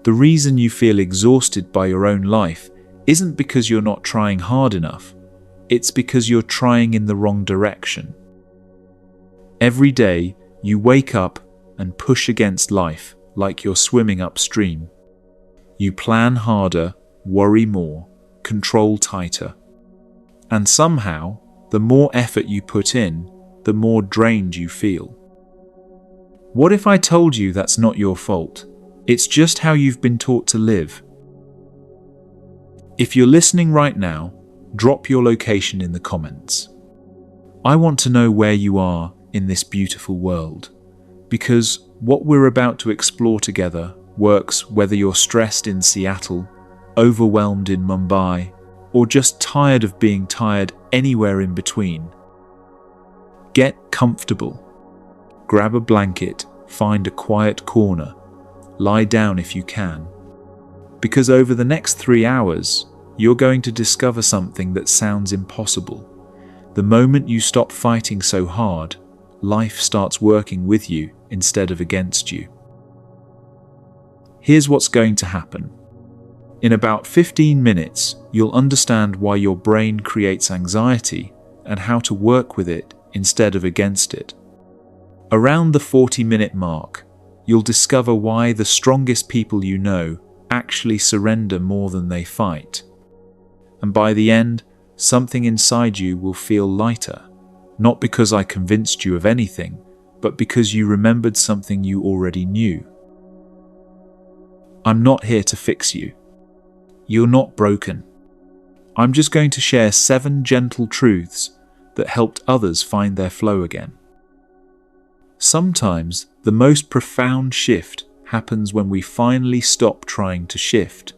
The reason you feel exhausted by your own life isn't because you're not trying hard enough. It's because you're trying in the wrong direction. Every day, you wake up and push against life like you're swimming upstream. You plan harder, worry more, control tighter. And somehow, the more effort you put in, the more drained you feel. What if I told you that's not your fault? It's just how you've been taught to live. If you're listening right now, drop your location in the comments. I want to know where you are in this beautiful world, because what we're about to explore together works whether you're stressed in Seattle, overwhelmed in Mumbai, or just tired of being tired anywhere in between. Get comfortable. Grab a blanket, find a quiet corner, lie down if you can. Because over the next 3 hours, you're going to discover something that sounds impossible. The moment you stop fighting so hard, life starts working with you instead of against you. Here's what's going to happen. In about 15 minutes, you'll understand why your brain creates anxiety and how to work with it instead of against it. Around the 40-minute mark, you'll discover why the strongest people you know actually surrender more than they fight. And by the end, something inside you will feel lighter, not because I convinced you of anything, but because you remembered something you already knew. I'm not here to fix you. You're not broken. I'm just going to share 7 gentle truths that helped others find their flow again. Sometimes the most profound shift happens when we finally stop trying to shift.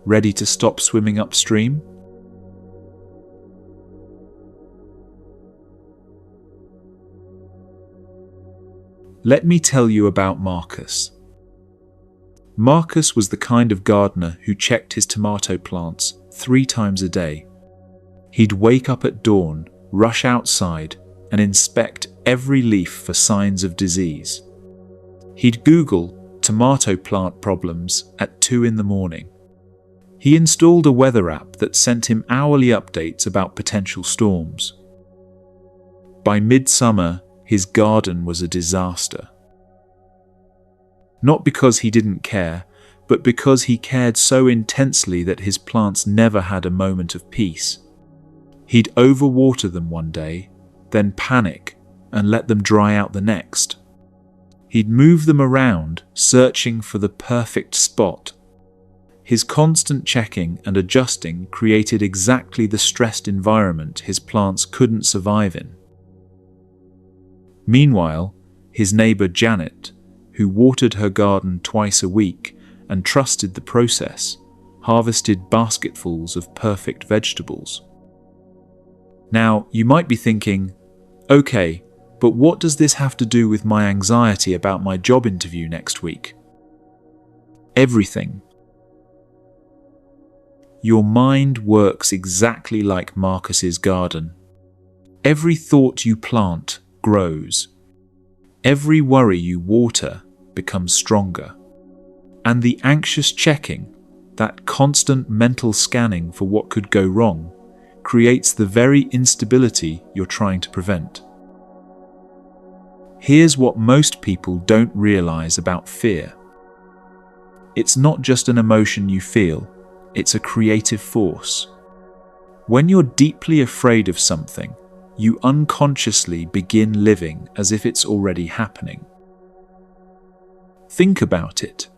Ready to stop swimming upstream? Let me tell you about Marcus. Marcus was the kind of gardener who checked his tomato plants 3 times a day. He'd wake up at dawn, rush outside, and inspect every leaf for signs of disease. He'd Google tomato plant problems at 2 in the morning. He installed a weather app that sent him hourly updates about potential storms. By midsummer, his garden was a disaster. Not because he didn't care, but because he cared so intensely that his plants never had a moment of peace. He'd overwater them one day, then panic and let them dry out the next. He'd move them around, searching for the perfect spot. His constant checking and adjusting created exactly the stressed environment his plants couldn't survive in. Meanwhile, his neighbor Janet, who watered her garden twice a week and trusted the process, harvested basketfuls of perfect vegetables. Now, you might be thinking, okay, but what does this have to do with my anxiety about my job interview next week? Everything. Your mind works exactly like Marcus's garden. Every thought you plant grows. Every worry you water becomes stronger. And the anxious checking, that constant mental scanning for what could go wrong, creates the very instability you're trying to prevent. Here's what most people don't realize about fear. It's not just an emotion you feel, it's a creative force. When you're deeply afraid of something, you unconsciously begin living as if it's already happening. Think about it.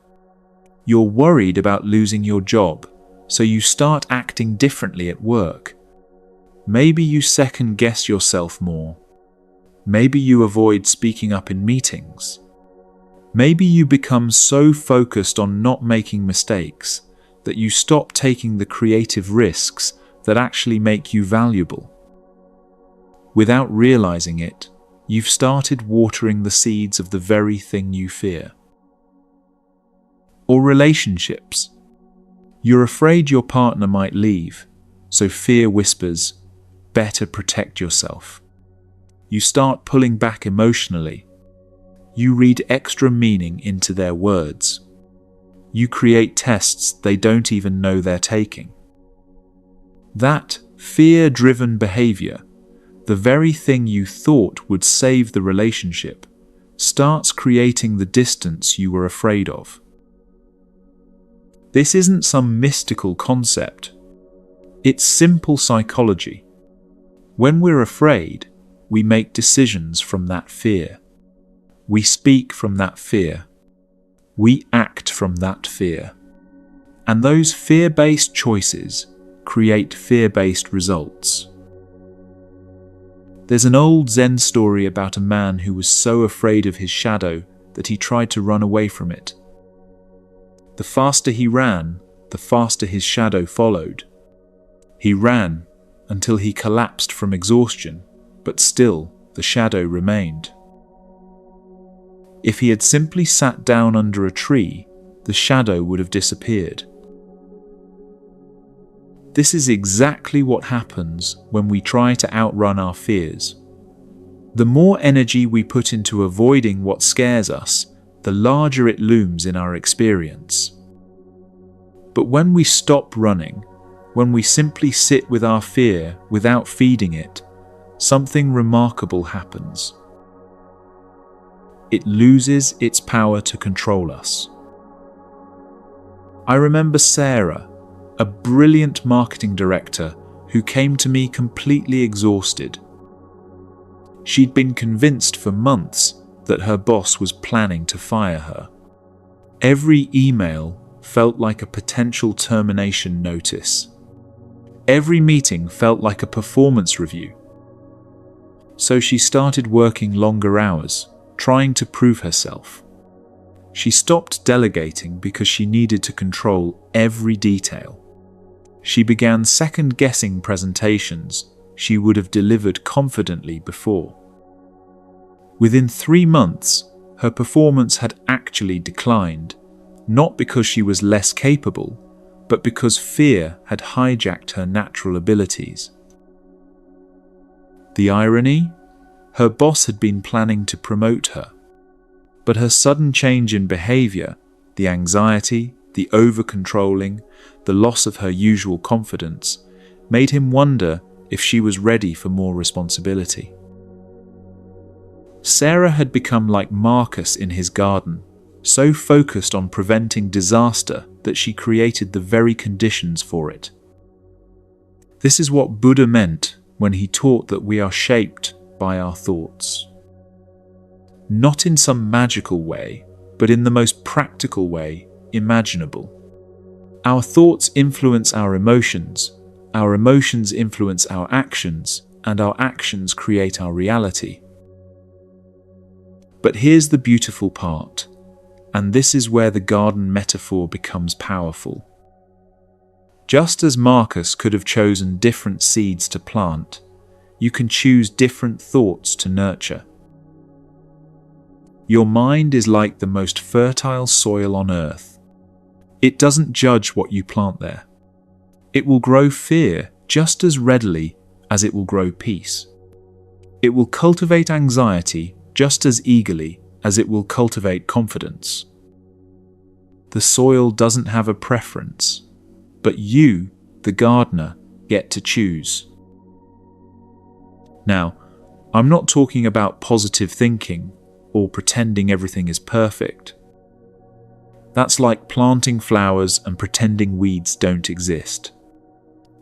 You're worried about losing your job, so you start acting differently at work. Maybe you second-guess yourself more. Maybe you avoid speaking up in meetings. Maybe you become so focused on not making mistakes that you stop taking the creative risks that actually make you valuable. Without realizing it, you've started watering the seeds of the very thing you fear. Or relationships. You're afraid your partner might leave, so fear whispers, better protect yourself. You start pulling back emotionally. You read extra meaning into their words. You create tests they don't even know they're taking. That fear-driven behavior, the very thing you thought would save the relationship, starts creating the distance you were afraid of. This isn't some mystical concept. It's simple psychology. When we're afraid, we make decisions from that fear. We speak from that fear. We act from that fear. And those fear-based choices create fear-based results. There's an old Zen story about a man who was so afraid of his shadow that he tried to run away from it. The faster he ran, the faster his shadow followed. He ran until he collapsed from exhaustion, but still the shadow remained. If he had simply sat down under a tree, the shadow would have disappeared. This is exactly what happens when we try to outrun our fears. The more energy we put into avoiding what scares us, the larger it looms in our experience. But when we stop running, when we simply sit with our fear without feeding it, something remarkable happens. It loses its power to control us. I remember Sarah, a brilliant marketing director who came to me completely exhausted. She'd been convinced for months that her boss was planning to fire her. Every email felt like a potential termination notice. Every meeting felt like a performance review. So she started working longer hours, trying to prove herself. She stopped delegating because she needed to control every detail. She began second-guessing presentations she would have delivered confidently before. Within 3 months, her performance had actually declined, not because she was less capable, but because fear had hijacked her natural abilities. The irony? Her boss had been planning to promote her, but her sudden change in behavior, the anxiety, the over-controlling, the loss of her usual confidence, made him wonder if she was ready for more responsibility. Sarah had become like Marcus in his garden, so focused on preventing disaster that she created the very conditions for it. This is what Buddha meant when he taught that we are shaped by our thoughts. Not in some magical way, but in the most practical way imaginable. Our thoughts influence our emotions influence our actions, and our actions create our reality. But here's the beautiful part, and this is where the garden metaphor becomes powerful. Just as Marcus could have chosen different seeds to plant, you can choose different thoughts to nurture. Your mind is like the most fertile soil on earth. It doesn't judge what you plant there. It will grow fear just as readily as it will grow peace. It will cultivate anxiety just as eagerly as it will cultivate confidence. The soil doesn't have a preference, but you, the gardener, get to choose. Now, I'm not talking about positive thinking or pretending everything is perfect. That's like planting flowers and pretending weeds don't exist.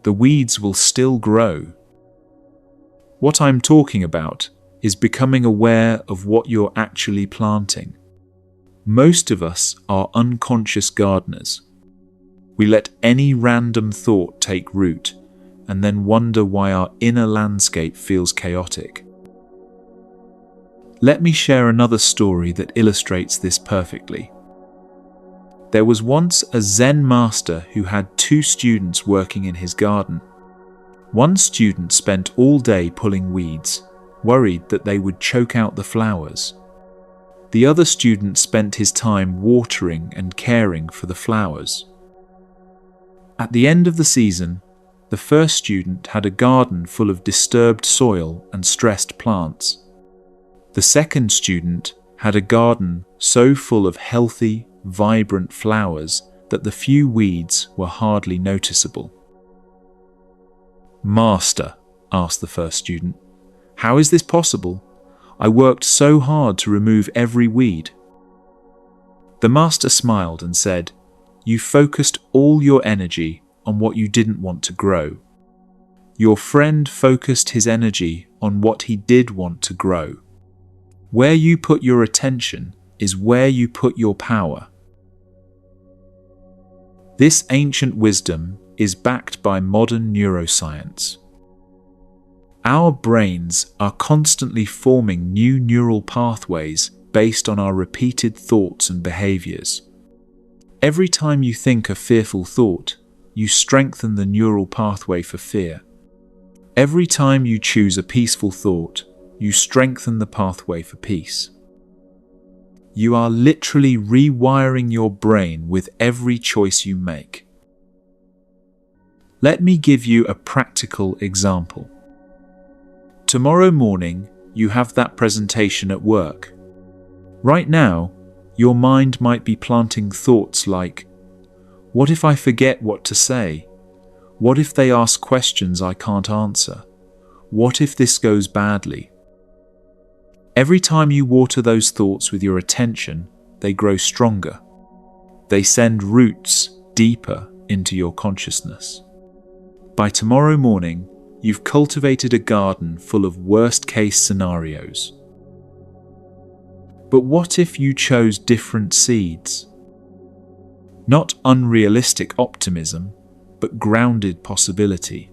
The weeds will still grow. What I'm talking about is becoming aware of what you're actually planting. Most of us are unconscious gardeners. We let any random thought take root and then wonder why our inner landscape feels chaotic. Let me share another story that illustrates this perfectly. There was once a Zen master who had 2 students working in his garden. One student spent all day pulling weeds, worried that they would choke out the flowers. The other student spent his time watering and caring for the flowers. At the end of the season, the first student had a garden full of disturbed soil and stressed plants. The second student had a garden so full of healthy, vibrant flowers that the few weeds were hardly noticeable. "Master," asked the first student, "how is this possible? I worked so hard to remove every weed." The master smiled and said, "You focused all your energy on what you didn't want to grow. Your friend focused his energy on what he did want to grow. Where you put your attention is where you put your power." This ancient wisdom is backed by modern neuroscience. Our brains are constantly forming new neural pathways based on our repeated thoughts and behaviors. Every time you think a fearful thought, you strengthen the neural pathway for fear. Every time you choose a peaceful thought, you strengthen the pathway for peace. You are literally rewiring your brain with every choice you make. Let me give you a practical example. Tomorrow morning, you have that presentation at work. Right now, your mind might be planting thoughts like, "What if I forget what to say? What if they ask questions I can't answer? What if this goes badly?" Every time you water those thoughts with your attention, they grow stronger. They send roots deeper into your consciousness. By tomorrow morning, you've cultivated a garden full of worst-case scenarios. But what if you chose different seeds? Not unrealistic optimism, but grounded possibility.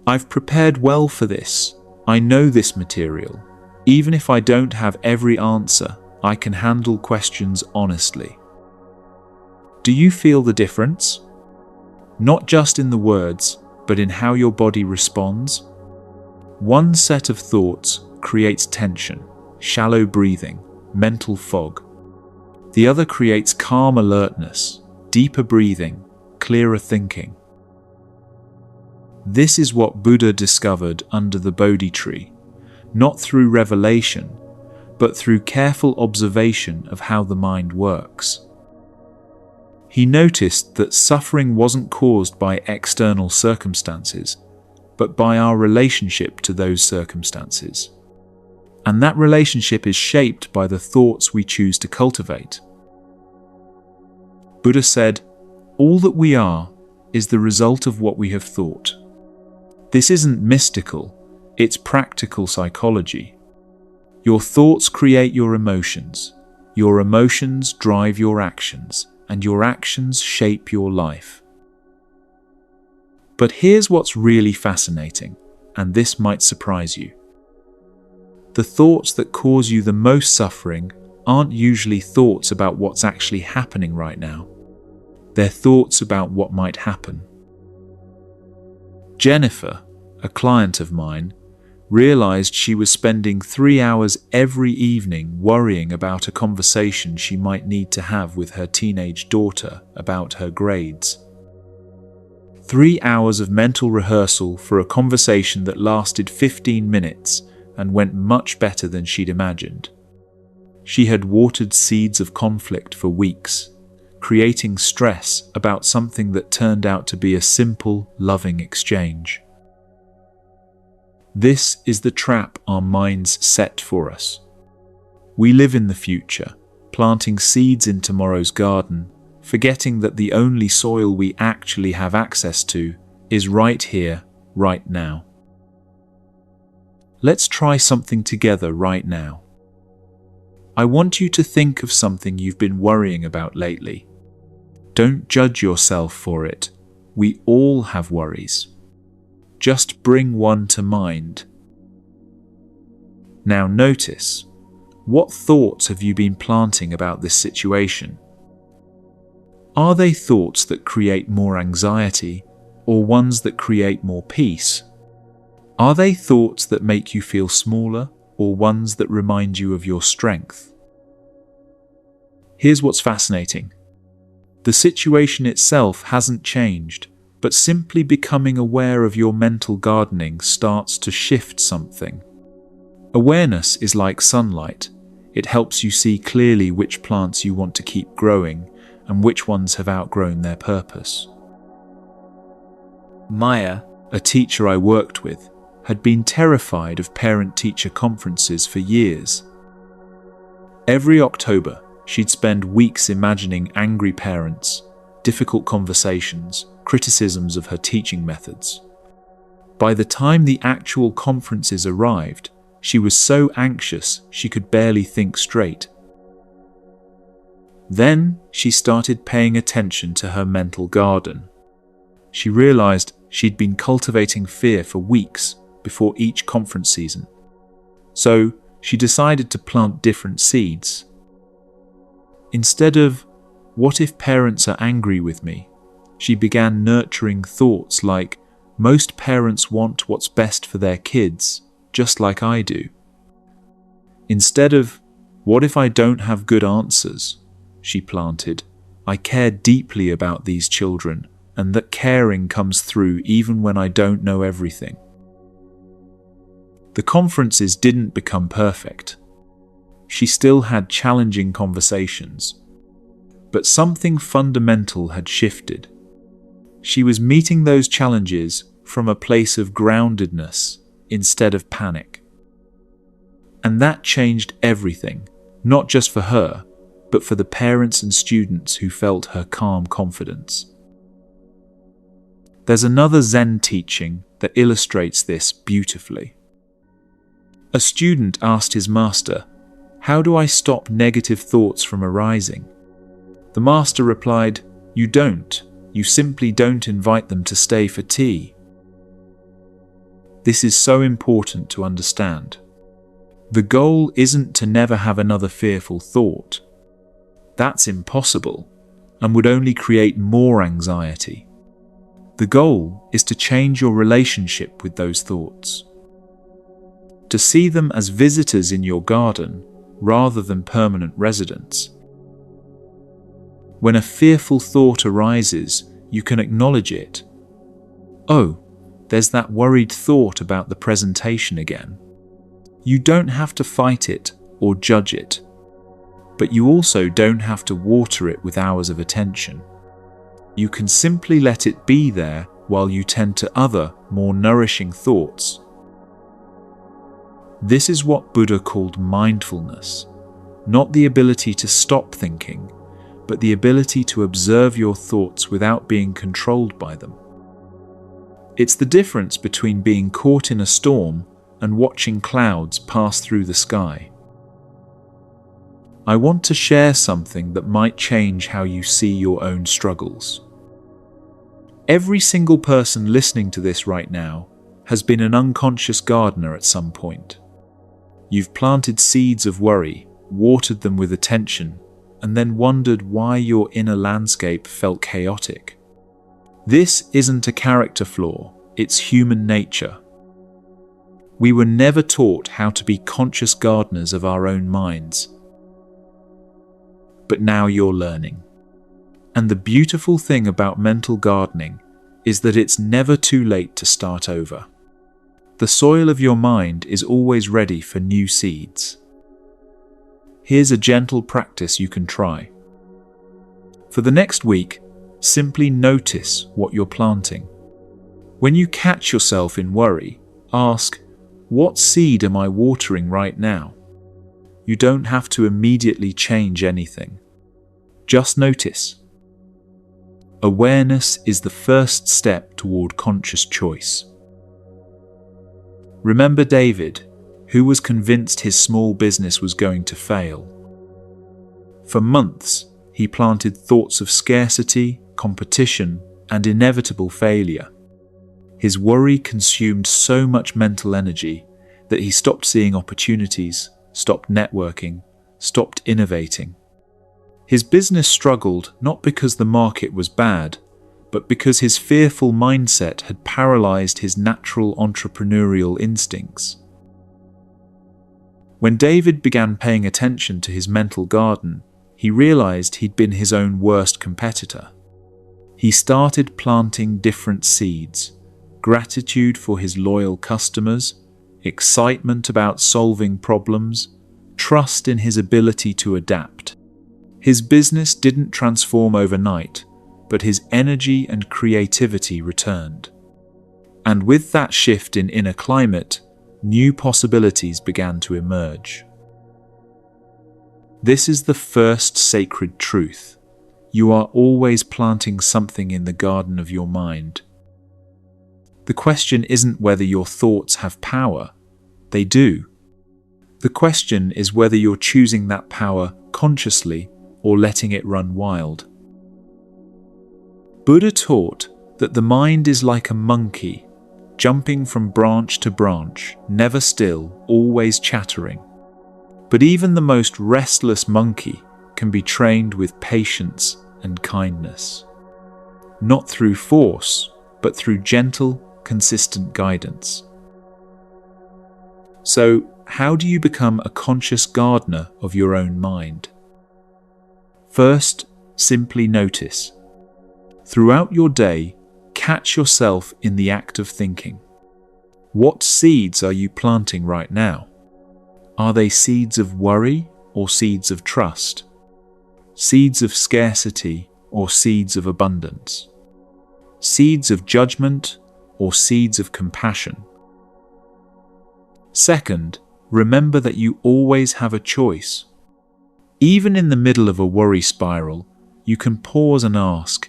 "I've prepared well for this. I know this material. Even if I don't have every answer, I can handle questions honestly." Do you feel the difference? Not just in the words, but in how your body responds. One set of thoughts creates tension, shallow breathing, mental fog. The other creates calm alertness, deeper breathing, clearer thinking. This is what Buddha discovered under the Bodhi tree, not through revelation, but through careful observation of how the mind works. He noticed that suffering wasn't caused by external circumstances, but by our relationship to those circumstances. And that relationship is shaped by the thoughts we choose to cultivate. Buddha said, "All that we are is the result of what we have thought." This isn't mystical, it's practical psychology. Your thoughts create your emotions drive your actions, and your actions shape your life. But here's what's really fascinating, and this might surprise you. The thoughts that cause you the most suffering aren't usually thoughts about what's actually happening right now. They're thoughts about what might happen. Jennifer, a client of mine, realized she was spending 3 hours every evening worrying about a conversation she might need to have with her teenage daughter about her grades. 3 hours of mental rehearsal for a conversation that lasted 15 minutes and went much better than she'd imagined. She had watered seeds of conflict for weeks, creating stress about something that turned out to be a simple, loving exchange. This is the trap our minds set for us. We live in the future, planting seeds in tomorrow's garden, forgetting that the only soil we actually have access to is right here, right now. Let's try something together right now. I want you to think of something you've been worrying about lately. Don't judge yourself for it. We all have worries. Just bring one to mind. Now notice, what thoughts have you been planting about this situation? Are they thoughts that create more anxiety or ones that create more peace? Are they thoughts that make you feel smaller or ones that remind you of your strength? Here's what's fascinating. The situation itself hasn't changed, but simply becoming aware of your mental gardening starts to shift something. Awareness is like sunlight. It helps you see clearly which plants you want to keep growing and which ones have outgrown their purpose. Maya, a teacher I worked with, had been terrified of parent-teacher conferences for years. Every October, she'd spend weeks imagining angry parents, difficult conversations, criticisms of her teaching methods. By the time the actual conferences arrived, she was so anxious she could barely think straight. Then she started paying attention to her mental garden. She realized she'd been cultivating fear for weeks before each conference season. So she decided to plant different seeds. Instead of, "What if parents are angry with me?" she began nurturing thoughts like, "Most parents want what's best for their kids, just like I do." Instead of, "What if I don't have good answers?" she planted, "I care deeply about these children, and that caring comes through even when I don't know everything." The conferences didn't become perfect. She still had challenging conversations. But something fundamental had shifted. She was meeting those challenges from a place of groundedness instead of panic. And that changed everything, not just for her, but for the parents and students who felt her calm confidence. There's another Zen teaching that illustrates this beautifully. A student asked his master, "How do I stop negative thoughts from arising?" The master replied, "You don't. You simply don't invite them to stay for tea." This is so important to understand. The goal isn't to never have another fearful thought. That's impossible and would only create more anxiety. The goal is to change your relationship with those thoughts. To see them as visitors in your garden rather than permanent residents. When a fearful thought arises, you can acknowledge it. "Oh, there's that worried thought about the presentation again." You don't have to fight it or judge it, but you also don't have to water it with hours of attention. You can simply let it be there while you tend to other, more nourishing thoughts. This is what Buddha called mindfulness, not the ability to stop thinking, but the ability to observe your thoughts without being controlled by them. It's the difference between being caught in a storm and watching clouds pass through the sky. I want to share something that might change how you see your own struggles. Every single person listening to this right now has been an unconscious gardener at some point. You've planted seeds of worry, watered them with attention, and then wondered why your inner landscape felt chaotic. This isn't a character flaw, it's human nature. We were never taught how to be conscious gardeners of our own minds. But now you're learning. And the beautiful thing about mental gardening is that it's never too late to start over. The soil of your mind is always ready for new seeds. Here's a gentle practice you can try. For the next week, simply notice what you're planting. When you catch yourself in worry, ask, "What seed am I watering right now?" You don't have to immediately change anything. Just notice. Awareness is the first step toward conscious choice. Remember David, who was convinced his small business was going to fail. For months, he planted thoughts of scarcity, competition, and inevitable failure. His worry consumed so much mental energy that he stopped seeing opportunities, stopped networking, stopped innovating. His business struggled not because the market was bad, but because his fearful mindset had paralyzed his natural entrepreneurial instincts. When David began paying attention to his mental garden, he realized he'd been his own worst competitor. He started planting different seeds: gratitude for his loyal customers, excitement about solving problems, trust in his ability to adapt. His business didn't transform overnight, but his energy and creativity returned. And with that shift in inner climate, new possibilities began to emerge. This is the first sacred truth. You are always planting something in the garden of your mind. The question isn't whether your thoughts have power. They do. The question is whether you're choosing that power consciously or letting it run wild. Buddha taught that the mind is like a monkey, jumping from branch to branch, never still, always chattering. But even the most restless monkey can be trained with patience and kindness. Not through force, but through gentle, consistent guidance. So, how do you become a conscious gardener of your own mind? First, simply notice. Throughout your day, catch yourself in the act of thinking. What seeds are you planting right now? Are they seeds of worry or seeds of trust? Seeds of scarcity or seeds of abundance? Seeds of judgment or seeds of compassion? Second, remember that you always have a choice. Even in the middle of a worry spiral, you can pause and ask,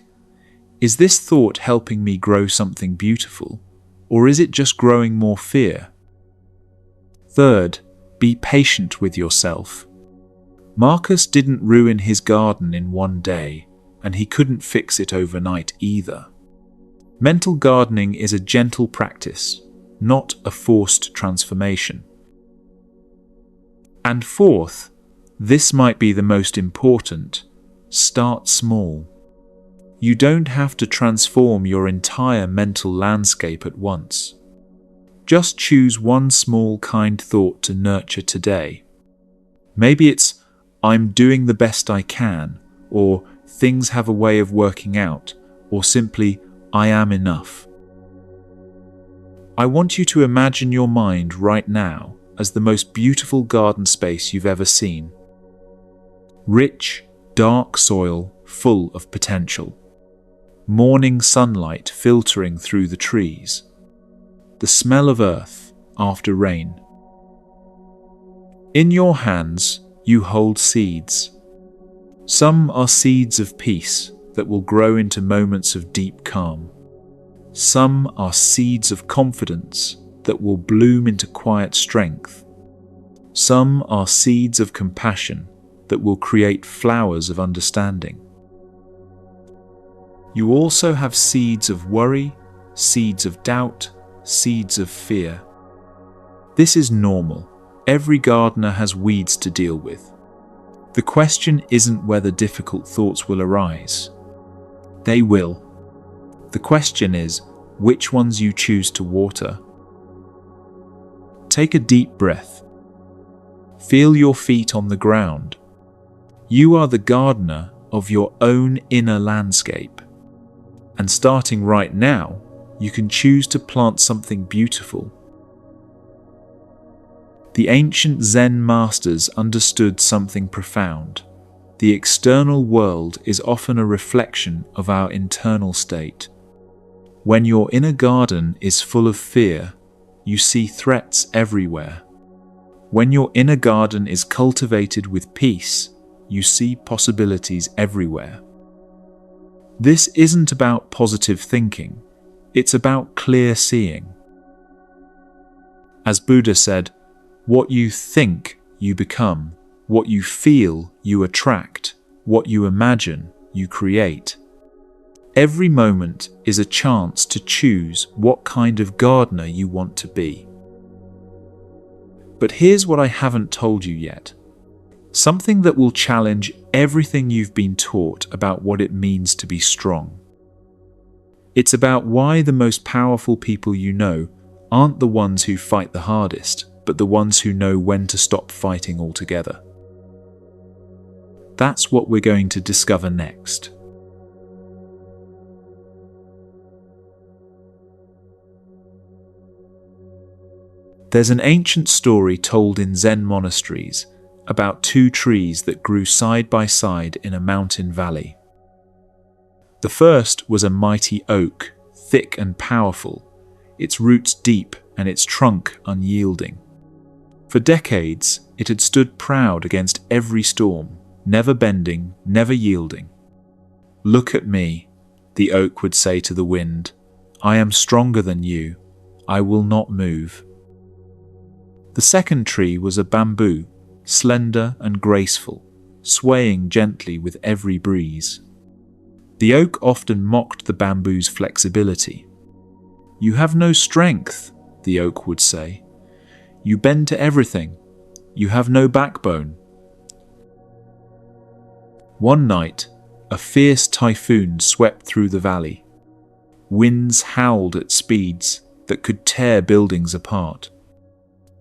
is this thought helping me grow something beautiful, or is it just growing more fear? Third, be patient with yourself. Marcus didn't ruin his garden in one day, and he couldn't fix it overnight either. Mental gardening is a gentle practice, not a forced transformation. And fourth, this might be the most important, start small. You don't have to transform your entire mental landscape at once. Just choose one small kind thought to nurture today. Maybe it's, I'm doing the best I can, or things have a way of working out, or simply, I am enough. I want you to imagine your mind right now as the most beautiful garden space you've ever seen. Rich, dark soil full of potential. Morning sunlight filtering through the trees. The smell of earth after rain. In your hands, you hold seeds. Some are seeds of peace that will grow into moments of deep calm. Some are seeds of confidence that will bloom into quiet strength. Some are seeds of compassion that will create flowers of understanding. You also have seeds of worry, seeds of doubt, seeds of fear. This is normal. Every gardener has weeds to deal with. The question isn't whether difficult thoughts will arise. They will. The question is which ones you choose to water. Take a deep breath. Feel your feet on the ground. You are the gardener of your own inner landscape. And starting right now, you can choose to plant something beautiful. The ancient Zen masters understood something profound. The external world is often a reflection of our internal state. When your inner garden is full of fear, you see threats everywhere. When your inner garden is cultivated with peace, you see possibilities everywhere. This isn't about positive thinking, it's about clear seeing. As Buddha said, what you think, you become. What you feel, you attract. What you imagine, you create. Every moment is a chance to choose what kind of gardener you want to be. But here's what I haven't told you yet. Something that will challenge everything you've been taught about what it means to be strong. It's about why the most powerful people you know aren't the ones who fight the hardest, but the ones who know when to stop fighting altogether. That's what we're going to discover next. There's an ancient story told in Zen monasteries about two trees that grew side by side in a mountain valley. The first was a mighty oak, thick and powerful, its roots deep and its trunk unyielding. For decades, it had stood proud against every storm, never bending, never yielding. "Look at me," the oak would say to the wind. "I am stronger than you. I will not move." The second tree was a bamboo, slender and graceful, swaying gently with every breeze. The oak often mocked the bamboo's flexibility. "You have no strength," the oak would say. "You bend to everything. You have no backbone." One night, a fierce typhoon swept through the valley. Winds howled at speeds that could tear buildings apart.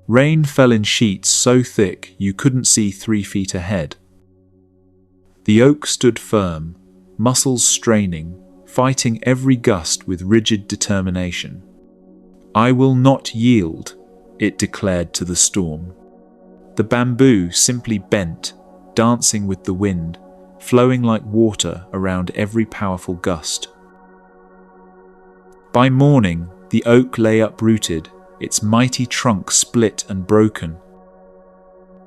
Rain fell in sheets so thick you couldn't see 3 feet ahead. The oak stood firm, muscles straining, fighting every gust with rigid determination. "I will not yield," it declared to the storm. The bamboo simply bent, dancing with the wind, flowing like water around every powerful gust. By morning, the oak lay uprooted, its mighty trunk split and broken.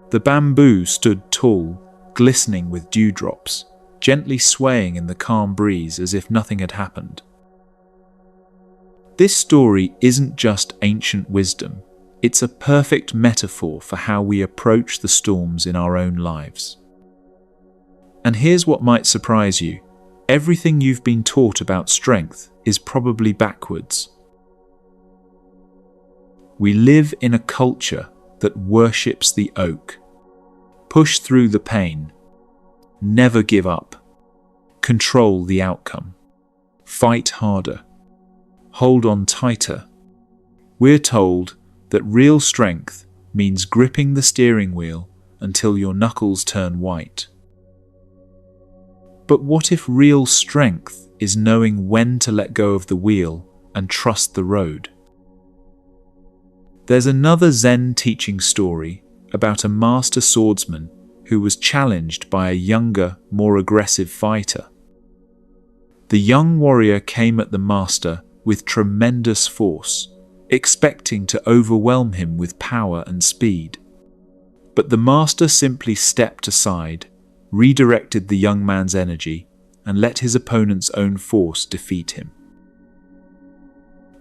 The bamboo stood tall, glistening with dewdrops, gently swaying in the calm breeze as if nothing had happened. This story isn't just ancient wisdom, it's a perfect metaphor for how we approach the storms in our own lives. And here's what might surprise you. Everything you've been taught about strength is probably backwards. We live in a culture that worships the oak. Push through the pain. Never give up. Control the outcome. Fight harder. Hold on tighter. We're told that real strength means gripping the steering wheel until your knuckles turn white. But what if real strength is knowing when to let go of the wheel and trust the road? There's another Zen teaching story about a master swordsman who was challenged by a younger, more aggressive fighter. The young warrior came at the master with tremendous force, expecting to overwhelm him with power and speed. But the master simply stepped aside, redirected the young man's energy, and let his opponent's own force defeat him.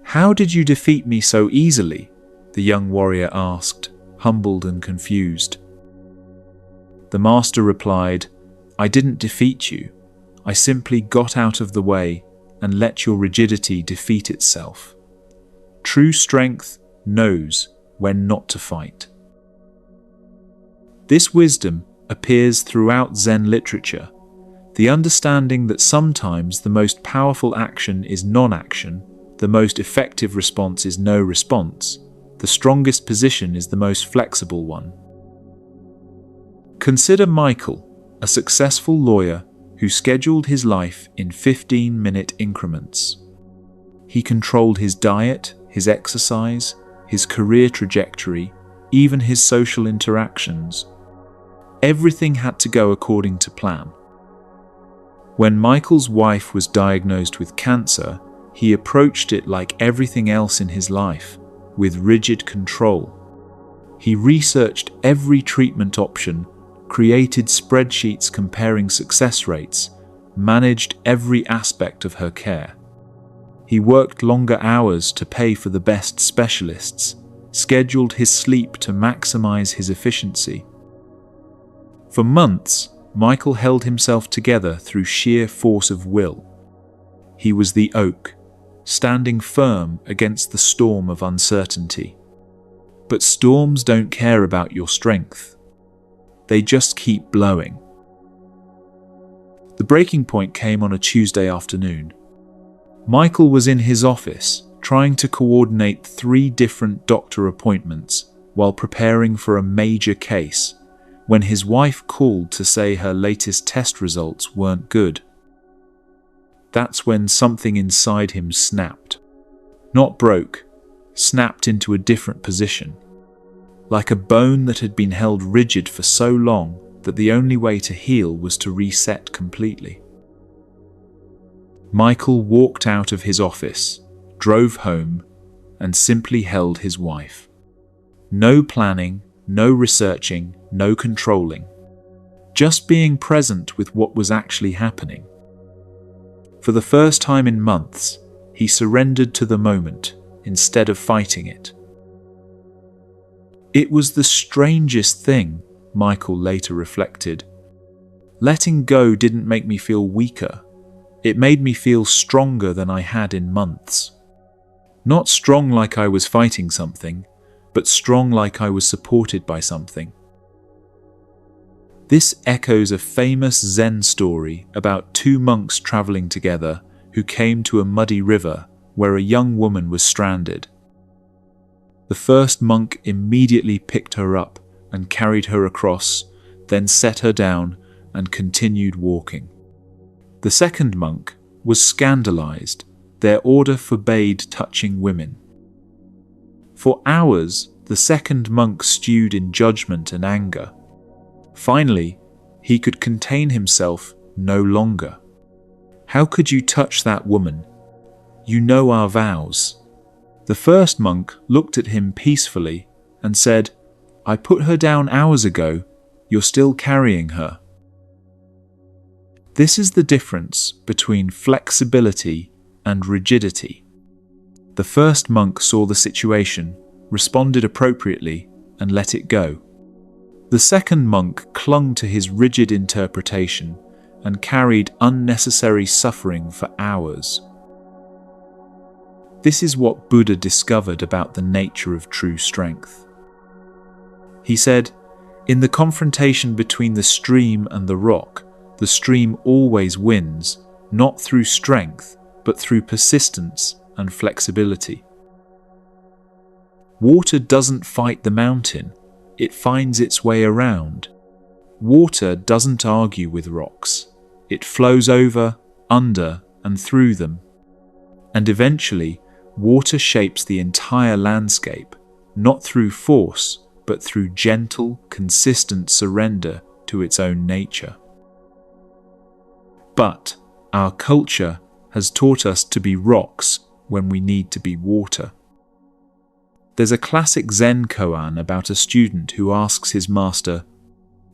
"How did you defeat me so easily?" the young warrior asked, humbled and confused. The master replied, "I didn't defeat you. I simply got out of the way and let your rigidity defeat itself. True strength knows when not to fight." This wisdom appears throughout Zen literature, the understanding that sometimes the most powerful action is non-action, the most effective response is no response, the strongest position is the most flexible one. Consider Michael, a successful lawyer who scheduled his life in 15-minute increments. He controlled his diet, his exercise, his career trajectory, even his social interactions. Everything had to go according to plan. When Michael's wife was diagnosed with cancer, he approached it like everything else in his life, with rigid control. He researched every treatment option, created spreadsheets comparing success rates, managed every aspect of her care. He worked longer hours to pay for the best specialists, scheduled his sleep to maximize his efficiency. For months, Michael held himself together through sheer force of will. He was the oak, standing firm against the storm of uncertainty. But storms don't care about your strength. They just keep blowing. The breaking point came on a Tuesday afternoon. Michael was in his office, trying to coordinate 3 different doctor appointments while preparing for a major case, when his wife called to say her latest test results weren't good. That's when something inside him snapped. Not broke, snapped into a different position. like a bone that had been held rigid for so long that the only way to heal was to reset completely. Michael walked out of his office, drove home, and simply held his wife. No planning, no researching, no controlling. Just being present with what was actually happening. For the first time in months, he surrendered to the moment instead of fighting it. It was the strangest thing, Michael later reflected. Letting go didn't make me feel weaker. It made me feel stronger than I had in months. Not strong like I was fighting something, but strong like I was supported by something. This echoes a famous Zen story about two monks traveling together who came to a muddy river where a young woman was stranded. The first monk immediately picked her up and carried her across, then set her down and continued walking. The second monk was scandalized. Their order forbade touching women. For hours, the second monk stewed in judgment and anger. Finally, he could contain himself no longer. How could you touch that woman? You know our vows. The first monk looked at him peacefully and said, I put her down hours ago. You're still carrying her. This is the difference between flexibility and rigidity. The first monk saw the situation, responded appropriately, and let it go. The second monk clung to his rigid interpretation and carried unnecessary suffering for hours. This is what Buddha discovered about the nature of true strength. He said, in the confrontation between the stream and the rock, the stream always wins, not through strength, but through persistence and flexibility. Water doesn't fight the mountain, it finds its way around. Water doesn't argue with rocks, it flows over, under, and through them. And eventually, water shapes the entire landscape, not through force, but through gentle, consistent surrender to its own nature. But our culture has taught us to be rocks when we need to be water. There's a classic Zen koan about a student who asks his master,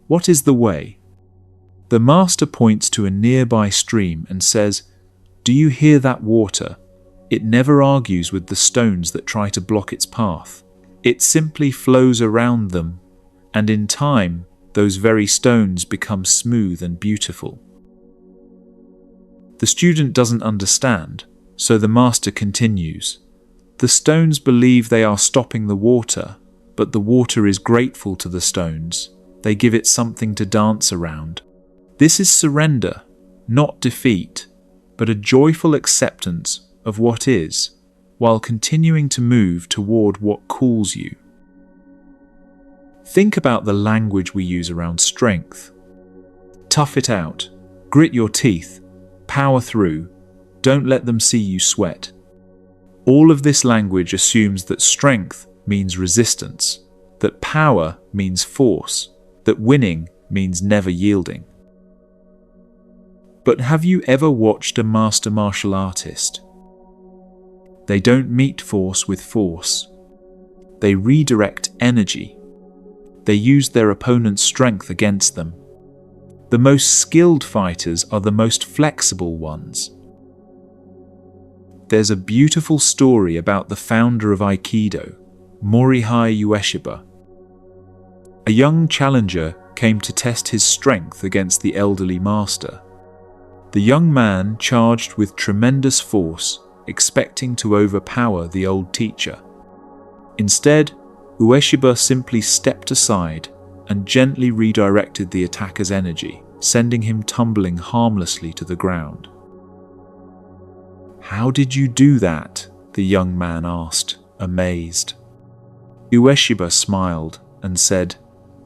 "What is the way?" The master points to a nearby stream and says, "Do you hear that water? It never argues with the stones that try to block its path. It simply flows around them, and in time, those very stones become smooth and beautiful." The student doesn't understand, so the master continues. The stones believe they are stopping the water, but the water is grateful to the stones. They give it something to dance around. This is surrender, not defeat, but a joyful acceptance of what is, while continuing to move toward what calls you. Think about the language we use around strength. Tough it out, grit your teeth, power through, don't let them see you sweat. All of this language assumes that strength means resistance, that power means force, that winning means never yielding. But have you ever watched a master martial artist? They don't meet force with force. They redirect energy. They use their opponent's strength against them. The most skilled fighters are the most flexible ones. There's a beautiful story about the founder of Aikido, Morihei Ueshiba. A young challenger came to test his strength against the elderly master. The young man charged with tremendous force, expecting to overpower the old teacher. Instead, Ueshiba simply stepped aside and gently redirected the attacker's energy, sending him tumbling harmlessly to the ground. "How did you do that?" the young man asked, amazed. Ueshiba smiled and said,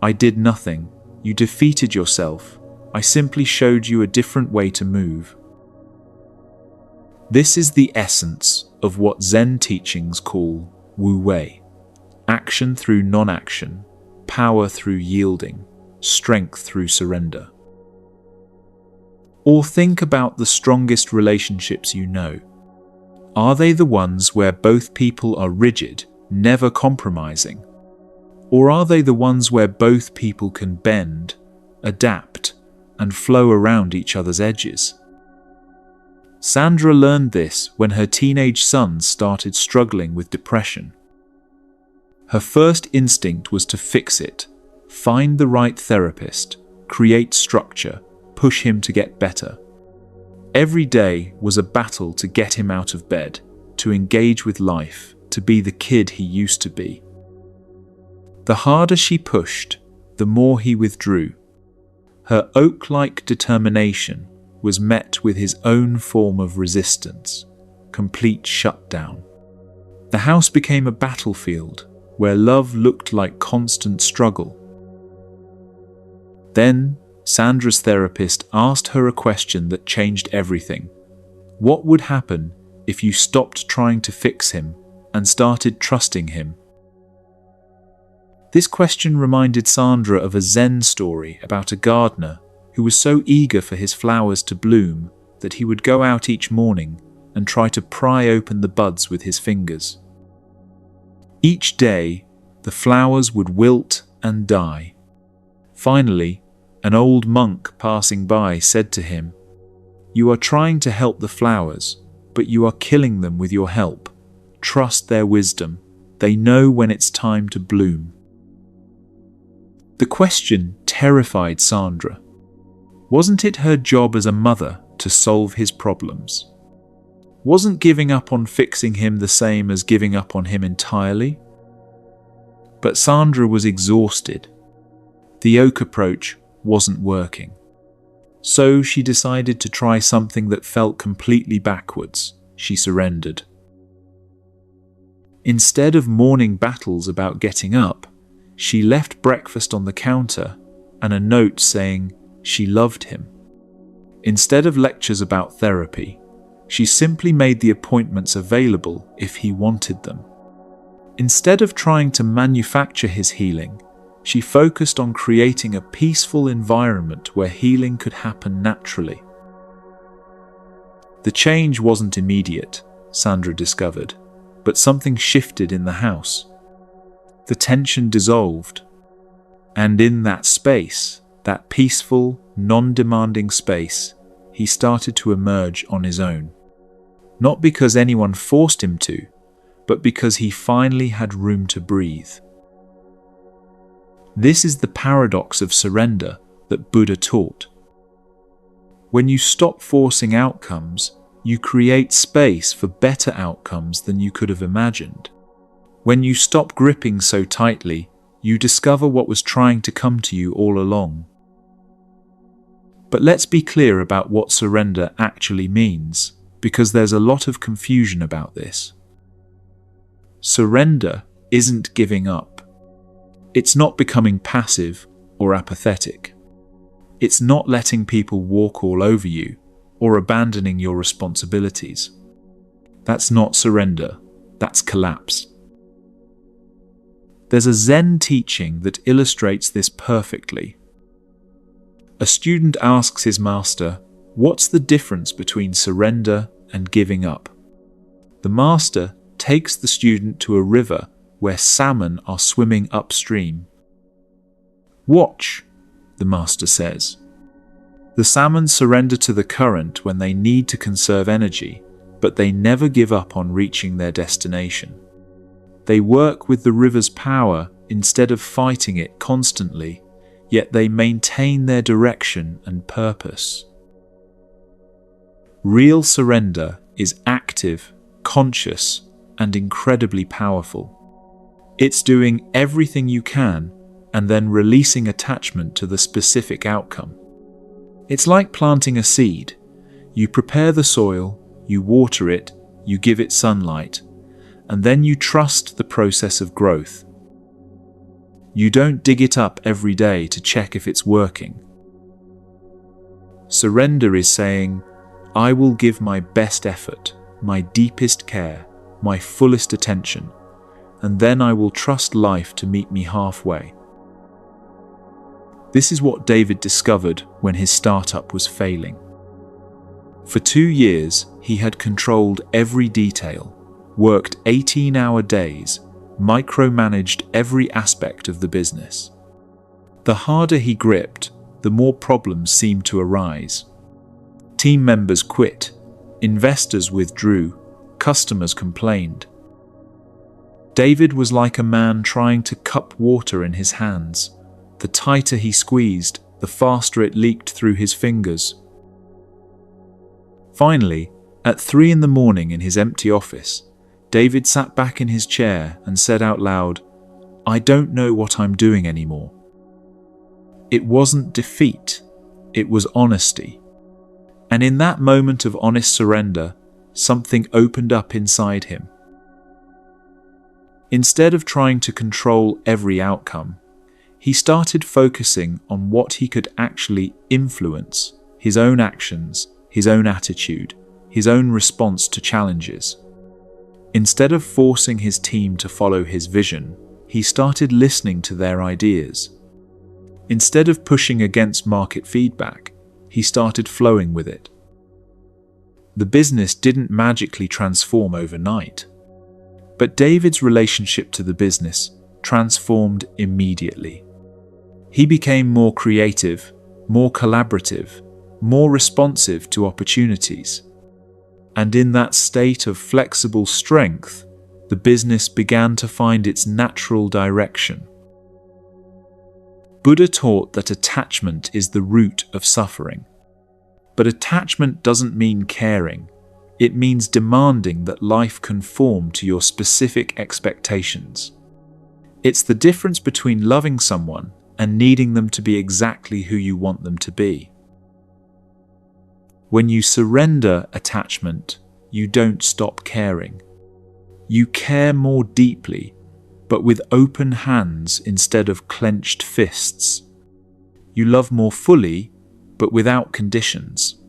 "I did nothing. You defeated yourself. I simply showed you a different way to move." This is the essence of what Zen teachings call Wu Wei, action through non-action, power through yielding, strength through surrender. Or think about the strongest relationships you know. Are they the ones where both people are rigid, never compromising? Or are they the ones where both people can bend, adapt, and flow around each other's edges? Sandra learned this when her teenage son started struggling with depression. Her first instinct was to fix it, find the right therapist, create structure, push him to get better. Every day was a battle to get him out of bed, to engage with life, to be the kid he used to be. The harder she pushed, the more he withdrew. Her oak-like determination was met with his own form of resistance, complete shutdown. The house became a battlefield where love looked like constant struggle. Then, Sandra's therapist asked her a question that changed everything. What would happen if you stopped trying to fix him and started trusting him? This question reminded Sandra of a Zen story about a gardener who was so eager for his flowers to bloom that he would go out each morning and try to pry open the buds with his fingers. Each day, the flowers would wilt and die. Finally, an old monk passing by said to him, "You are trying to help the flowers, but you are killing them with your help. Trust their wisdom. They know when it's time to bloom." The question terrified Sandra. Wasn't it her job as a mother to solve his problems? Wasn't giving up on fixing him the same as giving up on him entirely? But Sandra was exhausted. The oak approach wasn't working. So she decided to try something that felt completely backwards. She surrendered. Instead of morning battles about getting up, she left breakfast on the counter and a note saying she loved him. Instead of lectures about therapy, she simply made the appointments available if he wanted them. Instead of trying to manufacture his healing, she focused on creating a peaceful environment where healing could happen naturally. The change wasn't immediate, Sandra discovered, but something shifted in the house. The tension dissolved, and in that space, that peaceful, non-demanding space, he started to emerge on his own. Not because anyone forced him to, but because he finally had room to breathe. This is the paradox of surrender that Buddha taught. When you stop forcing outcomes, you create space for better outcomes than you could have imagined. When you stop gripping so tightly, you discover what was trying to come to you all along. But let's be clear about what surrender actually means, because there's a lot of confusion about this. Surrender isn't giving up. It's not becoming passive or apathetic. It's not letting people walk all over you or abandoning your responsibilities. That's not surrender. That's collapse. There's a Zen teaching that illustrates this perfectly. A student asks his master, "What's the difference between surrender and giving up?" The master takes the student to a river where salmon are swimming upstream. "Watch," the master says. The salmon surrender to the current when they need to conserve energy, but they never give up on reaching their destination. They work with the river's power instead of fighting it constantly, yet they maintain their direction and purpose. Real surrender is active, conscious, and incredibly powerful. It's doing everything you can and then releasing attachment to the specific outcome. It's like planting a seed. You prepare the soil, you water it, you give it sunlight, and then you trust the process of growth. You don't dig it up every day to check if it's working. Surrender is saying, "I will give my best effort, my deepest care, my fullest attention, and then I will trust life to meet me halfway. This is what David discovered when his startup was failing. For 2 years, he had controlled every detail, worked 18-hour days, micromanaged every aspect of the business. The harder he gripped, the more problems seemed to arise. Team members quit, investors withdrew, customers complained. David was like a man trying to cup water in his hands. The tighter he squeezed, the faster it leaked through his fingers. Finally, at 3 a.m. in his empty office, David sat back in his chair and said out loud, "I don't know what I'm doing anymore." It wasn't defeat, it was honesty. And in that moment of honest surrender, something opened up inside him. Instead of trying to control every outcome, he started focusing on what he could actually influence: his own actions, his own attitude, his own response to challenges. Instead of forcing his team to follow his vision, he started listening to their ideas. Instead of pushing against market feedback, he started flowing with it. The business didn't magically transform overnight, but David's relationship to the business transformed immediately. He became more creative, more collaborative, more responsive to opportunities. And in that state of flexible strength, the business began to find its natural direction. Buddha taught that attachment is the root of suffering. But attachment doesn't mean caring. It means demanding that life conform to your specific expectations. It's the difference between loving someone and needing them to be exactly who you want them to be. When you surrender attachment, you don't stop caring. You care more deeply, but with open hands instead of clenched fists. You love more fully, but without conditions.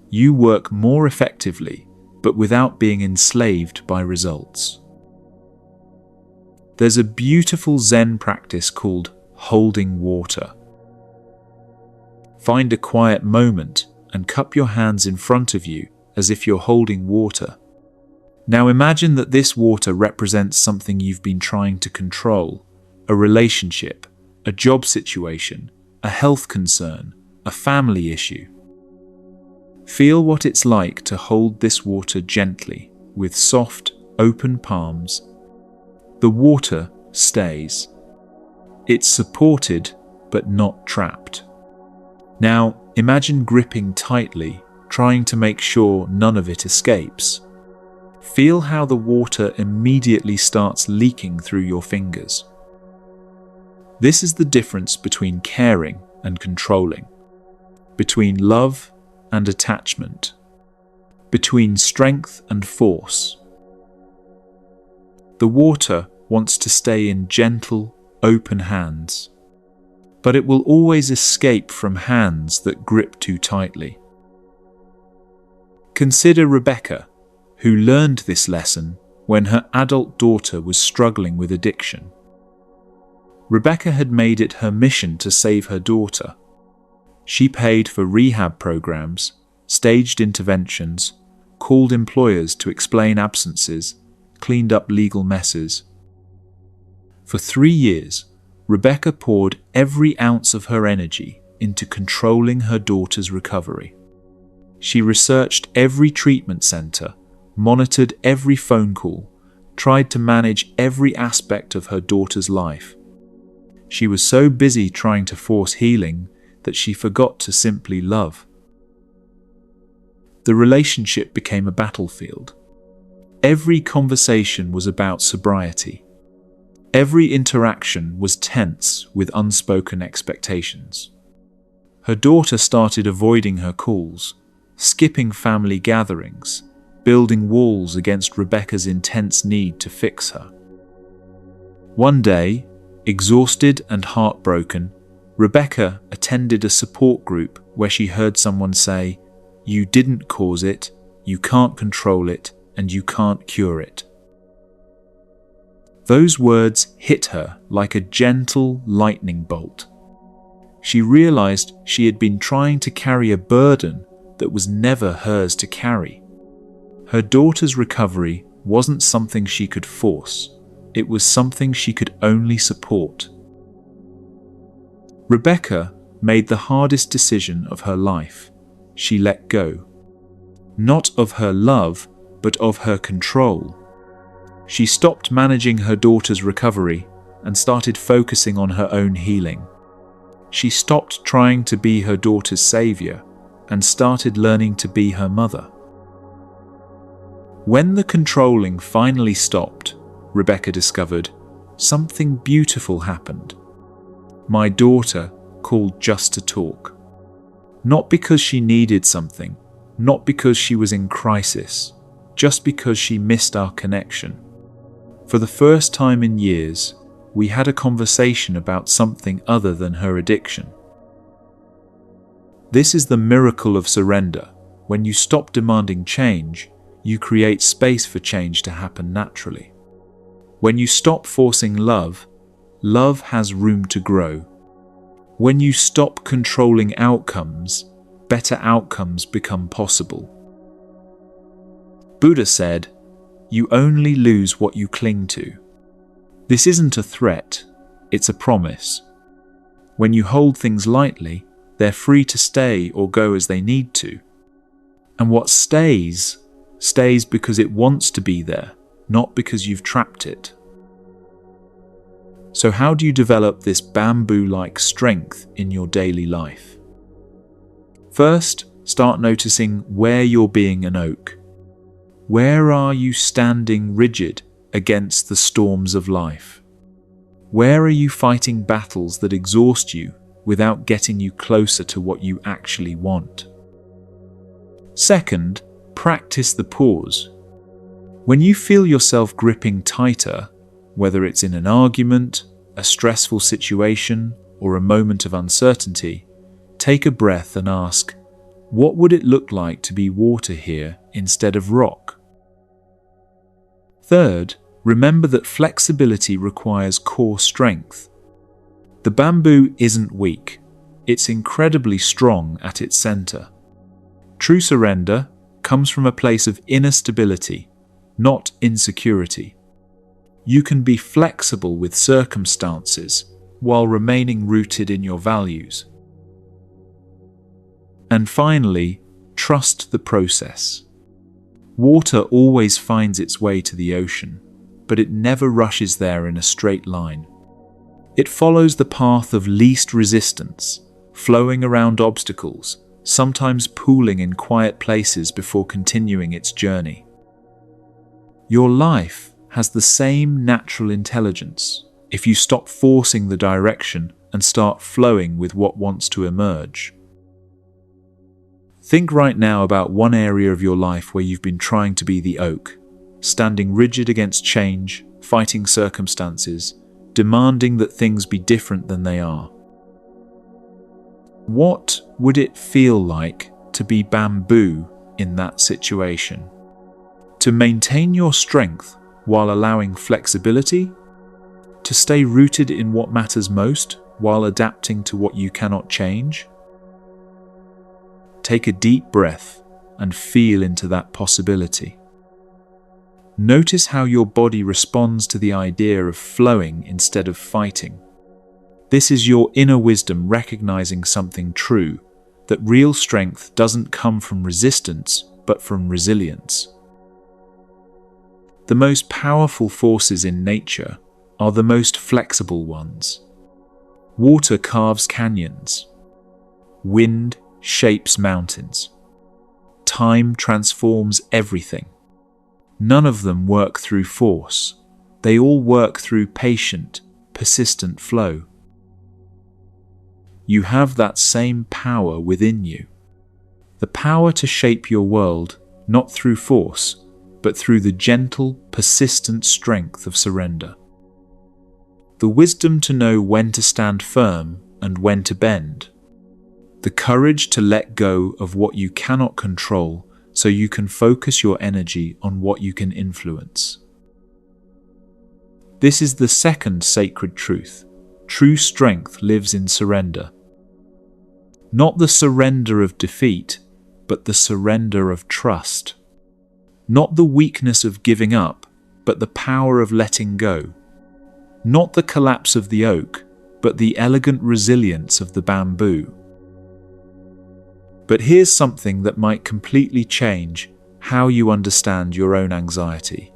You work more effectively, but without being enslaved by results. There's a beautiful Zen practice called holding water. Find a quiet moment and cup your hands in front of you as if you're holding water. Now imagine that this water represents something you've been trying to control: a relationship, a job situation, a health concern, a family issue. Feel what it's like to hold this water gently, with soft, open palms. The water stays. It's supported, but not trapped. Now, imagine gripping tightly, trying to make sure none of it escapes. Feel how the water immediately starts leaking through your fingers. This is the difference between caring and controlling, between love and attachment, between strength and force. The water wants to stay in gentle, open hands, but it will always escape from hands that grip too tightly. Consider Rebecca, who learned this lesson when her adult daughter was struggling with addiction. Rebecca had made it her mission to save her daughter. She paid for rehab programs, staged interventions, called employers to explain absences, cleaned up legal messes. For 3 years, Rebecca poured every ounce of her energy into controlling her daughter's recovery. She researched every treatment center, monitored every phone call, tried to manage every aspect of her daughter's life. She was so busy trying to force healing that she forgot to simply love. The relationship became a battlefield. Every conversation was about sobriety. Every interaction was tense with unspoken expectations. Her daughter started avoiding her calls, skipping family gatherings, building walls against Rebecca's intense need to fix her. One day, exhausted and heartbroken, Rebecca attended a support group where she heard someone say, "You didn't cause it, you can't control it, and you can't cure it." Those words hit her like a gentle lightning bolt. She realized she had been trying to carry a burden that was never hers to carry. Her daughter's recovery wasn't something she could force. It was something she could only support. Rebecca made the hardest decision of her life. She let go. Not of her love, but of her control. She stopped managing her daughter's recovery and started focusing on her own healing. She stopped trying to be her daughter's savior and started learning to be her mother. When the controlling finally stopped, Rebecca discovered something beautiful happened. My daughter called just to talk. Not because she needed something, not because she was in crisis, just because she missed our connection. For the first time in years, we had a conversation about something other than her addiction. This is the miracle of surrender. When you stop demanding change, you create space for change to happen naturally. When you stop forcing love, love has room to grow. When you stop controlling outcomes, better outcomes become possible. Buddha said, "You only lose what you cling to." This isn't a threat, it's a promise. When you hold things lightly, they're free to stay or go as they need to. And what stays, stays because it wants to be there, not because you've trapped it. So how do you develop this bamboo-like strength in your daily life? First, start noticing where you're being an oak. Where are you standing rigid against the storms of life? Where are you fighting battles that exhaust you without getting you closer to what you actually want? Second, practice the pause. When you feel yourself gripping tighter, whether it's in an argument, a stressful situation, or a moment of uncertainty, take a breath and ask, what would it look like to be water here instead of rock? Third, remember that flexibility requires core strength. The bamboo isn't weak, it's incredibly strong at its center. True surrender comes from a place of inner stability, not insecurity. You can be flexible with circumstances while remaining rooted in your values. And finally, trust the process. Water always finds its way to the ocean, but it never rushes there in a straight line. It follows the path of least resistance, flowing around obstacles, sometimes pooling in quiet places before continuing its journey. Your life has the same natural intelligence if you stop forcing the direction and start flowing with what wants to emerge. Think right now about one area of your life where you've been trying to be the oak, standing rigid against change, fighting circumstances, demanding that things be different than they are. What would it feel like to be bamboo in that situation? To maintain your strength while allowing flexibility? To stay rooted in what matters most while adapting to what you cannot change? Take a deep breath and feel into that possibility. Notice how your body responds to the idea of flowing instead of fighting. This is your inner wisdom recognizing something true, that real strength doesn't come from resistance, but from resilience. The most powerful forces in nature are the most flexible ones. Water carves canyons. Wind shapes mountains. Time transforms everything. None of them work through force. They all work through patient, persistent flow. You have that same power within you. The power to shape your world, not through force, but through the gentle, persistent strength of surrender. The wisdom to know when to stand firm and when to bend. The courage to let go of what you cannot control so you can focus your energy on what you can influence. This is the second sacred truth. True strength lives in surrender. Not the surrender of defeat, but the surrender of trust. Not the weakness of giving up, but the power of letting go. Not the collapse of the oak, but the elegant resilience of the bamboo. But here's something that might completely change how you understand your own anxiety,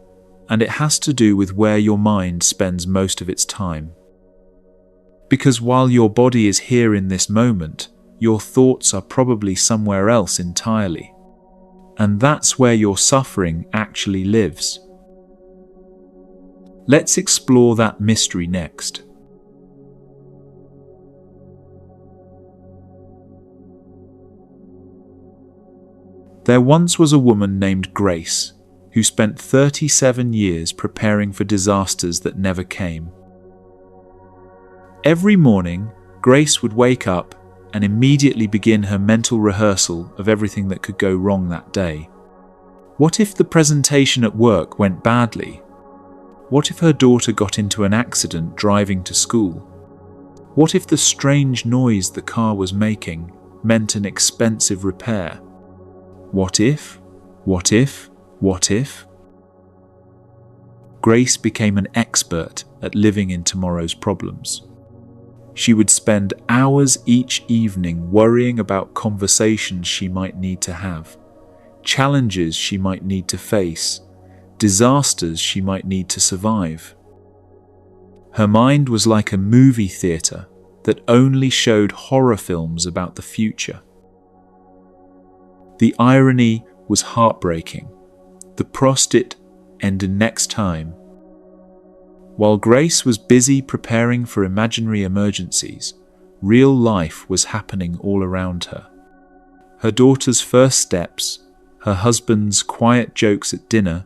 and it has to do with where your mind spends most of its time. Because while your body is here in this moment, your thoughts are probably somewhere else entirely. And that's where your suffering actually lives. Let's explore that mystery next. There once was a woman named Grace who spent 37 years preparing for disasters that never came. Every morning, Grace would wake up and immediately begin her mental rehearsal of everything that could go wrong that day. What if the presentation at work went badly? What if her daughter got into an accident driving to school? What if the strange noise the car was making meant an expensive repair? What if? What if? What if? Grace became an expert at living in tomorrow's problems. She would spend hours each evening worrying about conversations she might need to have, challenges she might need to face, disasters she might need to survive. Her mind was like a movie theatre that only showed horror films about the future. The irony was heartbreaking. The prostit ended next time. While Grace was busy preparing for imaginary emergencies, real life was happening all around her. Her daughter's first steps, her husband's quiet jokes at dinner,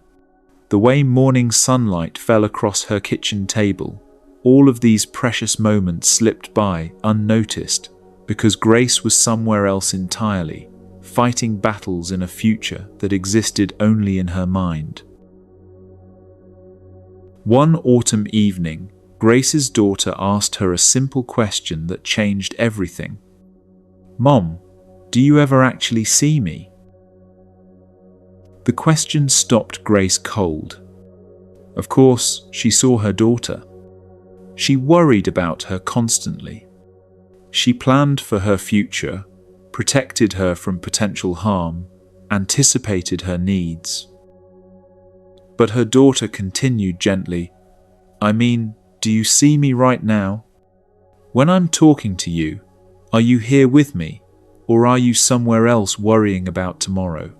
the way morning sunlight fell across her kitchen table, all of these precious moments slipped by unnoticed because Grace was somewhere else entirely, fighting battles in a future that existed only in her mind. One autumn evening, Grace's daughter asked her a simple question that changed everything. "Mom, do you ever actually see me?" The question stopped Grace cold. Of course, she saw her daughter. She worried about her constantly. She planned for her future, protected her from potential harm, anticipated her needs. But her daughter continued gently, "I mean, do you see me right now? When I'm talking to you, are you here with me, or are you somewhere else worrying about tomorrow?"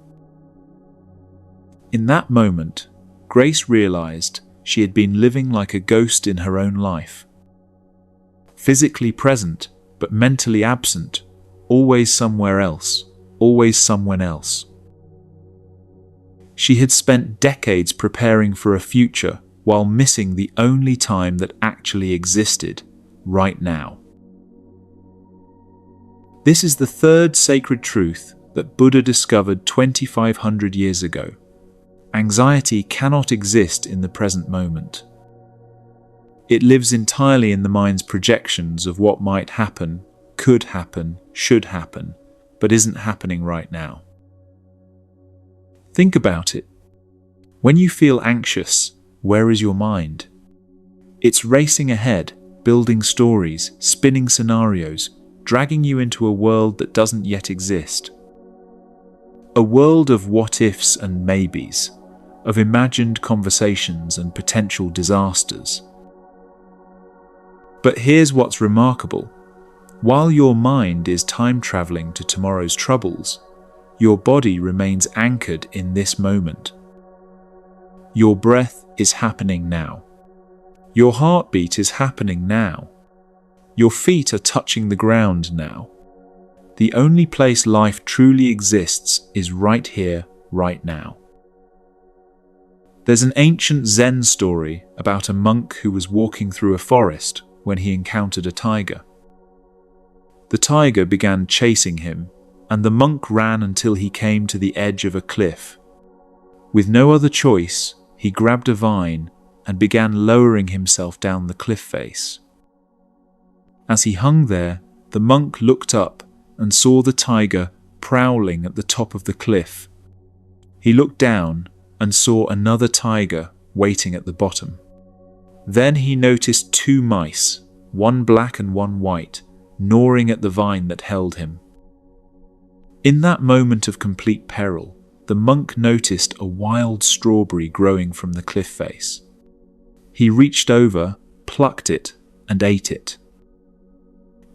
In that moment, Grace realized she had been living like a ghost in her own life. Physically present, but mentally absent, always somewhere else, always someone else. She had spent decades preparing for a future while missing the only time that actually existed, right now. This is the third sacred truth that Buddha discovered 2,500 years ago. Anxiety cannot exist in the present moment. It lives entirely in the mind's projections of what might happen, could happen, should happen, but isn't happening right now. Think about it. When you feel anxious, where is your mind? It's racing ahead, building stories, spinning scenarios, dragging you into a world that doesn't yet exist. A world of what-ifs and maybes, of imagined conversations and potential disasters. But here's what's remarkable. While your mind is time-traveling to tomorrow's troubles, your body remains anchored in this moment. Your breath is happening now. Your heartbeat is happening now. Your feet are touching the ground now. The only place life truly exists is right here, right now. There's an ancient Zen story about a monk who was walking through a forest when he encountered a tiger. The tiger began chasing him, and the monk ran until he came to the edge of a cliff. With no other choice, he grabbed a vine, and began lowering himself down the cliff face. As he hung there, the monk looked up and saw the tiger prowling at the top of the cliff. He looked down and saw another tiger waiting at the bottom. Then he noticed two mice, one black and one white, gnawing at the vine that held him. In that moment of complete peril, the monk noticed a wild strawberry growing from the cliff face. He reached over, plucked it, and ate it.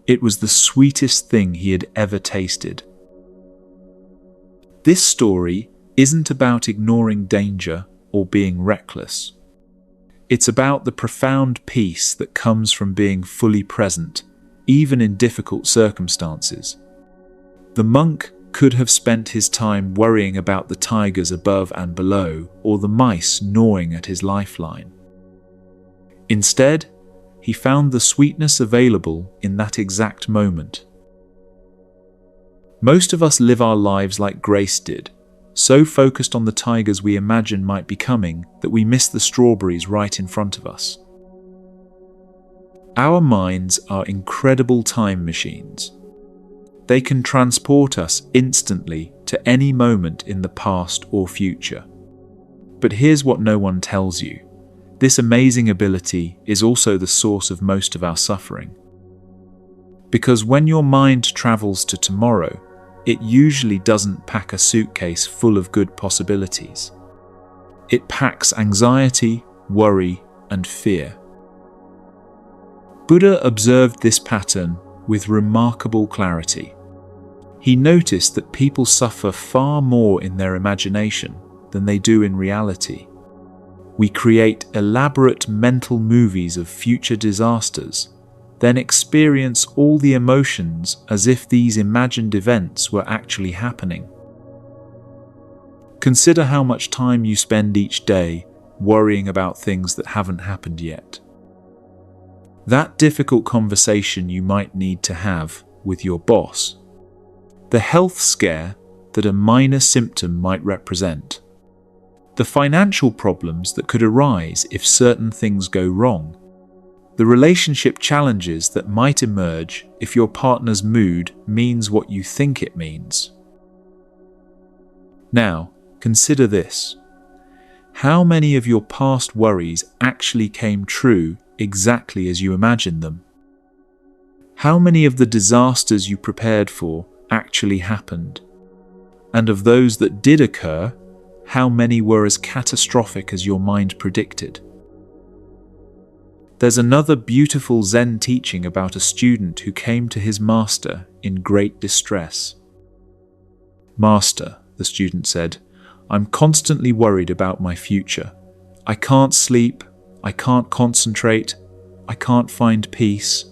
It was the sweetest thing he had ever tasted. This story isn't about ignoring danger or being reckless. It's about the profound peace that comes from being fully present, even in difficult circumstances. The monk could have spent his time worrying about the tigers above and below, or the mice gnawing at his lifeline. Instead, he found the sweetness available in that exact moment. Most of us live our lives like Grace did, so focused on the tigers we imagine might be coming that we miss the strawberries right in front of us. Our minds are incredible time machines. They can transport us instantly to any moment in the past or future. But here's what no one tells you. This amazing ability is also the source of most of our suffering. Because when your mind travels to tomorrow, it usually doesn't pack a suitcase full of good possibilities. It packs anxiety, worry, and fear. Buddha observed this pattern with remarkable clarity. He noticed that people suffer far more in their imagination than they do in reality. We create elaborate mental movies of future disasters, then experience all the emotions as if these imagined events were actually happening. Consider how much time you spend each day worrying about things that haven't happened yet. That difficult conversation you might need to have with your boss. The health scare that a minor symptom might represent. The financial problems that could arise if certain things go wrong. The relationship challenges that might emerge if your partner's mood means what you think it means. Now, consider this. How many of your past worries actually came true exactly as you imagined them? How many of the disasters you prepared for actually happened? And of those that did occur, how many were as catastrophic as your mind predicted? There's another beautiful Zen teaching about a student who came to his master in great distress. "Master," the student said, "I'm constantly worried about my future. I can't sleep, I can't concentrate, I can't find peace."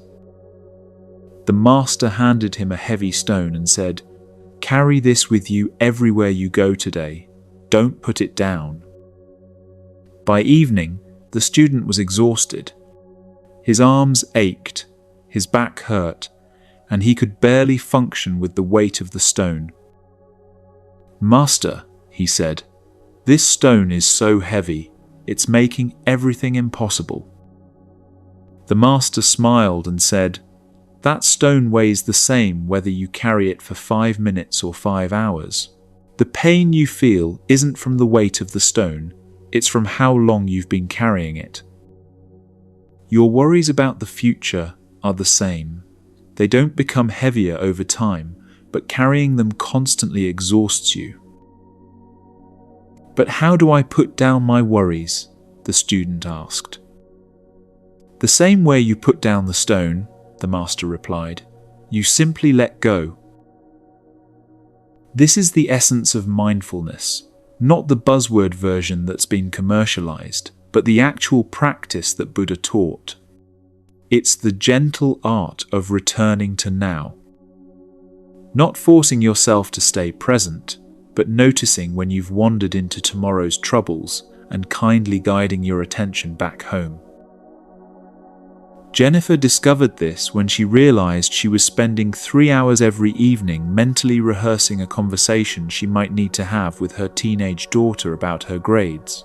The master handed him a heavy stone and said, "Carry this with you everywhere you go today. Don't put it down." By evening, the student was exhausted. His arms ached, his back hurt, and he could barely function with the weight of the stone. "Master," he said, "this stone is so heavy, it's making everything impossible." The master smiled and said, "That stone weighs the same whether you carry it for 5 minutes or 5 hours. The pain you feel isn't from the weight of the stone, it's from how long you've been carrying it." Your worries about the future are the same. They don't become heavier over time, but carrying them constantly exhausts you. "But how do I put down my worries?" the student asked. "The same way you put down the stone," the master replied. "You simply let go." This is the essence of mindfulness, not the buzzword version that's been commercialized, but the actual practice that Buddha taught. It's the gentle art of returning to now. Not forcing yourself to stay present, but noticing when you've wandered into tomorrow's troubles and kindly guiding your attention back home. Jennifer discovered this when she realized she was spending 3 hours every evening mentally rehearsing a conversation she might need to have with her teenage daughter about her grades.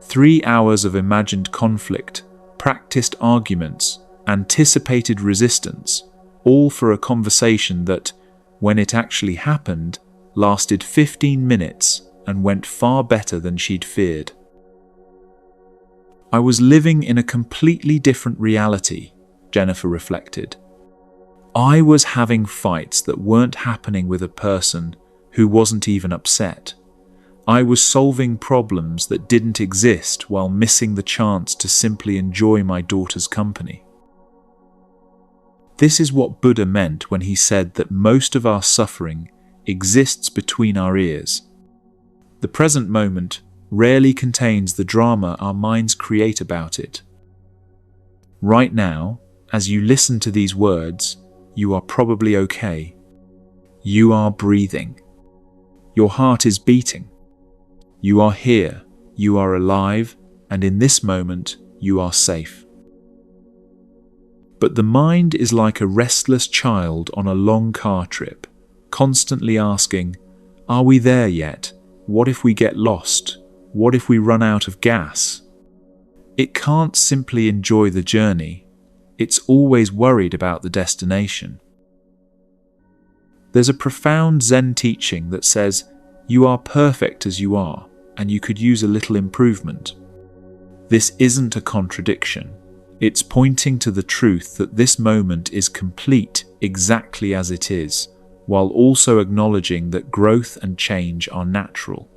3 hours of imagined conflict, practiced arguments, anticipated resistance, all for a conversation that, when it actually happened, lasted 15 minutes and went far better than she'd feared. I was living in a completely different reality, Jennifer reflected. I was having fights that weren't happening with a person who wasn't even upset. I was solving problems that didn't exist while missing the chance to simply enjoy my daughter's company. This is what Buddha meant when he said that most of our suffering exists between our ears. The present moment rarely contains the drama our minds create about it. Right now, as you listen to these words, you are probably okay. You are breathing. Your heart is beating. You are here, you are alive, and in this moment, you are safe. But the mind is like a restless child on a long car trip, constantly asking, are we there yet? What if we get lost? What if we run out of gas? It can't simply enjoy the journey. It's always worried about the destination. There's a profound Zen teaching that says, you are perfect as you are, and you could use a little improvement. This isn't a contradiction. It's pointing to the truth that this moment is complete exactly as it is, while also acknowledging that growth and change are natural.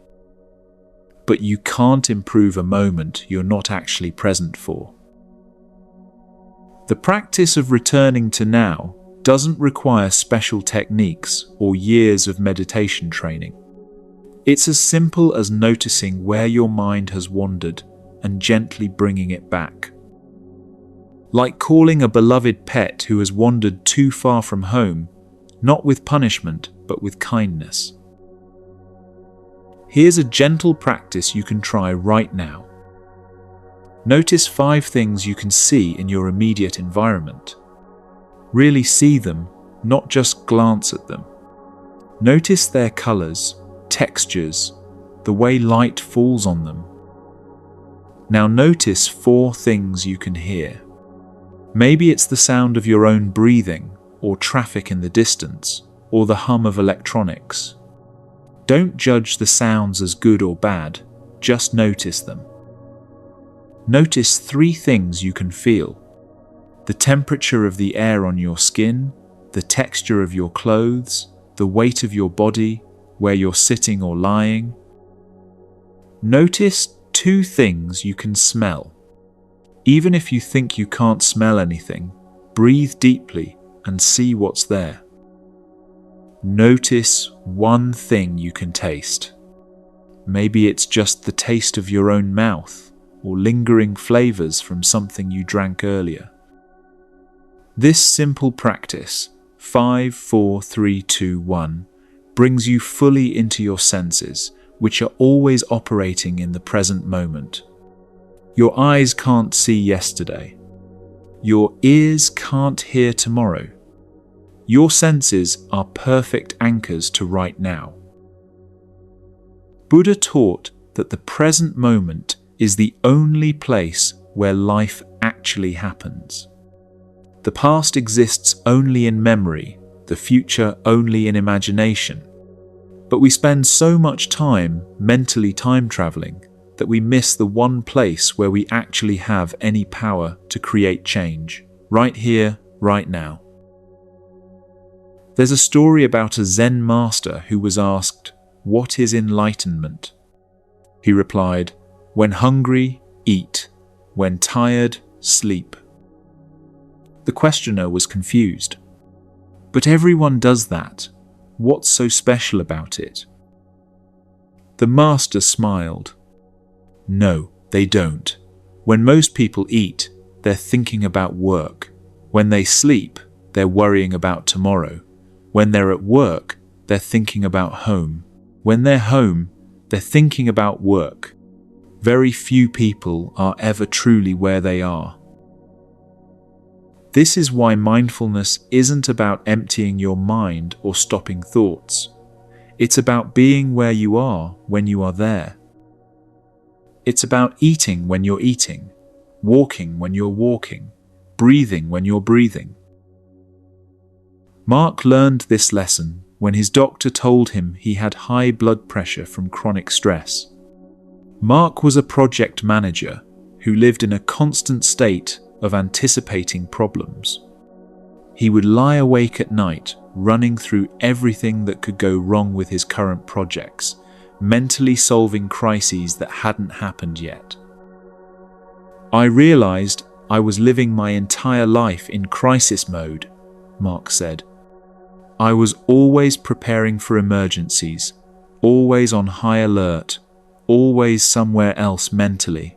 But you can't improve a moment you're not actually present for. The practice of returning to now doesn't require special techniques or years of meditation training. It's as simple as noticing where your mind has wandered and gently bringing it back. Like calling a beloved pet who has wandered too far from home, not with punishment, but with kindness. Here's a gentle practice you can try right now. Notice 5 things you can see in your immediate environment. Really see them, not just glance at them. Notice their colors, textures, the way light falls on them. Now notice 4 things you can hear. Maybe it's the sound of your own breathing, or traffic in the distance, or the hum of electronics. Don't judge the sounds as good or bad, just notice them. Notice 3 things you can feel: the temperature of the air on your skin, the texture of your clothes, the weight of your body, where you're sitting or lying. Notice 2 things you can smell. Even if you think you can't smell anything, breathe deeply and see what's there. Notice 1 thing you can taste. Maybe it's just the taste of your own mouth or lingering flavors from something you drank earlier. This simple practice, 5, 4, 3, 2, 1, brings you fully into your senses, which are always operating in the present moment. Your eyes can't see yesterday. Your ears can't hear tomorrow. Your senses are perfect anchors to right now. Buddha taught that the present moment is the only place where life actually happens. The past exists only in memory, the future only in imagination. But we spend so much time mentally time traveling that we miss the one place where we actually have any power to create change, right here, right now. There's a story about a Zen master who was asked, "What is enlightenment?" He replied, "When hungry, eat. When tired, sleep." The questioner was confused. "But everyone does that. What's so special about it?" The master smiled. "No, they don't. When most people eat, they're thinking about work. When they sleep, they're worrying about tomorrow. When they're at work, they're thinking about home. When they're home, they're thinking about work. Very few people are ever truly where they are." This is why mindfulness isn't about emptying your mind or stopping thoughts. It's about being where you are when you are there. It's about eating when you're eating, walking when you're walking, breathing when you're breathing. Mark learned this lesson when his doctor told him he had high blood pressure from chronic stress. Mark was a project manager who lived in a constant state of anticipating problems. He would lie awake at night, running through everything that could go wrong with his current projects, mentally solving crises that hadn't happened yet. I realized I was living my entire life in crisis mode, Mark said. I was always preparing for emergencies, always on high alert, always somewhere else mentally.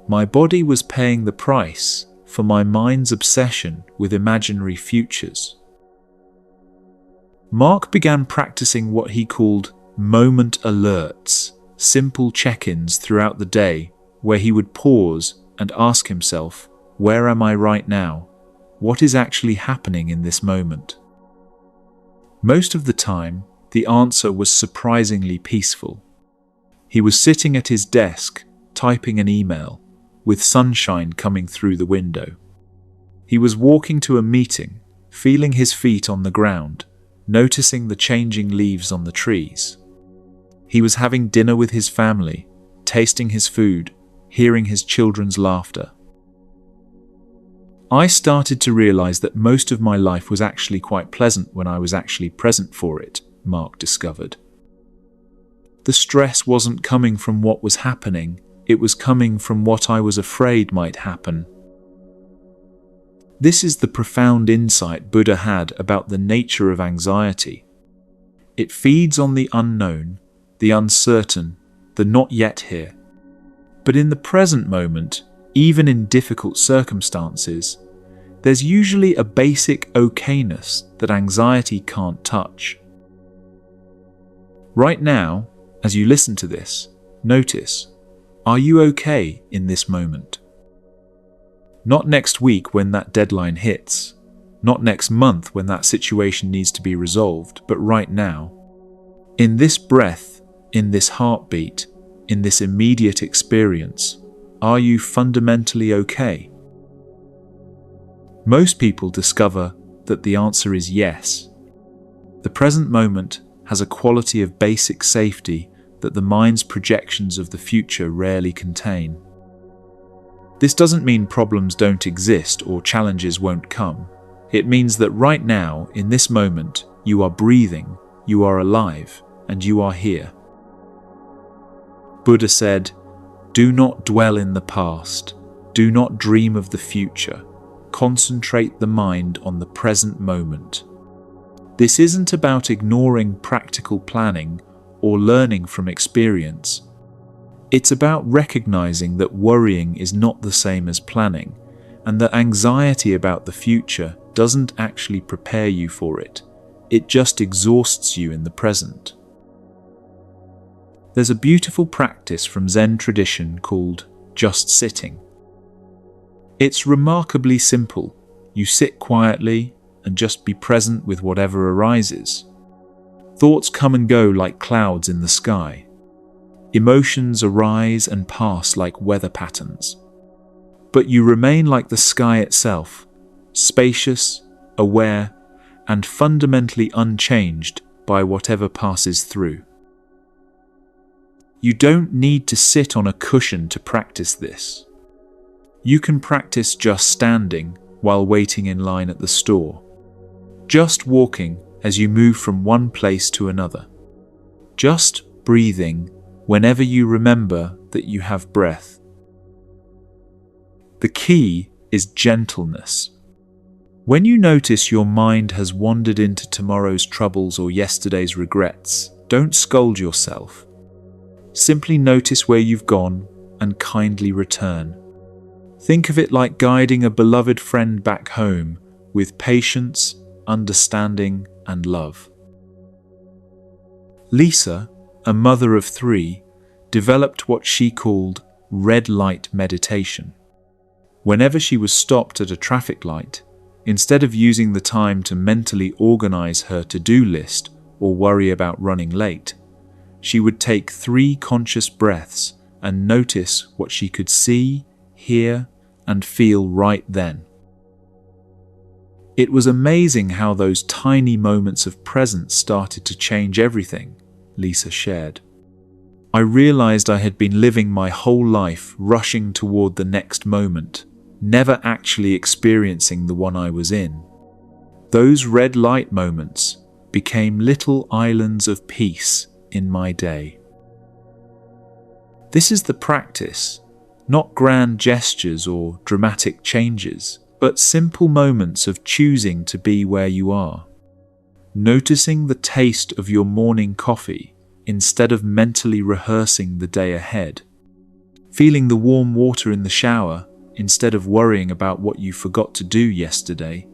My body was paying the price for my mind's obsession with imaginary futures. Mark began practicing what he called moment alerts, simple check-ins throughout the day where he would pause and ask himself, where am I right now? What is actually happening in this moment? Most of the time, the answer was surprisingly peaceful. He was sitting at his desk, typing an email, with sunshine coming through the window. He was walking to a meeting, feeling his feet on the ground, noticing the changing leaves on the trees. He was having dinner with his family, tasting his food, hearing his children's laughter. I started to realize that most of my life was actually quite pleasant when I was actually present for it, Mark discovered. The stress wasn't coming from what was happening, it was coming from what I was afraid might happen. This is the profound insight Buddha had about the nature of anxiety. It feeds on the unknown, the uncertain, the not yet here. But in the present moment, even in difficult circumstances, there's usually a basic okayness that anxiety can't touch. Right now, as you listen to this, notice, are you okay in this moment? Not next week when that deadline hits, not next month when that situation needs to be resolved, but right now. In this breath, in this heartbeat, in this immediate experience, are you fundamentally okay? Most people discover that the answer is yes. The present moment has a quality of basic safety that the mind's projections of the future rarely contain. This doesn't mean problems don't exist or challenges won't come. It means that right now, in this moment, you are breathing, you are alive, and you are here. Buddha said, "Do not dwell in the past. Do not dream of the future. Concentrate the mind on the present moment." This isn't about ignoring practical planning or learning from experience. It's about recognizing that worrying is not the same as planning, and that anxiety about the future doesn't actually prepare you for it. It just exhausts you in the present. There's a beautiful practice from Zen tradition called just sitting. It's remarkably simple. You sit quietly and just be present with whatever arises. Thoughts come and go like clouds in the sky. Emotions arise and pass like weather patterns. But you remain like the sky itself, spacious, aware, and fundamentally unchanged by whatever passes through. You don't need to sit on a cushion to practice this. You can practice just standing while waiting in line at the store. Just walking as you move from one place to another. Just breathing whenever you remember that you have breath. The key is gentleness. When you notice your mind has wandered into tomorrow's troubles or yesterday's regrets, don't scold yourself. Simply notice where you've gone and kindly return. Think of it like guiding a beloved friend back home with patience, understanding, and love. Lisa, a mother of 3, developed what she called red light meditation. Whenever she was stopped at a traffic light, instead of using the time to mentally organize her to-do list or worry about running late, she would take 3 conscious breaths and notice what she could see, hear, and feel right then. It was amazing how those tiny moments of presence started to change everything, Lisa shared. I realized I had been living my whole life rushing toward the next moment, never actually experiencing the one I was in. Those red light moments became little islands of peace in my day. This is the practice, not grand gestures or dramatic changes, but simple moments of choosing to be where you are. Noticing the taste of your morning coffee instead of mentally rehearsing the day ahead. Feeling the warm water in the shower instead of worrying about what you forgot to do yesterday.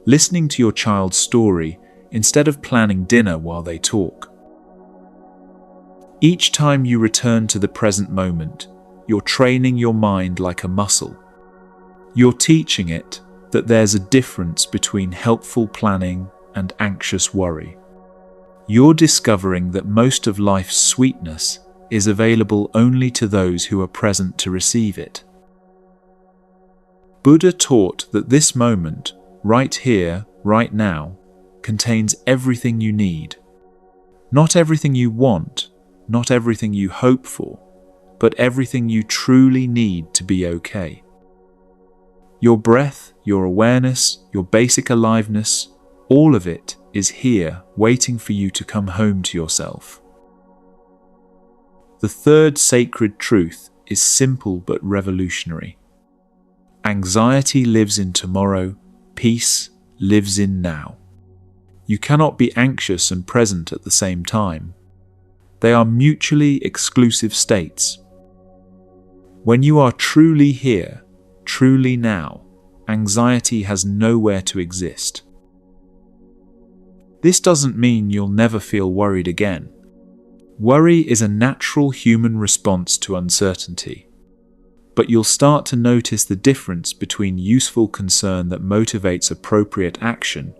Listening to your child's story instead of planning dinner while they talk. Each time you return to the present moment, you're training your mind like a muscle. You're teaching it that there's a difference between helpful planning and anxious worry. You're discovering that most of life's sweetness is available only to those who are present to receive it. Buddha taught that this moment, right here, right now, contains everything you need. Not everything you want, not everything you hope for, but everything you truly need to be okay. Your breath, your awareness, your basic aliveness, all of it is here waiting for you to come home to yourself. The third sacred truth is simple but revolutionary. Anxiety lives in tomorrow, peace lives in now. You cannot be anxious and present at the same time. They are mutually exclusive states. When you are truly here, truly now, anxiety has nowhere to exist. This doesn't mean you'll never feel worried again. Worry is a natural human response to uncertainty. But you'll start to notice the difference between useful concern that motivates appropriate action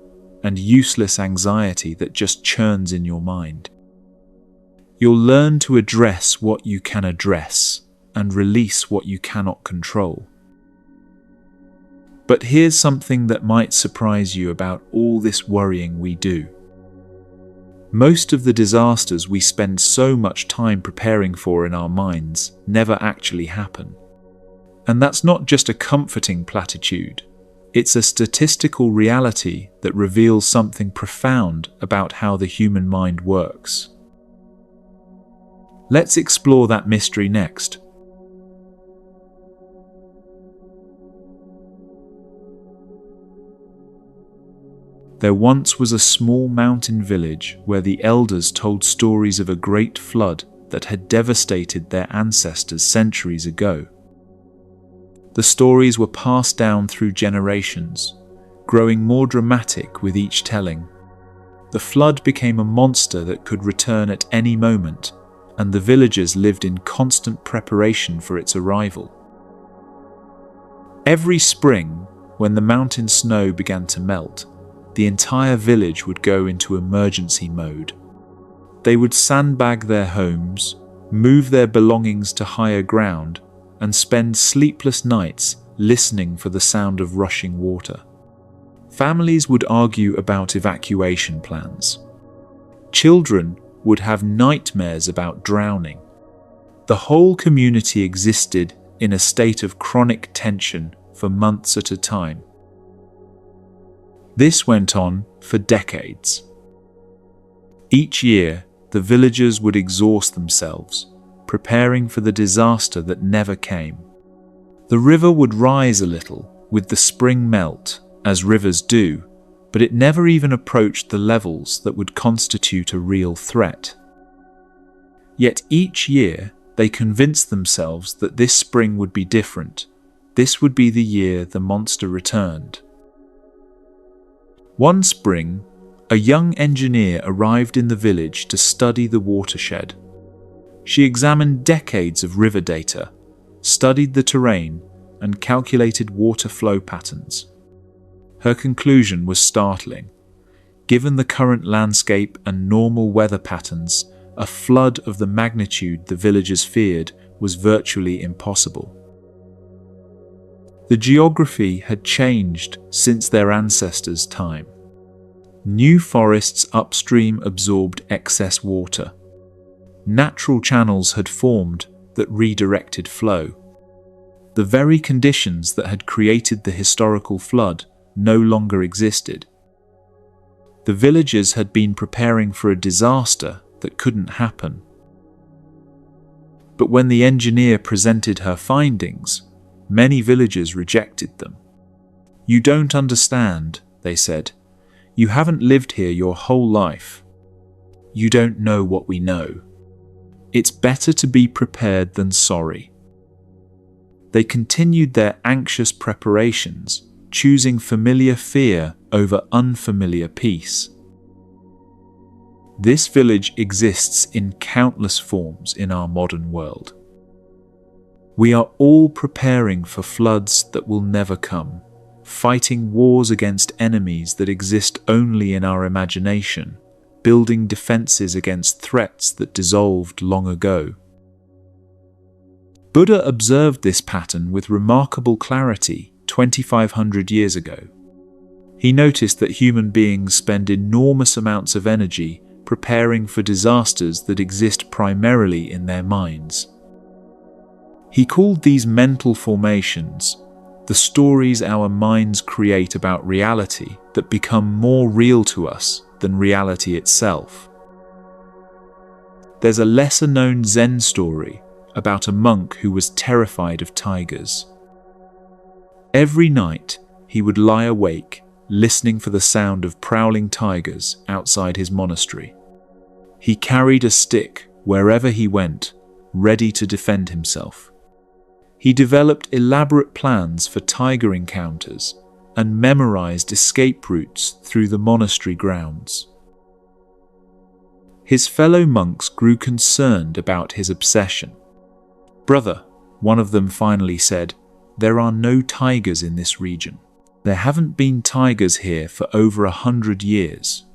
and useless anxiety that just churns in your mind. You'll learn to address what you can address and release what you cannot control. But here's something that might surprise you about all this worrying we do. Most of the disasters we spend so much time preparing for in our minds never actually happen. And that's not just a comforting platitude. It's a statistical reality that reveals something profound about how the human mind works. Let's explore that mystery next. There once was a small mountain village where the elders told stories of a great flood that had devastated their ancestors centuries ago. The stories were passed down through generations, growing more dramatic with each telling. The flood became a monster that could return at any moment, and the villagers lived in constant preparation for its arrival. Every spring, when the mountain snow began to melt, the entire village would go into emergency mode. They would sandbag their homes, move their belongings to higher ground, and spend sleepless nights listening for the sound of rushing water. Families would argue about evacuation plans. Children would have nightmares about drowning. The whole community existed in a state of chronic tension for months at a time. This went on for decades. Each year, the villagers would exhaust themselves, preparing for the disaster that never came. The river would rise a little with the spring melt, as rivers do, but it never even approached the levels that would constitute a real threat. Yet each year, they convinced themselves that this spring would be different. This would be the year the monster returned. One spring, a young engineer arrived in the village to study the watershed. She examined decades of river data, studied the terrain, and calculated water flow patterns. Her conclusion was startling. Given the current landscape and normal weather patterns, a flood of the magnitude the villagers feared was virtually impossible. The geography had changed since their ancestors' time. New forests upstream absorbed excess water. Natural channels had formed that redirected flow. The very conditions that had created the historical flood no longer existed. The villagers had been preparing for a disaster that couldn't happen. But when the engineer presented her findings, many villagers rejected them. "You don't understand," they said. "You haven't lived here your whole life. You don't know what we know. It's better to be prepared than sorry." They continued their anxious preparations, choosing familiar fear over unfamiliar peace. This village exists in countless forms in our modern world. We are all preparing for floods that will never come, fighting wars against enemies that exist only in our imagination, building defenses against threats that dissolved long ago. Buddha observed this pattern with remarkable clarity 2,500 years ago. He noticed that human beings spend enormous amounts of energy preparing for disasters that exist primarily in their minds. He called these mental formations the stories our minds create about reality that become more real to us than reality itself. There's a lesser-known Zen story about a monk who was terrified of tigers. Every night, he would lie awake, listening for the sound of prowling tigers outside his monastery. He carried a stick wherever he went, ready to defend himself. He developed elaborate plans for tiger encounters and memorized escape routes through the monastery grounds. His fellow monks grew concerned about his obsession. "Brother," one of them finally said, "there are no tigers in this region. There haven't been tigers here for over 100 years.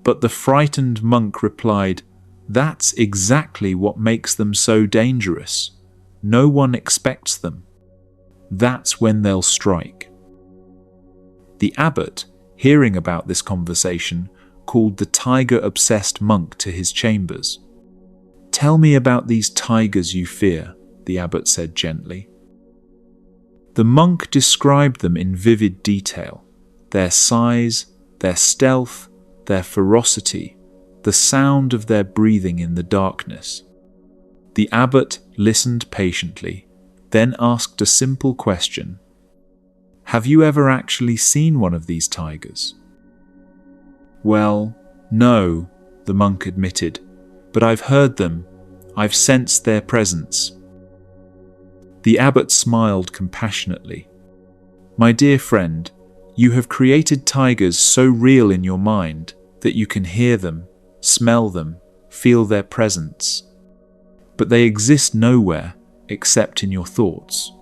But the frightened monk replied, "That's exactly what makes them so dangerous. No one expects them. That's when they'll strike." The abbot, hearing about this conversation, called the tiger-obsessed monk to his chambers. "Tell me about these tigers you fear," the abbot said gently. The monk described them in vivid detail: their size, their stealth, their ferocity, the sound of their breathing in the darkness. The abbot listened patiently, then asked a simple question. "Have you ever actually seen one of these tigers?" "Well, no," the monk admitted, "but I've heard them. I've sensed their presence." The abbot smiled compassionately. "My dear friend, you have created tigers so real in your mind that you can hear them, smell them, feel their presence. But they exist nowhere except in your thoughts.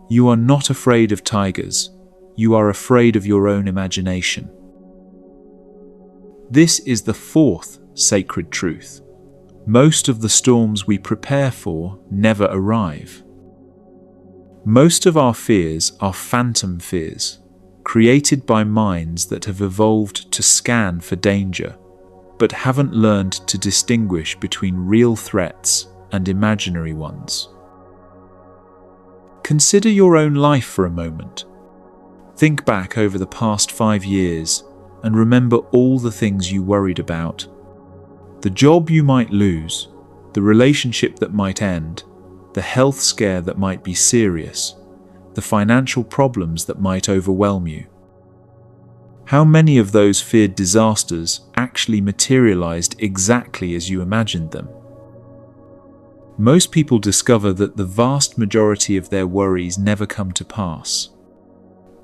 You are not afraid of tigers. You are afraid of your own imagination." This is the fourth sacred truth. Most of the storms we prepare for never arrive. Most of our fears are phantom fears, created by minds that have evolved to scan for danger, but haven't learned to distinguish between real threats and imaginary ones. Consider your own life for a moment. Think back over the past 5 years and remember all the things you worried about. The job you might lose, the relationship that might end, the health scare that might be serious, the financial problems that might overwhelm you. How many of those feared disasters actually materialized exactly as you imagined them? Most people discover that the vast majority of their worries never come to pass.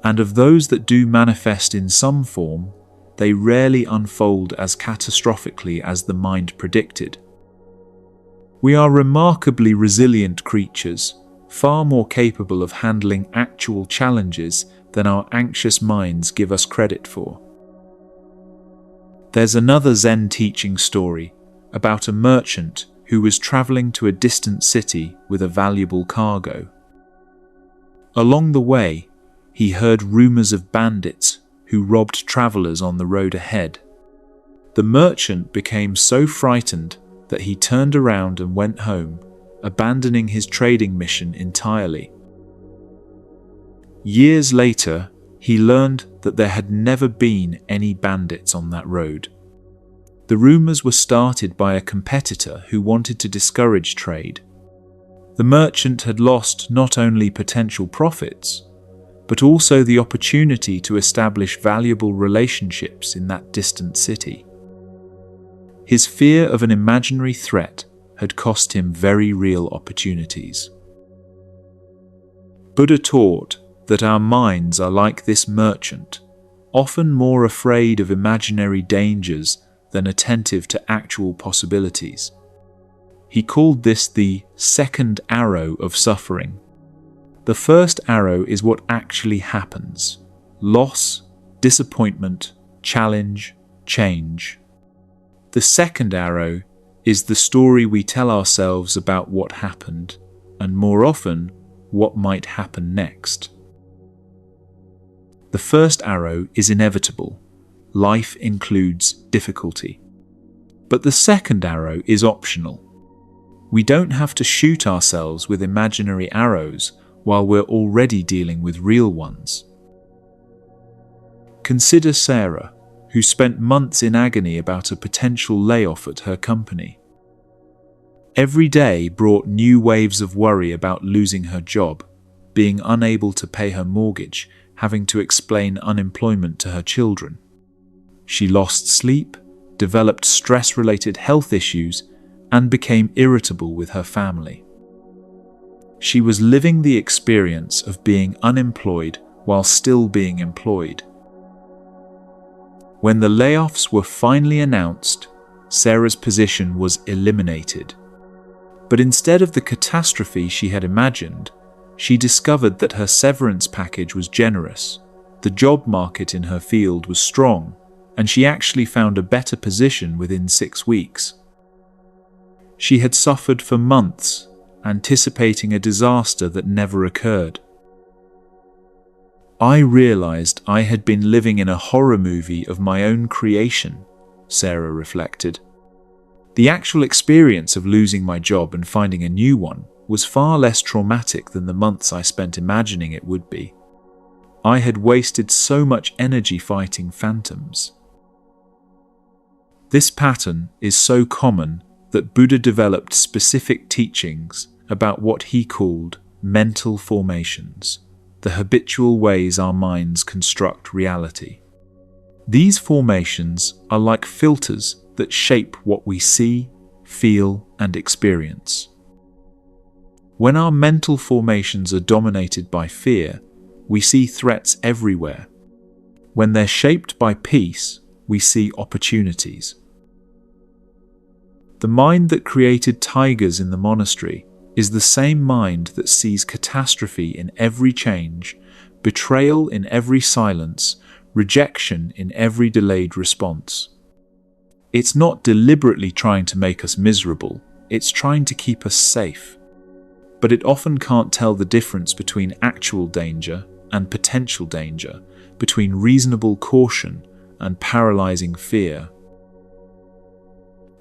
And of those that do manifest in some form, they rarely unfold as catastrophically as the mind predicted. We are remarkably resilient creatures, far more capable of handling actual challenges than our anxious minds give us credit for. There's another Zen teaching story about a merchant who was traveling to a distant city with a valuable cargo. Along the way, he heard rumors of bandits who robbed travelers on the road ahead. The merchant became so frightened that he turned around and went home, abandoning his trading mission entirely. Years later, he learned that there had never been any bandits on that road. The rumors were started by a competitor who wanted to discourage trade. The merchant had lost not only potential profits, but also the opportunity to establish valuable relationships in that distant city. His fear of an imaginary threat had cost him very real opportunities. Buddha taught that our minds are like this merchant, often more afraid of imaginary dangers than attentive to actual possibilities. He called this the second arrow of suffering. The first arrow is what actually happens: loss, disappointment, challenge, change. The second arrow is the story we tell ourselves about what happened, and more often, what might happen next. The first arrow is inevitable. Life includes difficulty. But the second arrow is optional. We don't have to shoot ourselves with imaginary arrows while we're already dealing with real ones. Consider Sarah, who spent months in agony about a potential layoff at her company. Every day brought new waves of worry about losing her job, being unable to pay her mortgage, having to explain unemployment to her children. She lost sleep, developed stress-related health issues, and became irritable with her family. She was living the experience of being unemployed while still being employed. When the layoffs were finally announced, Sarah's position was eliminated. But instead of the catastrophe she had imagined, she discovered that her severance package was generous, the job market in her field was strong, and she actually found a better position within 6 weeks. She had suffered for months, anticipating a disaster that never occurred. I realized I had been living in a horror movie of my own creation, Sarah reflected. The actual experience of losing my job and finding a new one was far less traumatic than the months I spent imagining it would be. I had wasted so much energy fighting phantoms. This pattern is so common that Buddha developed specific teachings about what he called mental formations, the habitual ways our minds construct reality. These formations are like filters that shape what we see, feel, and experience. When our mental formations are dominated by fear, we see threats everywhere. When they're shaped by peace, we see opportunities. The mind that created tigers in the monastery is the same mind that sees catastrophe in every change, betrayal in every silence, rejection in every delayed response. It's not deliberately trying to make us miserable, it's trying to keep us safe. But it often can't tell the difference between actual danger and potential danger, between reasonable caution and paralyzing fear.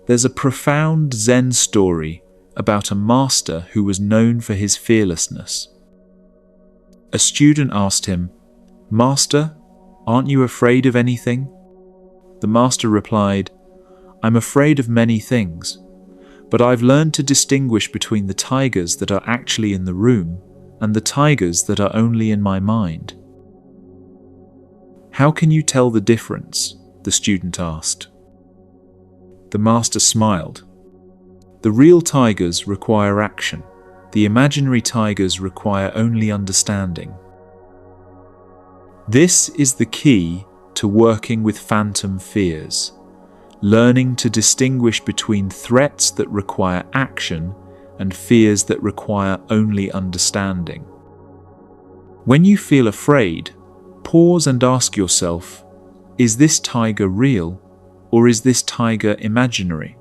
There's a profound Zen story about a master who was known for his fearlessness. A student asked him, "Master, aren't you afraid of anything?" The master replied, "I'm afraid of many things, but I've learned to distinguish between the tigers that are actually in the room and the tigers that are only in my mind." "How can you tell the difference?" the student asked. The master smiled. "The real tigers require action. The imaginary tigers require only understanding." This is the key to working with phantom fears, learning to distinguish between threats that require action and fears that require only understanding. When you feel afraid, pause and ask yourself, is this tiger real or is this tiger imaginary?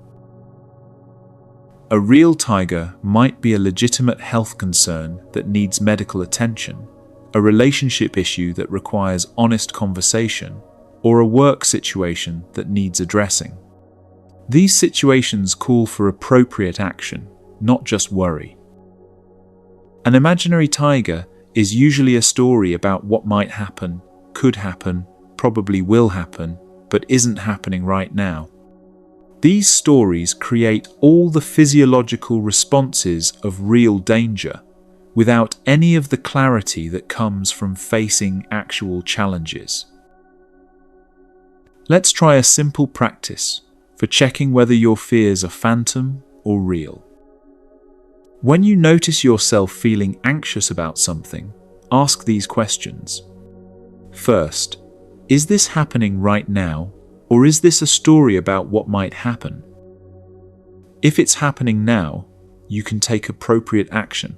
A real tiger might be a legitimate health concern that needs medical attention, a relationship issue that requires honest conversation, or a work situation that needs addressing. These situations call for appropriate action, not just worry. An imaginary tiger is usually a story about what might happen, could happen, probably will happen, but isn't happening right now. These stories create all the physiological responses of real danger, without any of the clarity that comes from facing actual challenges. Let's try a simple practice for checking whether your fears are phantom or real. When you notice yourself feeling anxious about something, ask these questions. First, is this happening right now, or is this a story about what might happen? If it's happening now, you can take appropriate action.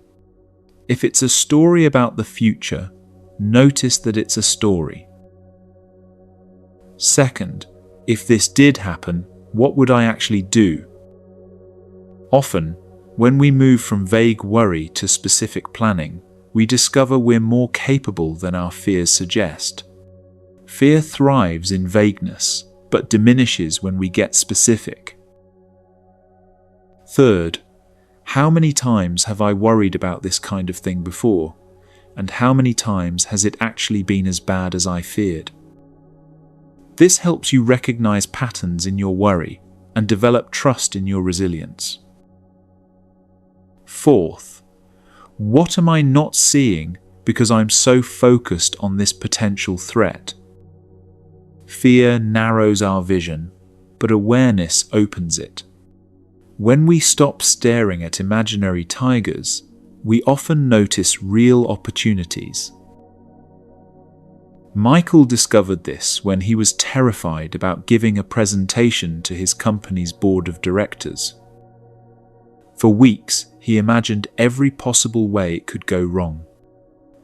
If it's a story about the future, notice that it's a story. Second, if this did happen, what would I actually do? Often, when we move from vague worry to specific planning, we discover we're more capable than our fears suggest. Fear thrives in vagueness, but diminishes when we get specific. Third, how many times have I worried about this kind of thing before, and how many times has it actually been as bad as I feared? This helps you recognize patterns in your worry and develop trust in your resilience. Fourth, what am I not seeing because I'm so focused on this potential threat? Fear narrows our vision, but awareness opens it. When we stop staring at imaginary tigers, we often notice real opportunities. Michael discovered this when he was terrified about giving a presentation to his company's board of directors. For weeks, he imagined every possible way it could go wrong.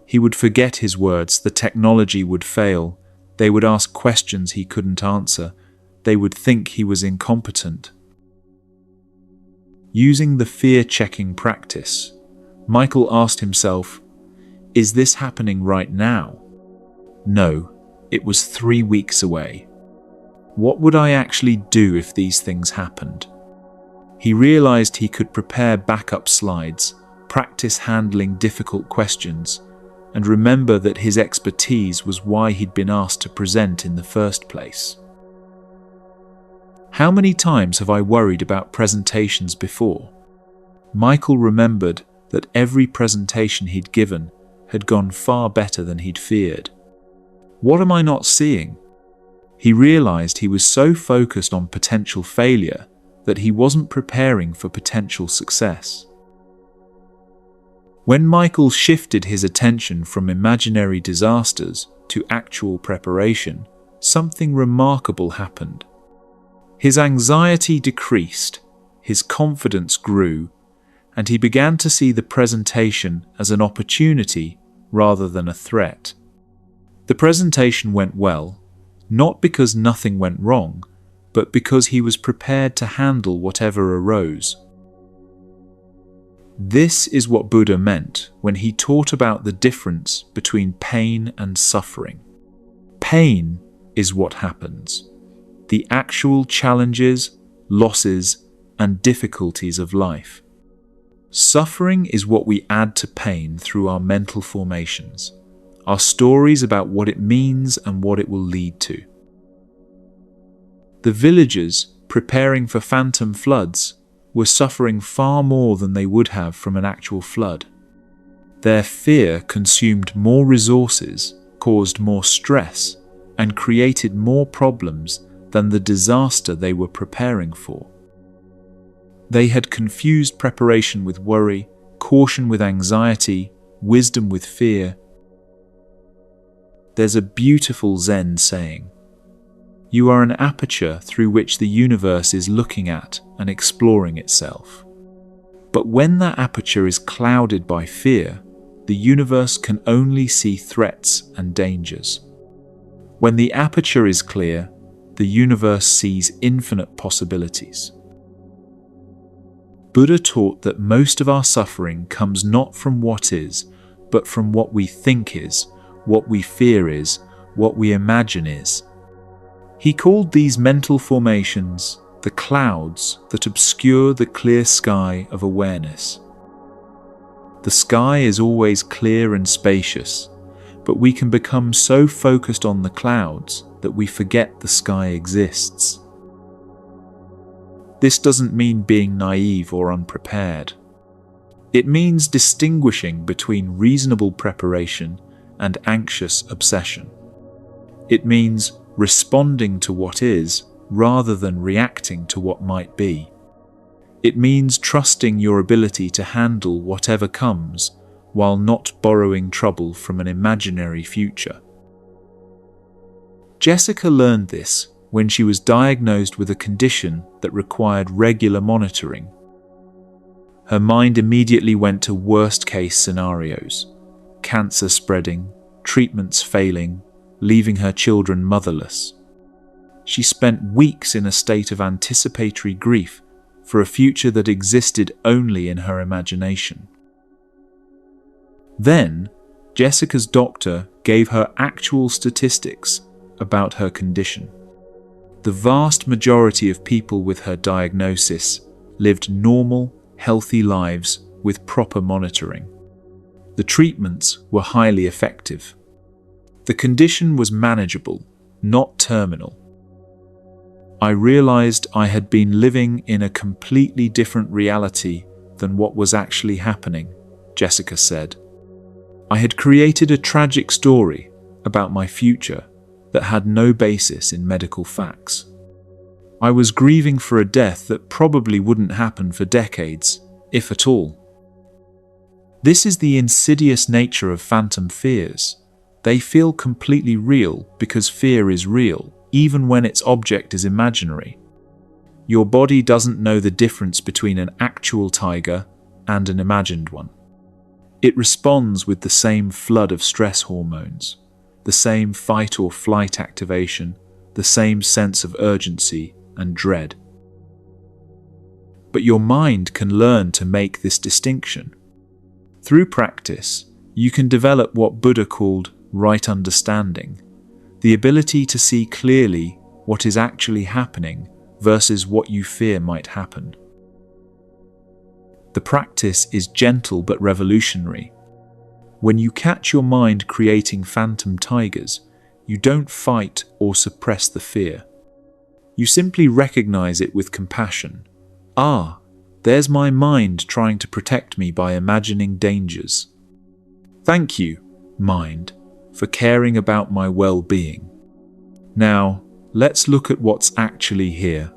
He would forget his words, the technology would fail, they would ask questions he couldn't answer, they would think he was incompetent. Using the fear-checking practice, Michael asked himself, is this happening right now? No, it was 3 weeks away. What would I actually do if these things happened? He realized he could prepare backup slides, practice handling difficult questions, and remember that his expertise was why he'd been asked to present in the first place. How many times have I worried about presentations before? Michael remembered that every presentation he'd given had gone far better than he'd feared. What am I not seeing? He realized he was so focused on potential failure that he wasn't preparing for potential success. When Michael shifted his attention from imaginary disasters to actual preparation, something remarkable happened. His anxiety decreased, his confidence grew, and he began to see the presentation as an opportunity rather than a threat. The presentation went well, not because nothing went wrong, but because he was prepared to handle whatever arose. This is what Buddha meant when he taught about the difference between pain and suffering. Pain is what happens. The actual challenges, losses, and difficulties of life. Suffering is what we add to pain through our mental formations, our stories about what it means and what it will lead to. The villagers preparing for phantom floods were suffering far more than they would have from an actual flood. Their fear consumed more resources, caused more stress, and created more problems than the disaster they were preparing for. They had confused preparation with worry, caution with anxiety, wisdom with fear. There's a beautiful Zen saying, "You are an aperture through which the universe is looking at and exploring itself." But when that aperture is clouded by fear, the universe can only see threats and dangers. When the aperture is clear, the universe sees infinite possibilities. Buddha taught that most of our suffering comes not from what is, but from what we think is, what we fear is, what we imagine is. He called these mental formations the clouds that obscure the clear sky of awareness. The sky is always clear and spacious, but we can become so focused on the clouds that we forget the sky exists. This doesn't mean being naive or unprepared. It means distinguishing between reasonable preparation and anxious obsession. It means responding to what is rather than reacting to what might be. It means trusting your ability to handle whatever comes while not borrowing trouble from an imaginary future. Jessica learned this when she was diagnosed with a condition that required regular monitoring. Her mind immediately went to worst-case scenarios: cancer spreading, treatments failing, leaving her children motherless. She spent weeks in a state of anticipatory grief for a future that existed only in her imagination. Then, Jessica's doctor gave her actual statistics about her condition. The vast majority of people with her diagnosis lived normal, healthy lives with proper monitoring. The treatments were highly effective. The condition was manageable, not terminal. I realized I had been living in a completely different reality than what was actually happening, Jessica said. I had created a tragic story about my future that had no basis in medical facts. I was grieving for a death that probably wouldn't happen for decades, if at all. This is the insidious nature of phantom fears. They feel completely real because fear is real, even when its object is imaginary. Your body doesn't know the difference between an actual tiger and an imagined one. It responds with the same flood of stress hormones, the same fight or flight activation, the same sense of urgency and dread. But your mind can learn to make this distinction. Through practice, you can develop what Buddha called right understanding, the ability to see clearly what is actually happening versus what you fear might happen. The practice is gentle but revolutionary. When you catch your mind creating phantom tigers, you don't fight or suppress the fear. You simply recognize it with compassion. Ah, there's my mind trying to protect me by imagining dangers. Thank you, mind, for caring about my well-being. Now, let's look at what's actually here.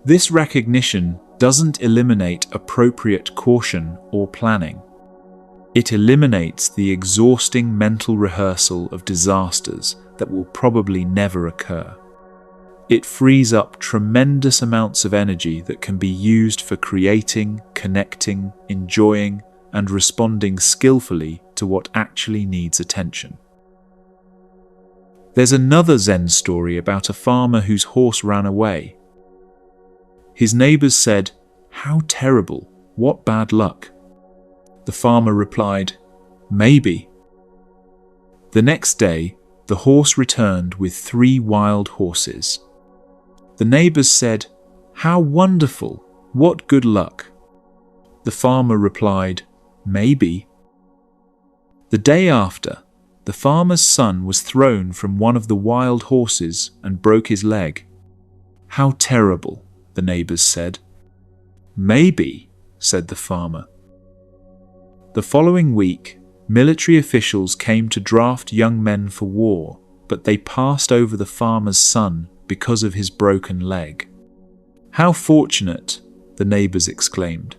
This recognition doesn't eliminate appropriate caution or planning. It eliminates the exhausting mental rehearsal of disasters that will probably never occur. It frees up tremendous amounts of energy that can be used for creating, connecting, enjoying, and responding skillfully to what actually needs attention. There's another Zen story about a farmer whose horse ran away. His neighbors said, "How terrible, what bad luck." The farmer replied, "Maybe." The next day, the horse returned with 3 wild horses. The neighbors said, "How wonderful, what good luck." The farmer replied, "Maybe." The day after, the farmer's son was thrown from one of the wild horses and broke his leg. "How terrible," the neighbors said. "Maybe," said the farmer. The following week, military officials came to draft young men for war, but they passed over the farmer's son because of his broken leg. "How fortunate," the neighbors exclaimed.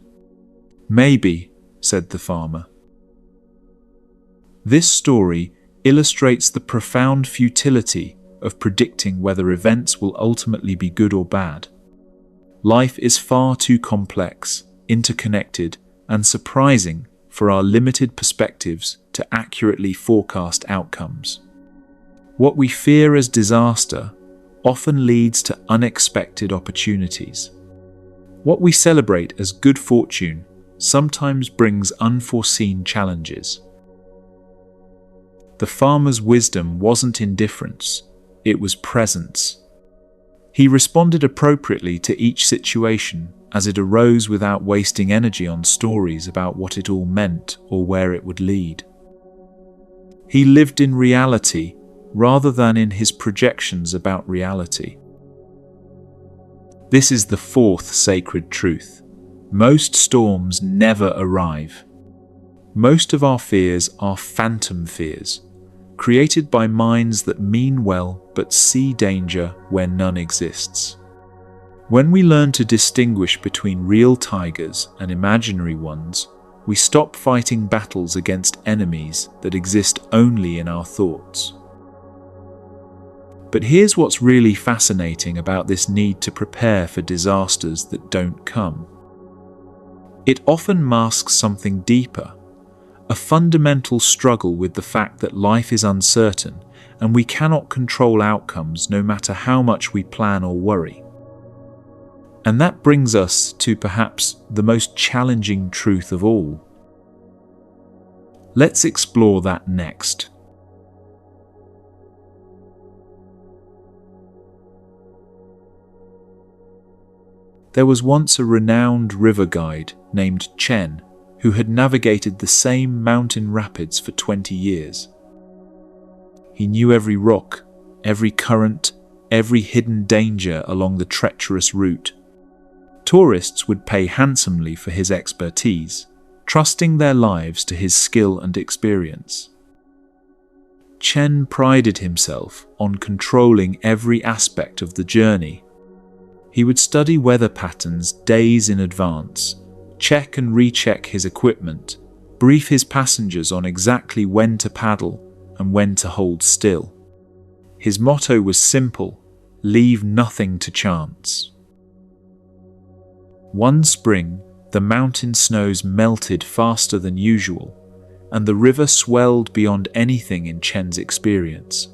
"Maybe," said the farmer. This story illustrates the profound futility of predicting whether events will ultimately be good or bad. Life is far too complex, interconnected, and surprising for our limited perspectives to accurately forecast outcomes. What we fear as disaster often leads to unexpected opportunities. What we celebrate as good fortune sometimes brings unforeseen challenges. The farmer's wisdom wasn't indifference, it was presence. He responded appropriately to each situation as it arose without wasting energy on stories about what it all meant or where it would lead. He lived in reality rather than in his projections about reality. This is the fourth sacred truth. Most storms never arrive. Most of our fears are phantom fears, created by minds that mean well but see danger where none exists. When we learn to distinguish between real tigers and imaginary ones, we stop fighting battles against enemies that exist only in our thoughts. But here's what's really fascinating about this need to prepare for disasters that don't come. It often masks something deeper, a fundamental struggle with the fact that life is uncertain and we cannot control outcomes no matter how much we plan or worry. And that brings us to perhaps the most challenging truth of all. Let's explore that next. There was once a renowned river guide named Chen who had navigated the same mountain rapids for 20 years. He knew every rock, every current, every hidden danger along the treacherous route. Tourists would pay handsomely for his expertise, trusting their lives to his skill and experience. Chen prided himself on controlling every aspect of the journey. He would study weather patterns days in advance, check and recheck his equipment, brief his passengers on exactly when to paddle and when to hold still. His motto was simple: leave nothing to chance. One spring, the mountain snows melted faster than usual, and the river swelled beyond anything in Chen's experience.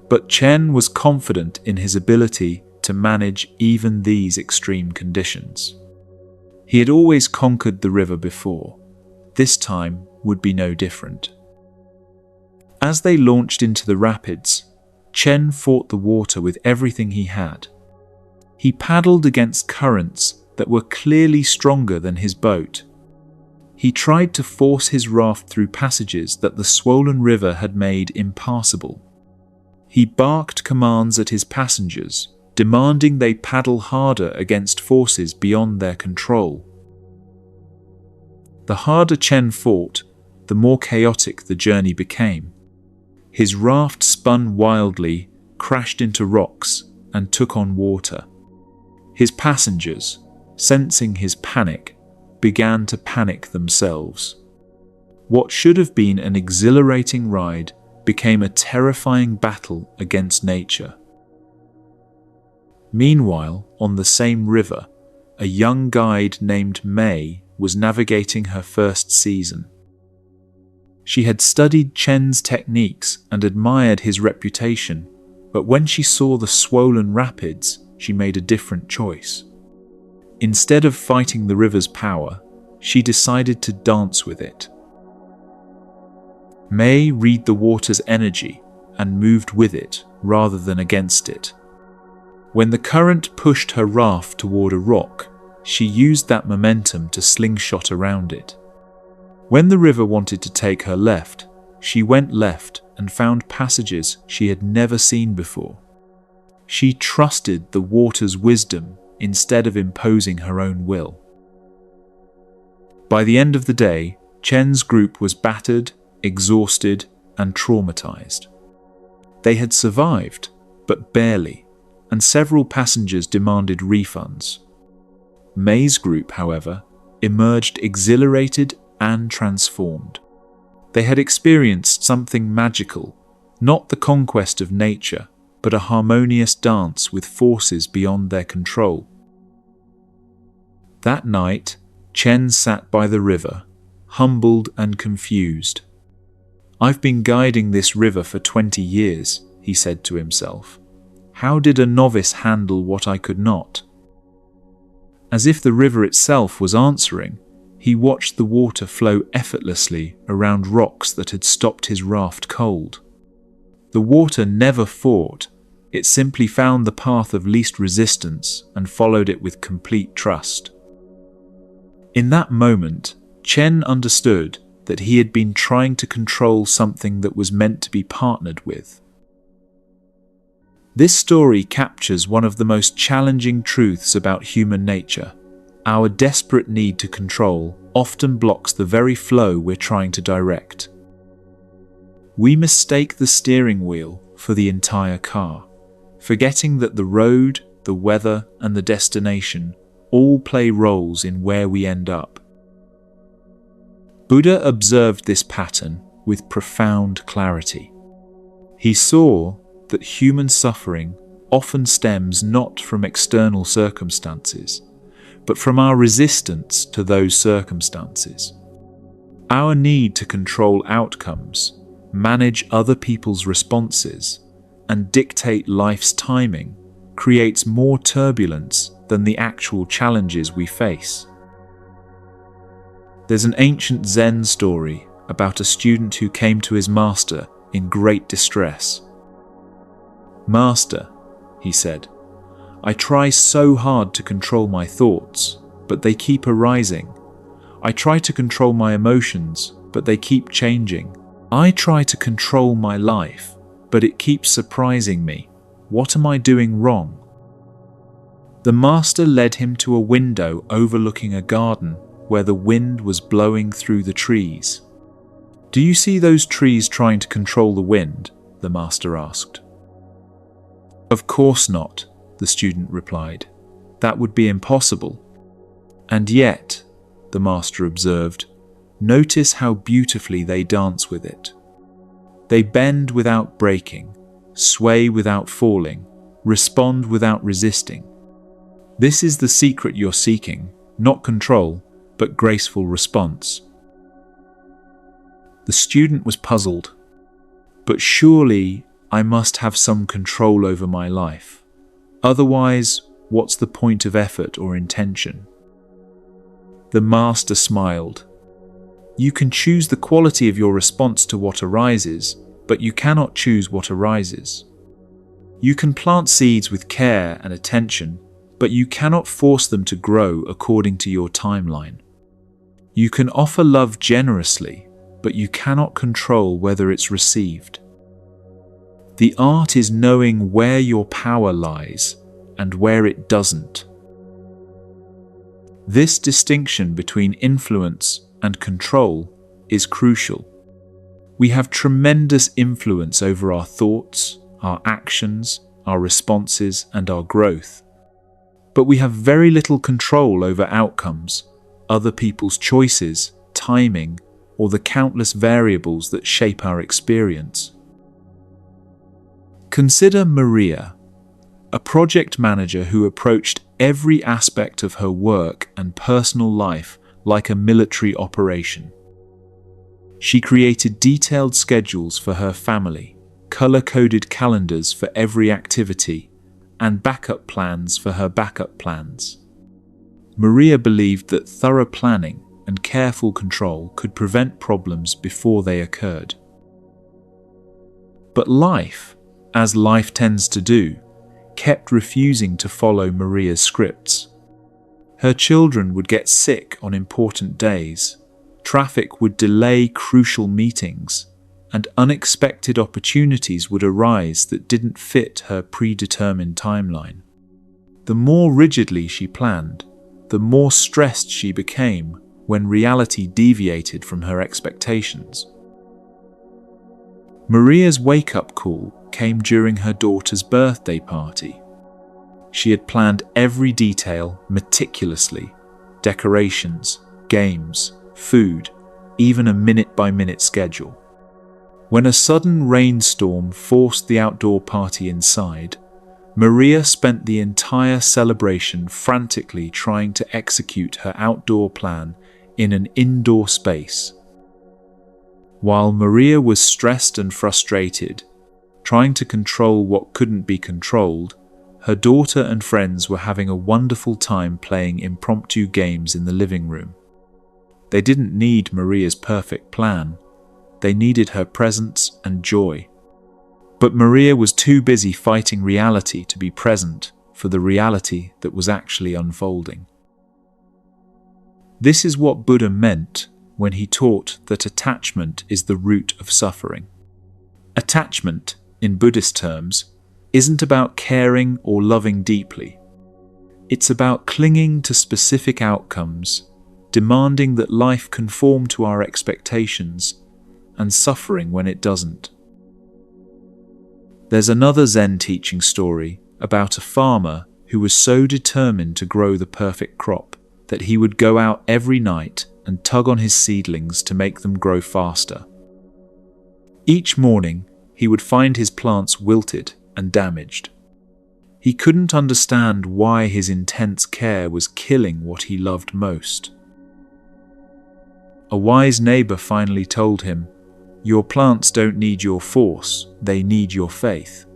But Chen was confident in his ability to manage even these extreme conditions. He had always conquered the river before. This time would be no different. As they launched into the rapids, Chen fought the water with everything he had. He paddled against currents that were clearly stronger than his boat. He tried to force his raft through passages that the swollen river had made impassable. He barked commands at his passengers, demanding they paddle harder against forces beyond their control. The harder Chen fought, the more chaotic the journey became. His raft spun wildly, crashed into rocks, and took on water. His passengers, sensing his panic, began to panic themselves. What should have been an exhilarating ride became a terrifying battle against nature. Meanwhile, on the same river, a young guide named May was navigating her first season. She had studied Chen's techniques and admired his reputation, but when she saw the swollen rapids, she made a different choice. Instead of fighting the river's power, she decided to dance with it. May read the water's energy and moved with it rather than against it. When the current pushed her raft toward a rock, she used that momentum to slingshot around it. When the river wanted to take her left, she went left and found passages she had never seen before. She trusted the water's wisdom instead of imposing her own will. By the end of the day, Chen's group was battered, exhausted, and traumatized. They had survived, but barely, and several passengers demanded refunds. May's group, however, emerged exhilarated and transformed. They had experienced something magical, not the conquest of nature, but a harmonious dance with forces beyond their control. That night, Chen sat by the river, humbled and confused. "I've been guiding this river for 20 years, he said to himself. How did a novice handle what I could not? As if the river itself was answering, he watched the water flow effortlessly around rocks that had stopped his raft cold. The water never fought, it simply found the path of least resistance and followed it with complete trust. In that moment, Chen understood that he had been trying to control something that was meant to be partnered with. This story captures one of the most challenging truths about human nature. Our desperate need to control often blocks the very flow we're trying to direct. We mistake the steering wheel for the entire car, forgetting that the road, the weather, and the destination all play roles in where we end up. Buddha observed this pattern with profound clarity. He saw that human suffering often stems not from external circumstances, but from our resistance to those circumstances. Our need to control outcomes, manage other people's responses, and dictate life's timing creates more turbulence than the actual challenges we face. There's an ancient Zen story about a student who came to his master in great distress. "Master," he said, "I try so hard to control my thoughts, but they keep arising. I try to control my emotions, but they keep changing. I try to control my life, but it keeps surprising me. What am I doing wrong?" The master led him to a window overlooking a garden where the wind was blowing through the trees. "Do you see those trees trying to control the wind?" the master asked. "Of course not," the student replied. "That would be impossible." "And yet," the master observed, "notice how beautifully they dance with it. They bend without breaking, sway without falling, respond without resisting. This is the secret you're seeking, not control, but graceful response." The student was puzzled. "But surely I must have some control over my life. Otherwise, what's the point of effort or intention?" The master smiled. "You can choose the quality of your response to what arises, but you cannot choose what arises. You can plant seeds with care and attention, but you cannot force them to grow according to your timeline. You can offer love generously, but you cannot control whether it's received. The art is knowing where your power lies and where it doesn't." This distinction between influence and control is crucial. We have tremendous influence over our thoughts, our actions, our responses, and our growth. But we have very little control over outcomes, other people's choices, timing, or the countless variables that shape our experience. Consider Maria, a project manager who approached every aspect of her work and personal life like a military operation. She created detailed schedules for her family, color-coded calendars for every activity, and backup plans for her backup plans. Maria believed that thorough planning and careful control could prevent problems before they occurred. But life, as life tends to do, kept refusing to follow Maria's scripts. Her children would get sick on important days, traffic would delay crucial meetings, and unexpected opportunities would arise that didn't fit her predetermined timeline. The more rigidly she planned, the more stressed she became when reality deviated from her expectations. Maria's wake-up call came during her daughter's birthday party. She had planned every detail meticulously: decorations, games, food, even a minute-by-minute schedule. When a sudden rainstorm forced the outdoor party inside, Maria spent the entire celebration frantically trying to execute her outdoor plan in an indoor space. While Maria was stressed and frustrated, trying to control what couldn't be controlled, Her daughter and friends were having a wonderful time playing impromptu games in the living room. They didn't need Maria's perfect plan. They needed her presence and joy. But Maria was too busy fighting reality to be present for the reality that was actually unfolding. This is what Buddha meant when he taught that attachment is the root of suffering. Attachment, in Buddhist terms, isn't about caring or loving deeply. It's about clinging to specific outcomes, demanding that life conform to our expectations, and suffering when it doesn't. There's another Zen teaching story about a farmer who was so determined to grow the perfect crop that he would go out every night and tug on his seedlings to make them grow faster. Each morning, he would find his plants wilted and damaged. He couldn't understand why his intense care was killing what he loved most. A wise neighbor finally told him, "Your plants don't need your force, they need your faith.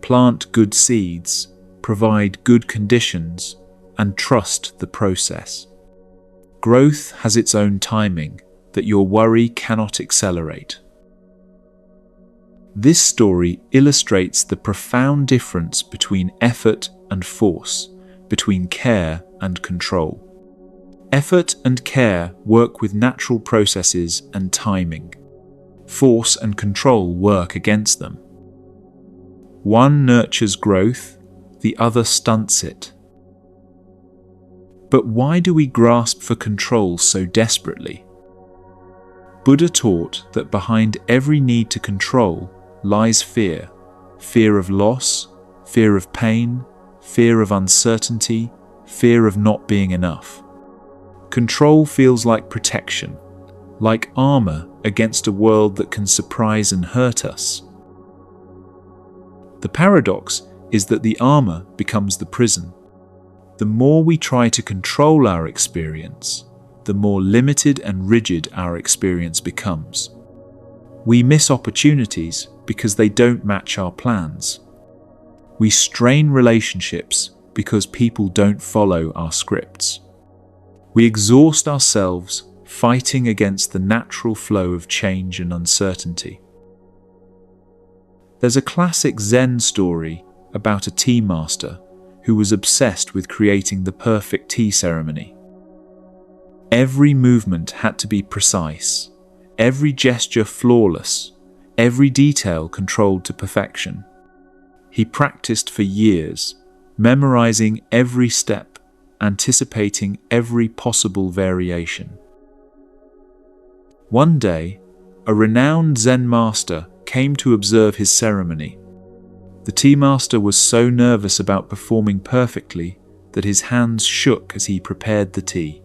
Plant good seeds, provide good conditions, and trust the process. Growth has its own timing that your worry cannot accelerate." This story illustrates the profound difference between effort and force, between care and control. Effort and care work with natural processes and timing. Force and control work against them. One nurtures growth, the other stunts it. But why do we grasp for control so desperately? Buddha taught that behind every need to control lies fear. Fear of loss, fear of pain, fear of uncertainty, fear of not being enough. Control feels like protection, like armor against a world that can surprise and hurt us. The paradox is that the armor becomes the prison. The more we try to control our experience, the more limited and rigid our experience becomes. We miss opportunities because they don't match our plans. We strain relationships because people don't follow our scripts. We exhaust ourselves fighting against the natural flow of change and uncertainty. There's a classic Zen story about a tea master who was obsessed with creating the perfect tea ceremony. Every movement had to be precise, every gesture flawless, every detail controlled to perfection. He practiced for years, memorizing every step, anticipating every possible variation. One day, a renowned Zen master came to observe his ceremony. The tea master was so nervous about performing perfectly that his hands shook as he prepared the tea.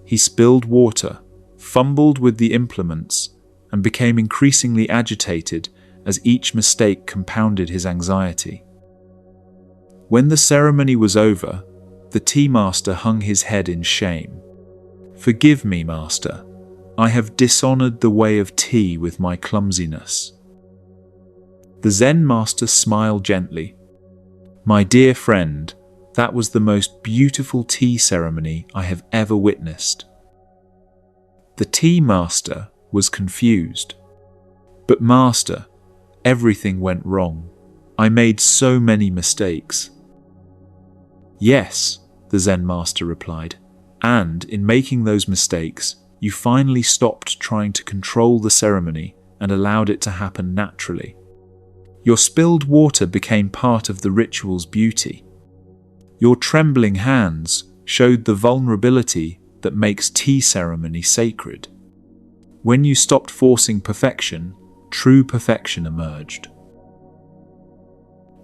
He spilled water, fumbled with the implements, and became increasingly agitated as each mistake compounded his anxiety. When the ceremony was over, the tea master hung his head in shame. "Forgive me, master. I have dishonored the way of tea with my clumsiness." The Zen master smiled gently. "My dear friend, that was the most beautiful tea ceremony I have ever witnessed." The tea master was confused. "But master, everything went wrong. I made so many mistakes." "Yes," the Zen master replied, "and in making those mistakes, you finally stopped trying to control the ceremony and allowed it to happen naturally. Your spilled water became part of the ritual's beauty. Your trembling hands showed the vulnerability that makes tea ceremony sacred. When you stopped forcing perfection, true perfection emerged."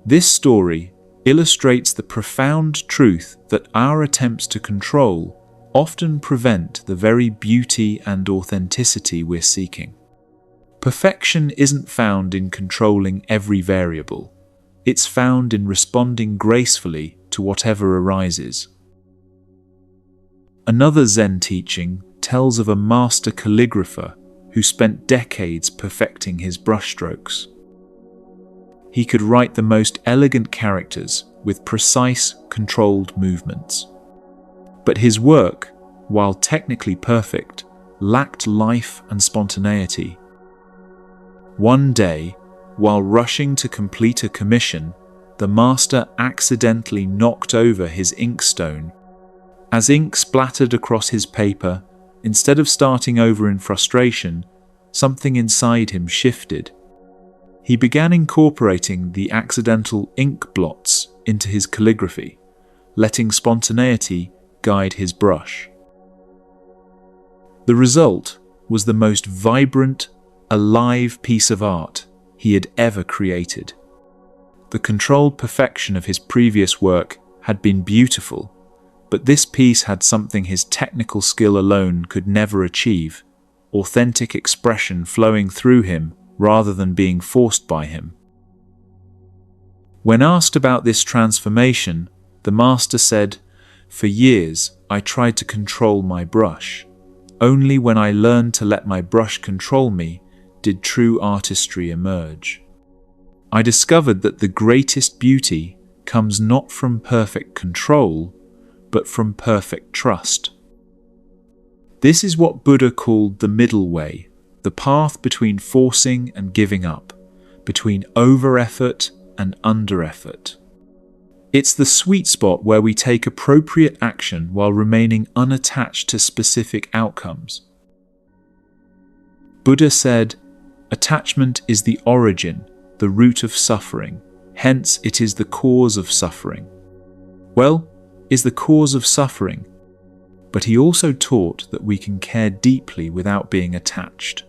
This story illustrates the profound truth that our attempts to control often prevent the very beauty and authenticity we're seeking. Perfection isn't found in controlling every variable. It's found in responding gracefully to whatever arises. Another Zen teaching tells of a master calligrapher who spent decades perfecting his brushstrokes. He could write the most elegant characters with precise, controlled movements. But his work, while technically perfect, lacked life and spontaneity. One day, while rushing to complete a commission, the master accidentally knocked over his inkstone. As ink splattered across his paper, instead of starting over in frustration, something inside him shifted. He began incorporating the accidental ink blots into his calligraphy, letting spontaneity guide his brush. The result was the most vibrant, alive piece of art he had ever created. The controlled perfection of his previous work had been beautiful, but this piece had something his technical skill alone could never achieve: authentic expression flowing through him rather than being forced by him. When asked about this transformation, the master said, "For years, I tried to control my brush. Only when I learned to let my brush control me did true artistry emerge. I discovered that the greatest beauty comes not from perfect control, but from perfect trust." This is what Buddha called the middle way, the path between forcing and giving up, between over-effort and under-effort. It's the sweet spot where we take appropriate action while remaining unattached to specific outcomes. Buddha said, "Attachment is the origin, the root of suffering, hence it is the cause of suffering." Well, is the cause of suffering, but he also taught that we can care deeply without being attached,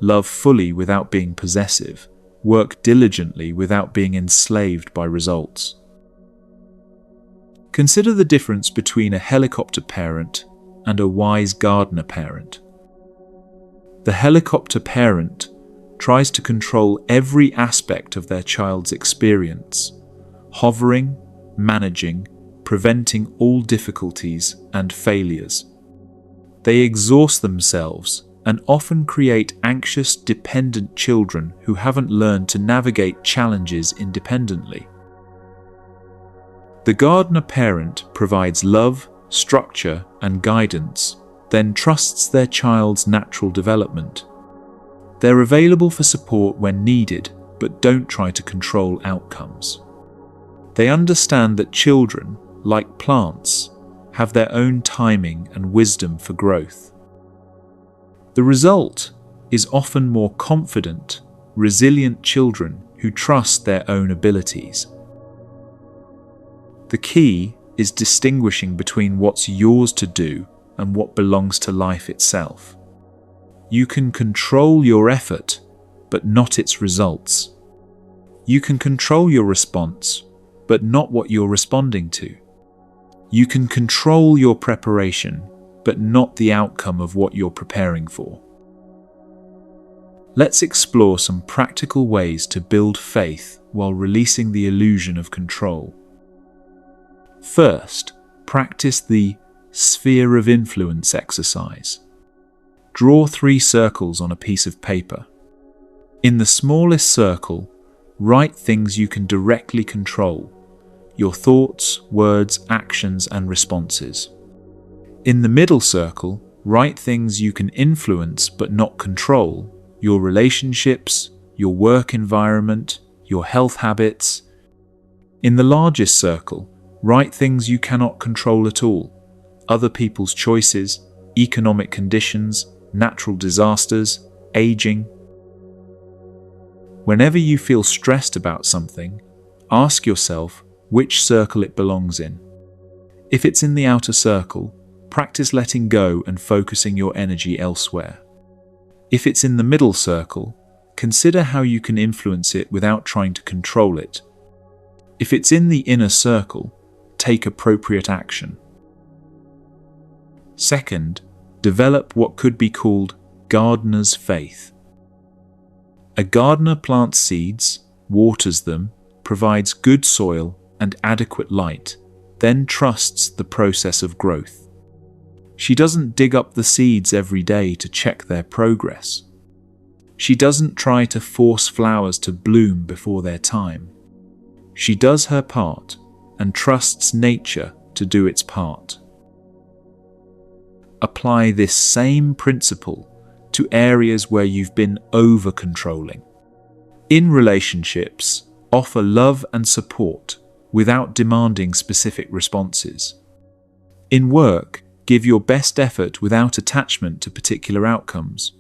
love fully without being possessive, work diligently without being enslaved by results. Consider the difference between a helicopter parent and a wise gardener parent. The helicopter parent tries to control every aspect of their child's experience, hovering, managing, preventing all difficulties and failures. They exhaust themselves and often create anxious, dependent children who haven't learned to navigate challenges independently. The gardener parent provides love, structure, and guidance, then trusts their child's natural development. They're available for support when needed, but don't try to control outcomes. They understand that children, like plants, have their own timing and wisdom for growth. The result is often more confident, resilient children who trust their own abilities. The key is distinguishing between what's yours to do and what belongs to life itself. You can control your effort, but not its results. You can control your response, but not what you're responding to. You can control your preparation, but not the outcome of what you're preparing for. Let's explore some practical ways to build faith while releasing the illusion of control. First, practice the sphere of influence exercise. Draw 3 circles on a piece of paper. In the smallest circle, write things you can directly control: your thoughts, words, actions, and responses. In the middle circle, write things you can influence but not control: your relationships, your work environment, your health habits. In the largest circle, write things you cannot control at all: other people's choices, economic conditions, natural disasters, aging. Whenever you feel stressed about something, ask yourself which circle it belongs in. If it's in the outer circle, practice letting go and focusing your energy elsewhere. If it's in the middle circle, consider how you can influence it without trying to control it. If it's in the inner circle, take appropriate action. Second, develop what could be called gardener's faith. A gardener plants seeds, waters them, provides good soil and adequate light, then trusts the process of growth. She doesn't dig up the seeds every day to check their progress. She doesn't try to force flowers to bloom before their time. She does her part and trusts nature to do its part. Apply this same principle to areas where you've been over-controlling. In relationships, offer love and support without demanding specific responses. In work, give your best effort without attachment to particular outcomes.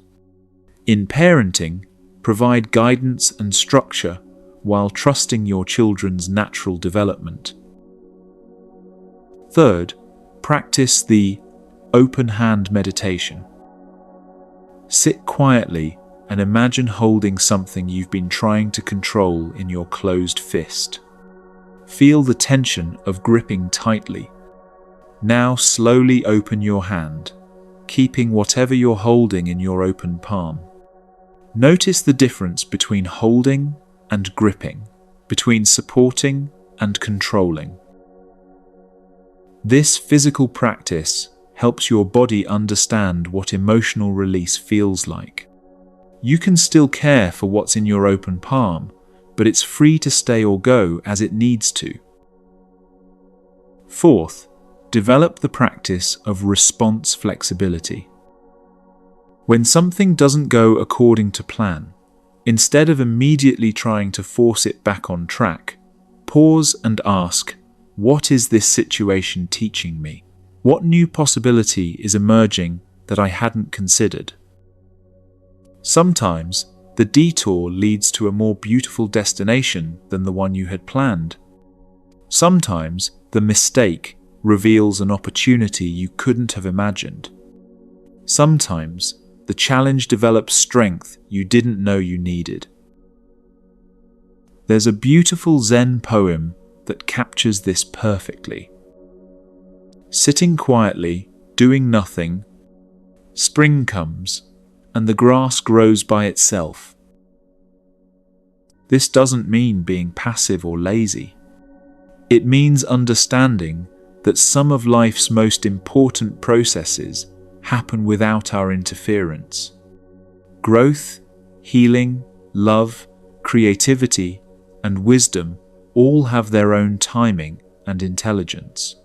In parenting, provide guidance and structure while trusting your children's natural development. Third, practice the open hand meditation. Sit quietly and imagine holding something you've been trying to control in your closed fist. Feel the tension of gripping tightly. Now slowly open your hand, keeping whatever you're holding in your open palm. Notice the difference between holding and gripping, between supporting and controlling. This physical practice helps your body understand what emotional release feels like. You can still care for what's in your open palm, but it's free to stay or go as it needs to. Fourth, develop the practice of response flexibility. When something doesn't go according to plan, instead of immediately trying to force it back on track, pause and ask, what is this situation teaching me? What new possibility is emerging that I hadn't considered? Sometimes, the detour leads to a more beautiful destination than the one you had planned. Sometimes, the mistake reveals an opportunity you couldn't have imagined. Sometimes, the challenge develops strength you didn't know you needed. There's a beautiful Zen poem that captures this perfectly. Sitting quietly, doing nothing, spring comes, and the grass grows by itself. This doesn't mean being passive or lazy. It means understanding that some of life's most important processes happen without our interference. Growth, healing, love, creativity, and wisdom all have their own timing and intelligence.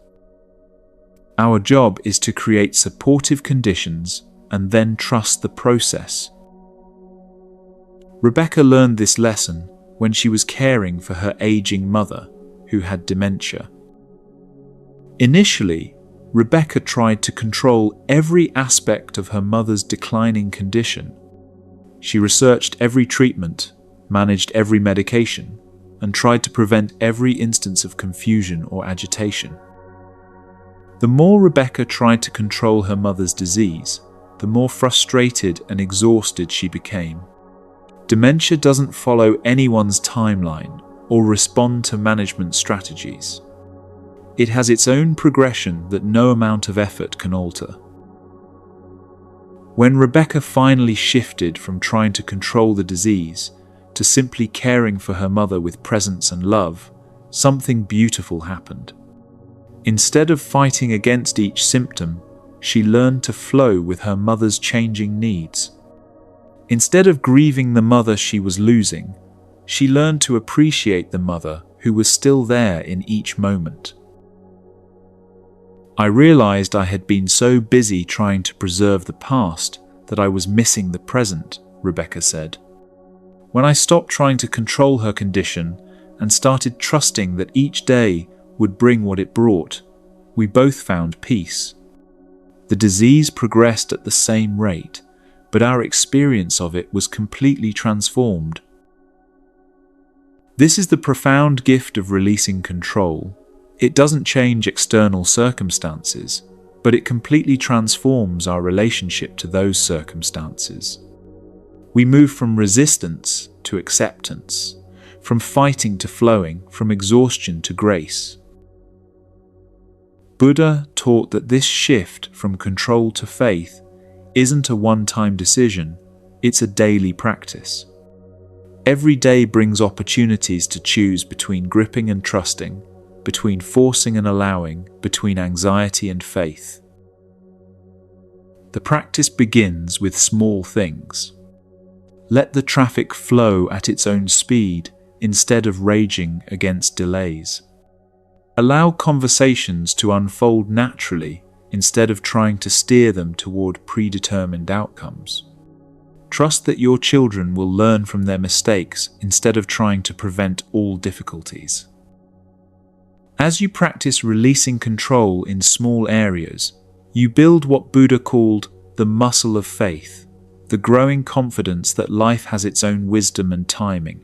Our job is to create supportive conditions and then trust the process. Rebecca learned this lesson when she was caring for her aging mother, who had dementia. Initially, Rebecca tried to control every aspect of her mother's declining condition. She researched every treatment, managed every medication, and tried to prevent every instance of confusion or agitation. The more Rebecca tried to control her mother's disease, the more frustrated and exhausted she became. Dementia doesn't follow anyone's timeline or respond to management strategies. It has its own progression that no amount of effort can alter. When Rebecca finally shifted from trying to control the disease to simply caring for her mother with presence and love, something beautiful happened. Instead of fighting against each symptom, she learned to flow with her mother's changing needs. Instead of grieving the mother she was losing, she learned to appreciate the mother who was still there in each moment. I realized I had been so busy trying to preserve the past that I was missing the present, Rebecca said. When I stopped trying to control her condition and started trusting that each day would bring what it brought, we both found peace. The disease progressed at the same rate, but our experience of it was completely transformed. This is the profound gift of releasing control. It doesn't change external circumstances, but it completely transforms our relationship to those circumstances. We move from resistance to acceptance, from fighting to flowing, from exhaustion to grace. Buddha taught that this shift from control to faith isn't a one-time decision, it's a daily practice. Every day brings opportunities to choose between gripping and trusting, between forcing and allowing, between anxiety and faith. The practice begins with small things. Let the traffic flow at its own speed instead of raging against delays. Allow conversations to unfold naturally instead of trying to steer them toward predetermined outcomes. Trust that your children will learn from their mistakes instead of trying to prevent all difficulties. As you practice releasing control in small areas, you build what Buddha called the muscle of faith, the growing confidence that life has its own wisdom and timing.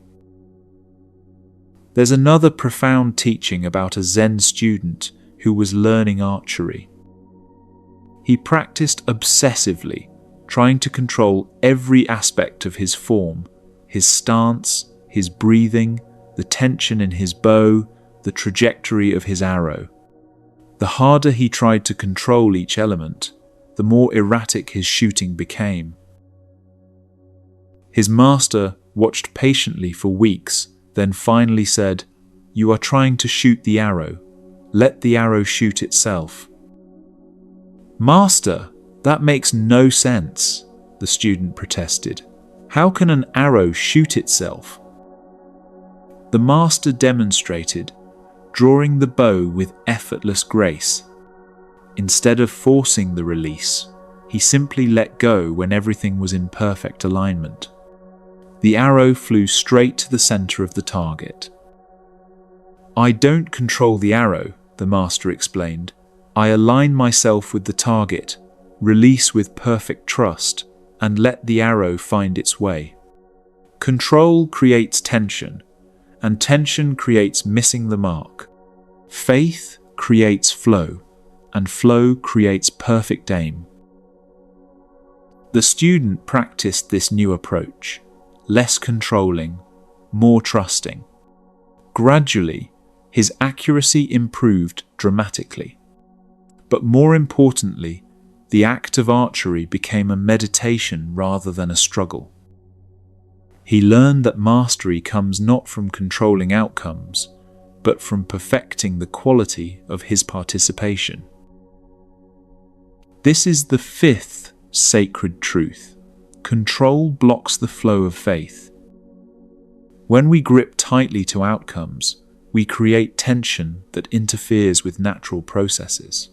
There's another profound teaching about a Zen student who was learning archery. He practiced obsessively, trying to control every aspect of his form, his stance, his breathing, the tension in his bow, the trajectory of his arrow. The harder he tried to control each element, the more erratic his shooting became. His master watched patiently for weeks, then finally said, "You are trying to shoot the arrow. Let the arrow shoot itself." "Master, that makes no sense," the student protested. "How can an arrow shoot itself?" The master demonstrated, drawing the bow with effortless grace. Instead of forcing the release, he simply let go when everything was in perfect alignment. The arrow flew straight to the center of the target. "I don't control the arrow," the master explained. "I align myself with the target, release with perfect trust, and let the arrow find its way." Control creates tension, and tension creates missing the mark. Faith creates flow, and flow creates perfect aim. The student practiced this new approach, less controlling, more trusting. Gradually, his accuracy improved dramatically. But more importantly, the act of archery became a meditation rather than a struggle. He learned that mastery comes not from controlling outcomes, but from perfecting the quality of his participation. This is the fifth sacred truth. Control blocks the flow of faith. When we grip tightly to outcomes, we create tension that interferes with natural processes.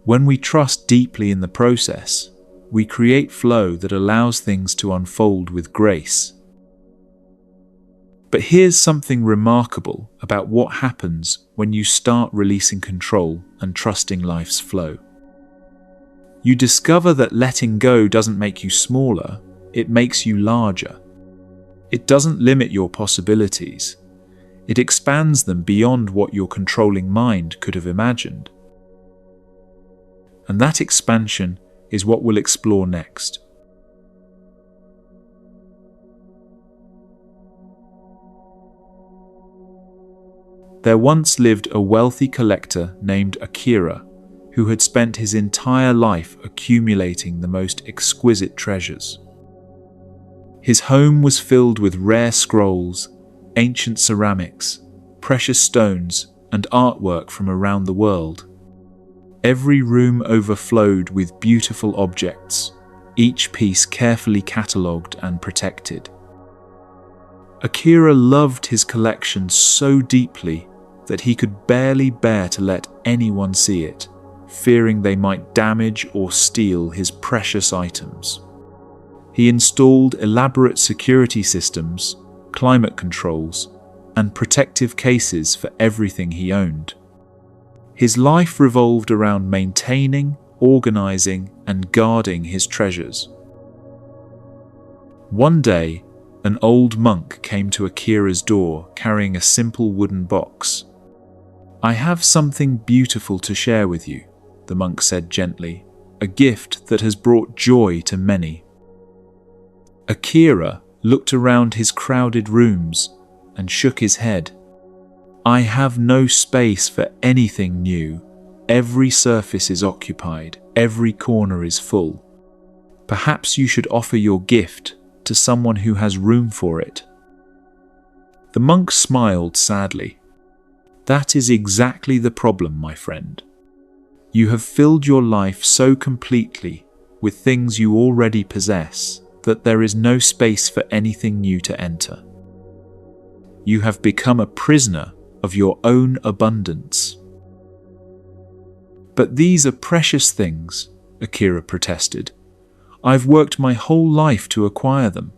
When we trust deeply in the process, we create flow that allows things to unfold with grace. But here's something remarkable about what happens when you start releasing control and trusting life's flow. You discover that letting go doesn't make you smaller, it makes you larger. It doesn't limit your possibilities. It expands them beyond what your controlling mind could have imagined. And that expansion is what we'll explore next. There once lived a wealthy collector named Akira, who had spent his entire life accumulating the most exquisite treasures. His home was filled with rare scrolls, ancient ceramics, precious stones, and artwork from around the world. Every room overflowed with beautiful objects, each piece carefully catalogued and protected. Akira loved his collection so deeply that he could barely bear to let anyone see it, fearing they might damage or steal his precious items. He installed elaborate security systems, climate controls, and protective cases for everything he owned. His life revolved around maintaining, organizing, and guarding his treasures. One day, an old monk came to Akira's door carrying a simple wooden box. "I have something beautiful to share with you," the monk said gently, "a gift that has brought joy to many." Akira looked around his crowded rooms and shook his head. "I have no space for anything new. Every surface is occupied, every corner is full. Perhaps you should offer your gift to someone who has room for it." The monk smiled sadly. "That is exactly the problem, my friend. You have filled your life so completely with things you already possess that there is no space for anything new to enter. You have become a prisoner of your own abundance. But these are precious things, Akira protested. I've worked my whole life to acquire them.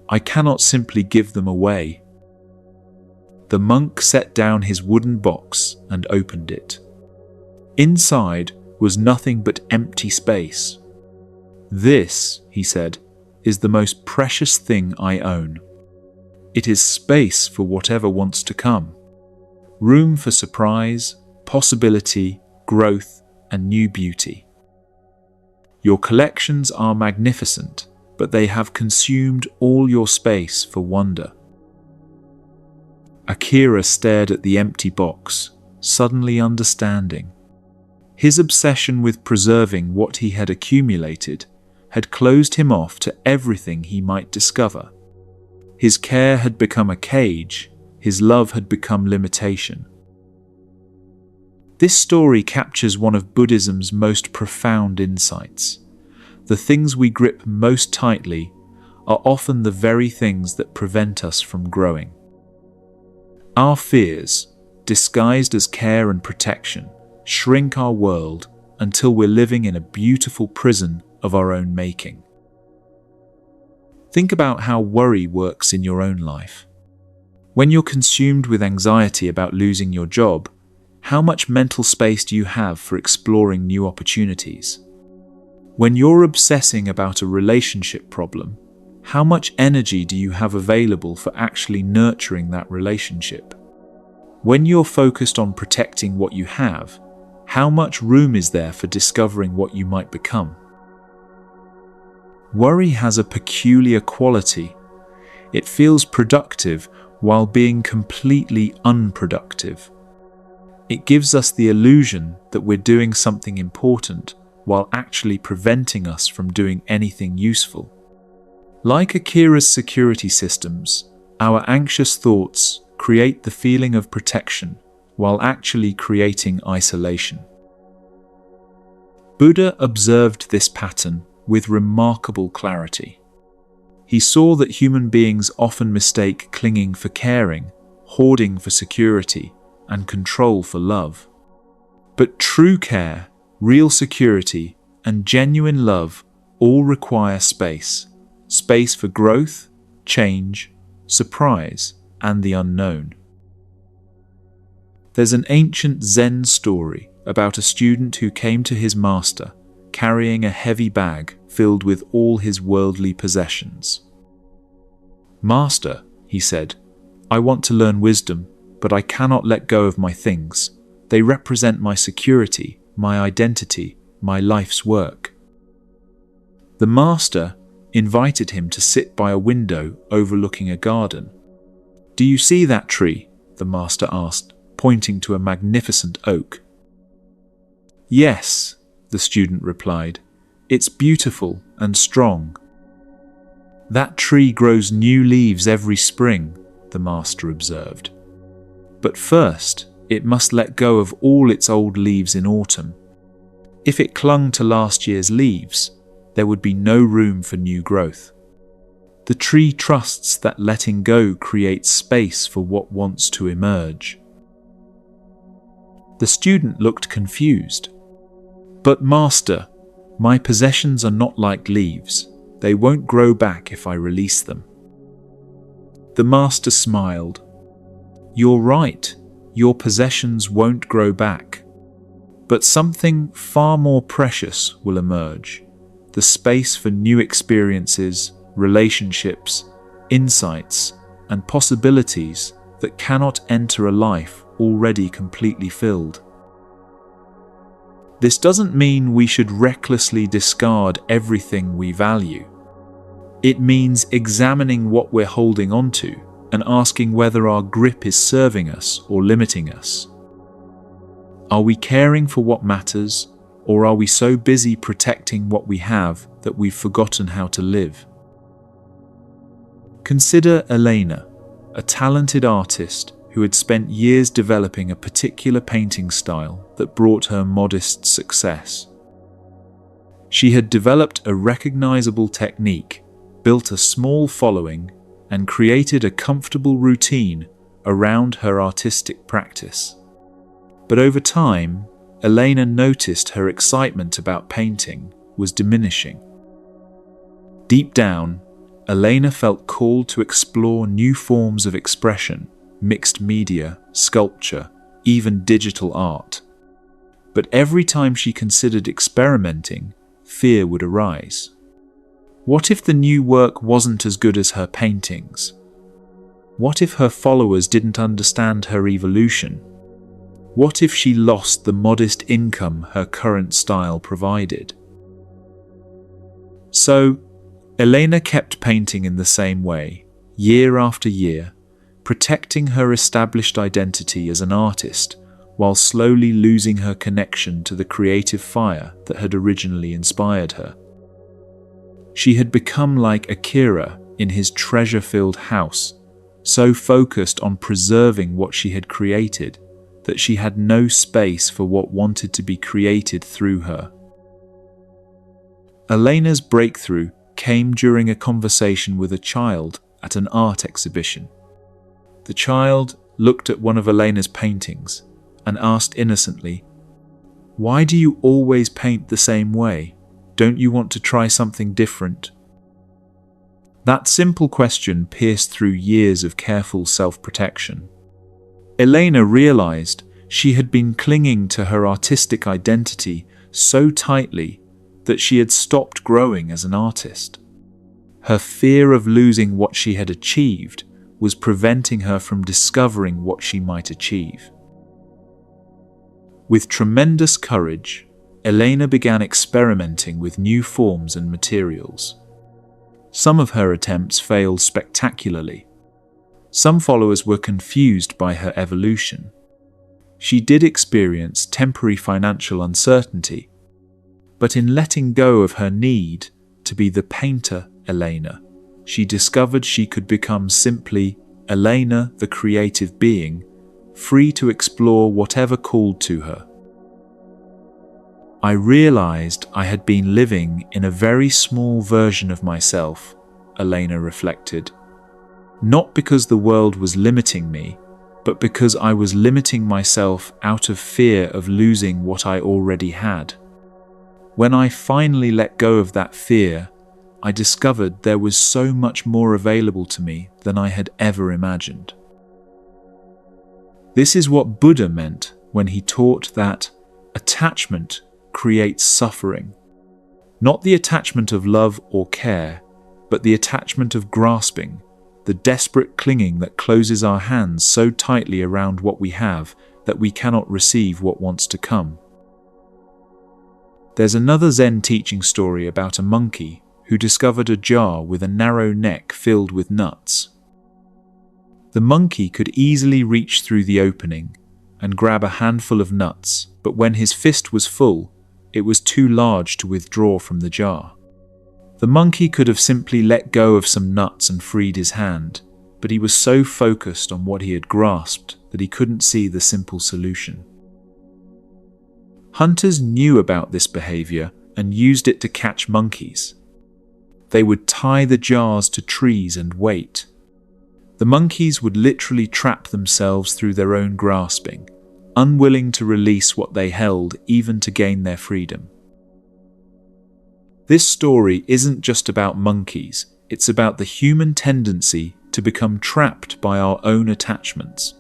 I cannot simply give them away. The monk set down his wooden box and opened it. Inside was nothing but empty space. This, he said, is the most precious thing I own. It is space for whatever wants to come. Room for surprise, possibility, growth, and new beauty. Your collections are magnificent, but they have consumed all your space for wonder. Akira stared at the empty box, suddenly understanding. His obsession with preserving what he had accumulated had closed him off to everything he might discover. His care had become a cage, his love had become limitation. This story captures one of Buddhism's most profound insights. The things we grip most tightly are often the very things that prevent us from growing. Our fears, disguised as care and protection, shrink our world until we're living in a beautiful prison of our own making. Think about how worry works in your own life. When you're consumed with anxiety about losing your job, how much mental space do you have for exploring new opportunities? When you're obsessing about a relationship problem, how much energy do you have available for actually nurturing that relationship? When you're focused on protecting what you have, how much room is there for discovering what you might become? Worry has a peculiar quality. It feels productive while being completely unproductive. It gives us the illusion that we're doing something important while actually preventing us from doing anything useful. Like Akira's security systems, our anxious thoughts create the feeling of protection while actually creating isolation. Buddha observed this pattern with remarkable clarity. He saw that human beings often mistake clinging for caring, hoarding for security, and control for love. But true care, real security, and genuine love all require space. Space for growth, change, surprise, and the unknown. There's an ancient Zen story about a student who came to his master carrying a heavy bag filled with all his worldly possessions. "Master," he said, "I want to learn wisdom, but I cannot let go of my things. They represent my security, my identity, my life's work." The master invited him to sit by a window overlooking a garden. "Do you see that tree?" the master asked, pointing to a magnificent oak. "Yes," the student replied. "It's beautiful and strong." "That tree grows new leaves every spring," the master observed. "But first, it must let go of all its old leaves in autumn. If it clung to last year's leaves, there would be no room for new growth. The tree trusts that letting go creates space for what wants to emerge." The student looked confused. "But master, my possessions are not like leaves. They won't grow back if I release them." The master smiled. "You're right, your possessions won't grow back. But something far more precious will emerge. The space for new experiences, relationships, insights, and possibilities that cannot enter a life already completely filled." This doesn't mean we should recklessly discard everything we value. It means examining what we're holding onto and asking whether our grip is serving us or limiting us. Are we caring for what matters, or are we so busy protecting what we have that we've forgotten how to live? Consider Elena, a talented artist who had spent years developing a particular painting style that brought her modest success. She had developed a recognizable technique built a small following, and created a comfortable routine around her artistic practice. But over time, Elena noticed her excitement about painting was diminishing. Deep down, Elena felt called to explore new forms of expression, mixed media, sculpture, even digital art. But every time she considered experimenting, fear would arise. What if the new work wasn't as good as her paintings? What if her followers didn't understand her evolution? What if she lost the modest income her current style provided? So, Elena kept painting in the same way, year after year, protecting her established identity as an artist, while slowly losing her connection to the creative fire that had originally inspired her. She had become like Akira in his treasure-filled house, so focused on preserving what she had created that she had no space for what wanted to be created through her. Elena's breakthrough came during a conversation with a child at an art exhibition. The child looked at one of Elena's paintings and asked innocently, "Why do you always paint the same way? Don't you want to try something different?" That simple question pierced through years of careful self-protection. Elena realized she had been clinging to her artistic identity so tightly that she had stopped growing as an artist. Her fear of losing what she had achieved was preventing her from discovering what she might achieve. With tremendous courage, Elena began experimenting with new forms and materials. Some of her attempts failed spectacularly. Some followers were confused by her evolution. She did experience temporary financial uncertainty, but in letting go of her need to be the painter Elena, she discovered she could become simply Elena, the creative being, free to explore whatever called to her. I realized I had been living in a very small version of myself, Elena reflected. Not because the world was limiting me, but because I was limiting myself out of fear of losing what I already had. When I finally let go of that fear, I discovered there was so much more available to me than I had ever imagined. This is what Buddha meant when he taught that attachment creates suffering. Not the attachment of love or care, but the attachment of grasping, the desperate clinging that closes our hands so tightly around what we have that we cannot receive what wants to come. There's another Zen teaching story about a monkey who discovered a jar with a narrow neck filled with nuts. The monkey could easily reach through the opening and grab a handful of nuts, but when his fist was full, it was too large to withdraw from the jar. The monkey could have simply let go of some nuts and freed his hand, but he was so focused on what he had grasped that he couldn't see the simple solution. Hunters knew about this behavior and used it to catch monkeys. They would tie the jars to trees and wait. The monkeys would literally trap themselves through their own grasping, unwilling to release what they held even to gain their freedom. This story isn't just about monkeys, it's about the human tendency to become trapped by our own attachments.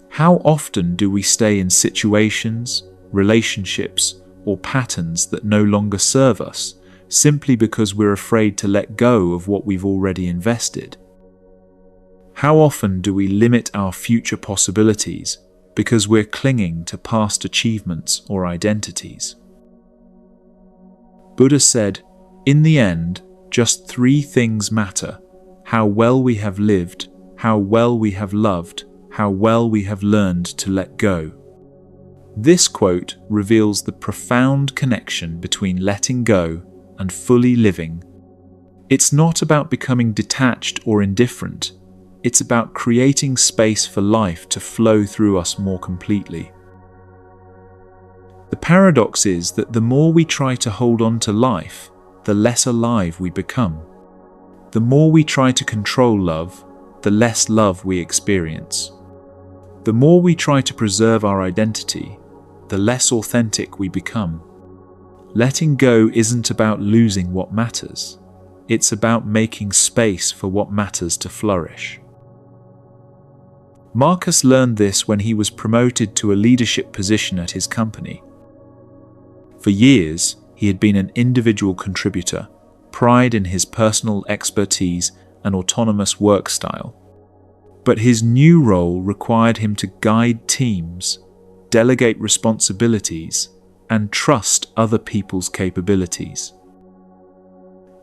How often do we stay in situations, relationships, or patterns that no longer serve us, simply because we're afraid to let go of what we've already invested? How often do we limit our future possibilities because we're clinging to past achievements or identities? Buddha said, "In the end, just 3 things matter: how well we have lived, how well we have loved, how well we have learned to let go." This quote reveals the profound connection between letting go and fully living. It's not about becoming detached or indifferent. It's about creating space for life to flow through us more completely. The paradox is that the more we try to hold on to life, the less alive we become. The more we try to control love, the less love we experience. The more we try to preserve our identity, the less authentic we become. Letting go isn't about losing what matters. It's about making space for what matters to flourish. Marcus learned this when he was promoted to a leadership position at his company. For years, he had been an individual contributor, pride in his personal expertise and autonomous work style. But his new role required him to guide teams, delegate responsibilities, and trust other people's capabilities.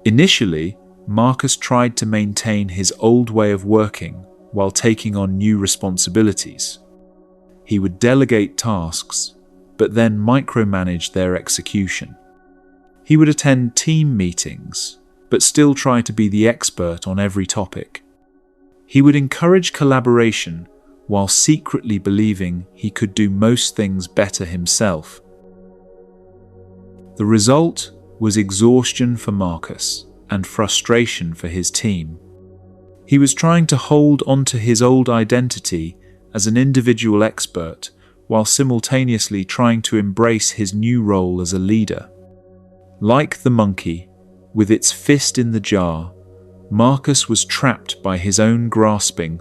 Initially, Marcus tried to maintain his old way of working while taking on new responsibilities. He would delegate tasks, but then micromanage their execution. He would attend team meetings, but still try to be the expert on every topic. He would encourage collaboration while secretly believing he could do most things better himself. The result was exhaustion for Marcus and frustration for his team. He was trying to hold onto his old identity as an individual expert while simultaneously trying to embrace his new role as a leader. Like the monkey, with its fist in the jar, Marcus was trapped by his own grasping.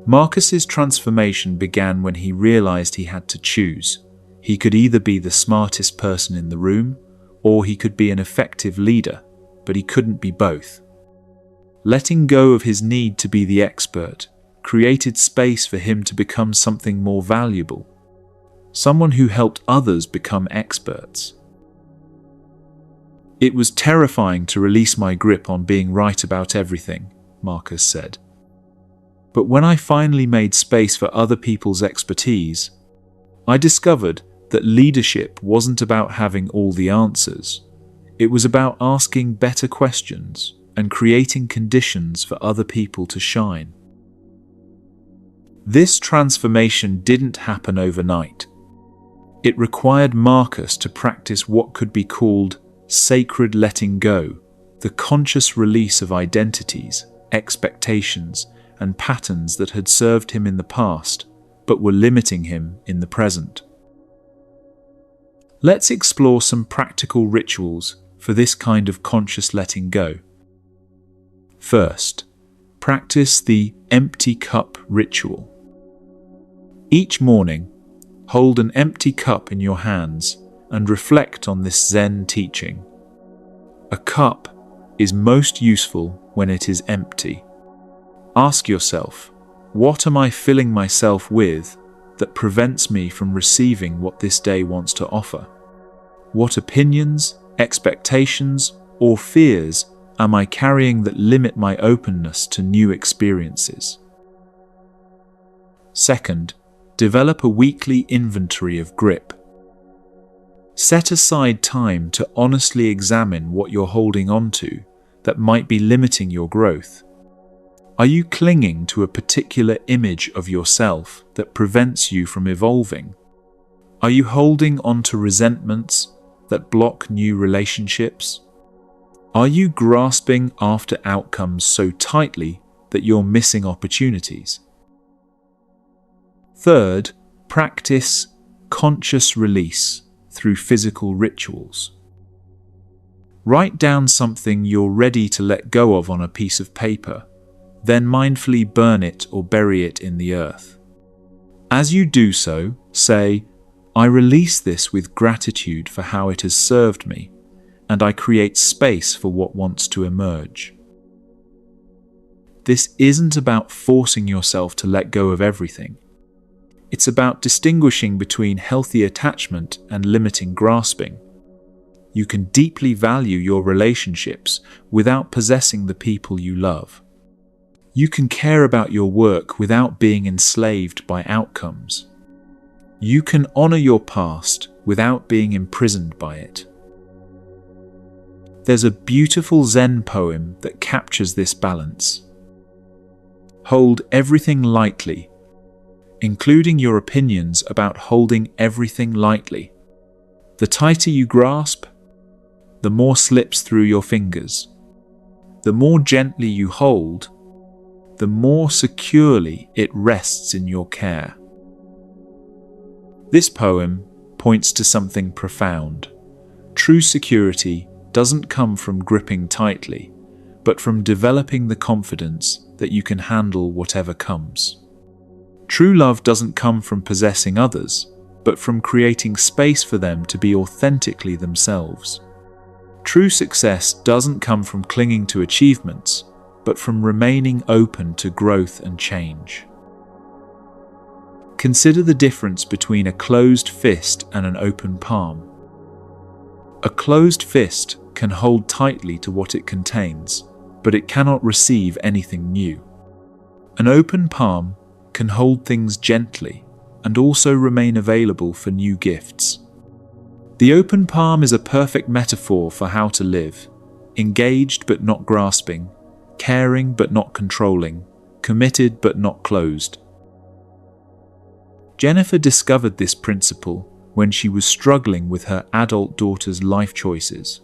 Marcus's transformation began when he realized he had to choose. He could either be the smartest person in the room, or he could be an effective leader, but he couldn't be both. Letting go of his need to be the expert created space for him to become something more valuable, someone who helped others become experts. It was terrifying to release my grip on being right about everything, Marcus said. But when I finally made space for other people's expertise, I discovered that leadership wasn't about having all the answers. It was about asking better questions and creating conditions for other people to shine. This transformation didn't happen overnight. It required Marcus to practice what could be called sacred letting go, the conscious release of identities, expectations, and patterns that had served him in the past, but were limiting him in the present. Let's explore some practical rituals for this kind of conscious letting go. First, practice the empty cup ritual. Each morning, hold an empty cup in your hands and reflect on this Zen teaching. A cup is most useful when it is empty. Ask yourself, what am I filling myself with that prevents me from receiving what this day wants to offer? What opinions, expectations, or fears am I carrying that limit my openness to new experiences? Second, develop a weekly inventory of grip. Set aside time to honestly examine what you're holding on to that might be limiting your growth. Are you clinging to a particular image of yourself that prevents you from evolving? Are you holding on to resentments that block new relationships? Are you grasping after outcomes so tightly that you're missing opportunities? Third, practice conscious release through physical rituals. Write down something you're ready to let go of on a piece of paper, then mindfully burn it or bury it in the earth. As you do so, say, I release this with gratitude for how it has served me, and I create space for what wants to emerge. This isn't about forcing yourself to let go of everything. It's about distinguishing between healthy attachment and limiting grasping. You can deeply value your relationships without possessing the people you love. You can care about your work without being enslaved by outcomes. You can honor your past without being imprisoned by it. There's a beautiful Zen poem that captures this balance. Hold everything lightly, including your opinions about holding everything lightly. The tighter you grasp, the more slips through your fingers. The more gently you hold, the more securely it rests in your care. This poem points to something profound. True security doesn't come from gripping tightly, but from developing the confidence that you can handle whatever comes. True love doesn't come from possessing others, but from creating space for them to be authentically themselves. True success doesn't come from clinging to achievements, but from remaining open to growth and change. Consider the difference between a closed fist and an open palm. A closed fist can hold tightly to what it contains, but it cannot receive anything new. An open palm can hold things gently and also remain available for new gifts. The open palm is a perfect metaphor for how to live: engaged but not grasping, caring but not controlling, committed but not closed. Jennifer discovered this principle when she was struggling with her adult daughter's life choices.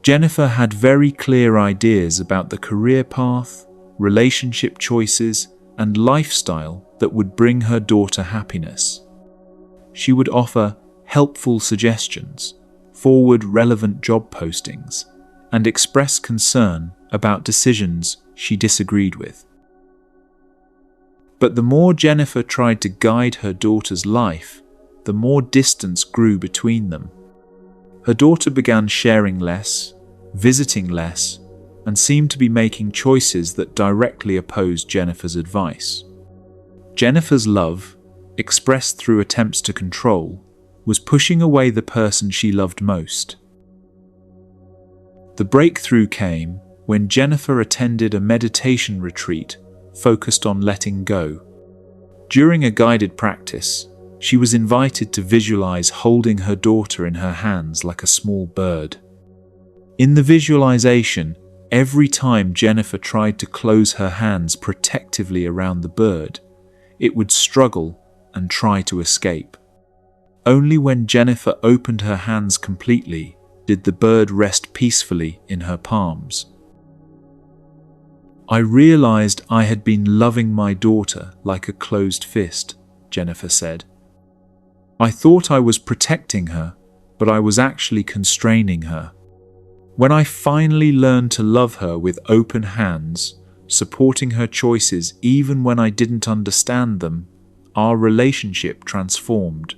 Jennifer had very clear ideas about the career path, relationship choices, and lifestyle that would bring her daughter happiness. She would offer helpful suggestions, forward relevant job postings, and express concern about decisions she disagreed with. But the more Jennifer tried to guide her daughter's life, the more distance grew between them. Her daughter began sharing less, visiting less, and seemed to be making choices that directly opposed Jennifer's advice. Jennifer's love, expressed through attempts to control, was pushing away the person she loved most. The breakthrough came when Jennifer attended a meditation retreat focused on letting go. During a guided practice, she was invited to visualize holding her daughter in her hands like a small bird. In the visualization, every time Jennifer tried to close her hands protectively around the bird, it would struggle and try to escape. Only when Jennifer opened her hands completely did the bird rest peacefully in her palms. "I realized I had been loving my daughter like a closed fist," Jennifer said. "I thought I was protecting her, but I was actually constraining her. When I finally learned to love her with open hands, supporting her choices even when I didn't understand them, our relationship transformed.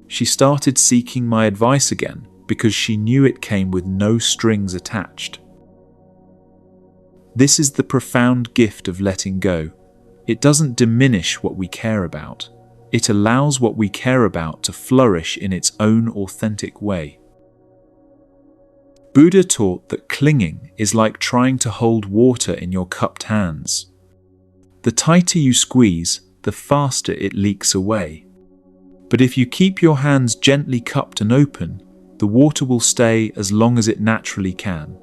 She started seeking my advice again because she knew it came with no strings attached." This is the profound gift of letting go. It doesn't diminish what we care about. It allows what we care about to flourish in its own authentic way. Buddha taught that clinging is like trying to hold water in your cupped hands. The tighter you squeeze, the faster it leaks away. But if you keep your hands gently cupped and open, the water will stay as long as it naturally can.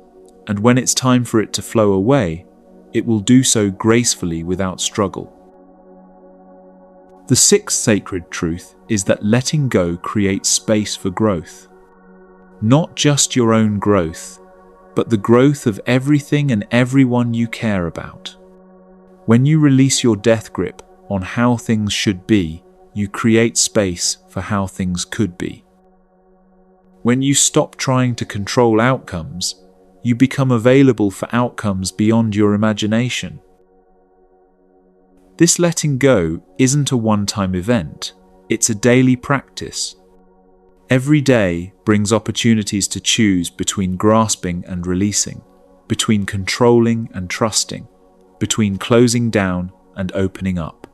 And when it's time for it to flow away, it will do so gracefully without struggle. The sixth sacred truth is that letting go creates space for growth. Not just your own growth, but the growth of everything and everyone you care about. When you release your death grip on how things should be, you create space for how things could be. When you stop trying to control outcomes, you become available for outcomes beyond your imagination. This letting go isn't a one-time event, it's a daily practice. Every day brings opportunities to choose between grasping and releasing, between controlling and trusting, between closing down and opening up.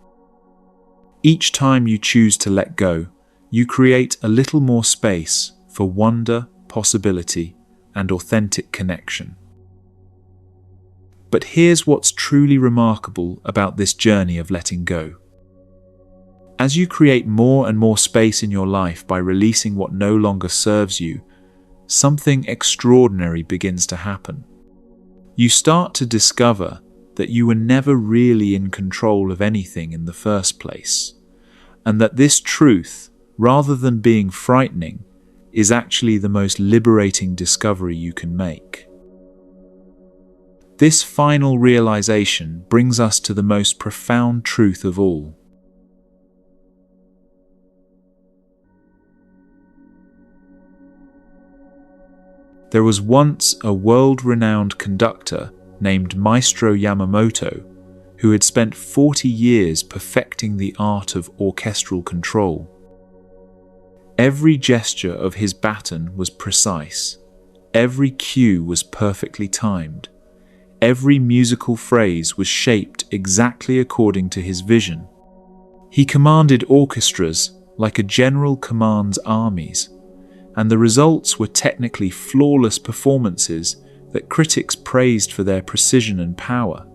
Each time you choose to let go, you create a little more space for wonder, possibility, and authentic connection. But here's what's truly remarkable about this journey of letting go. As you create more and more space in your life by releasing what no longer serves you, something extraordinary begins to happen. You start to discover that you were never really in control of anything in the first place, and that this truth, rather than being frightening, is actually the most liberating discovery you can make. This final realization brings us to the most profound truth of all. There was once a world-renowned conductor named Maestro Yamamoto who had spent 40 years perfecting the art of orchestral control. Every gesture of his baton was precise. Every cue was perfectly timed. Every musical phrase was shaped exactly according to his vision. He commanded orchestras like a general commands armies, and the results were technically flawless performances that critics praised for their precision and power.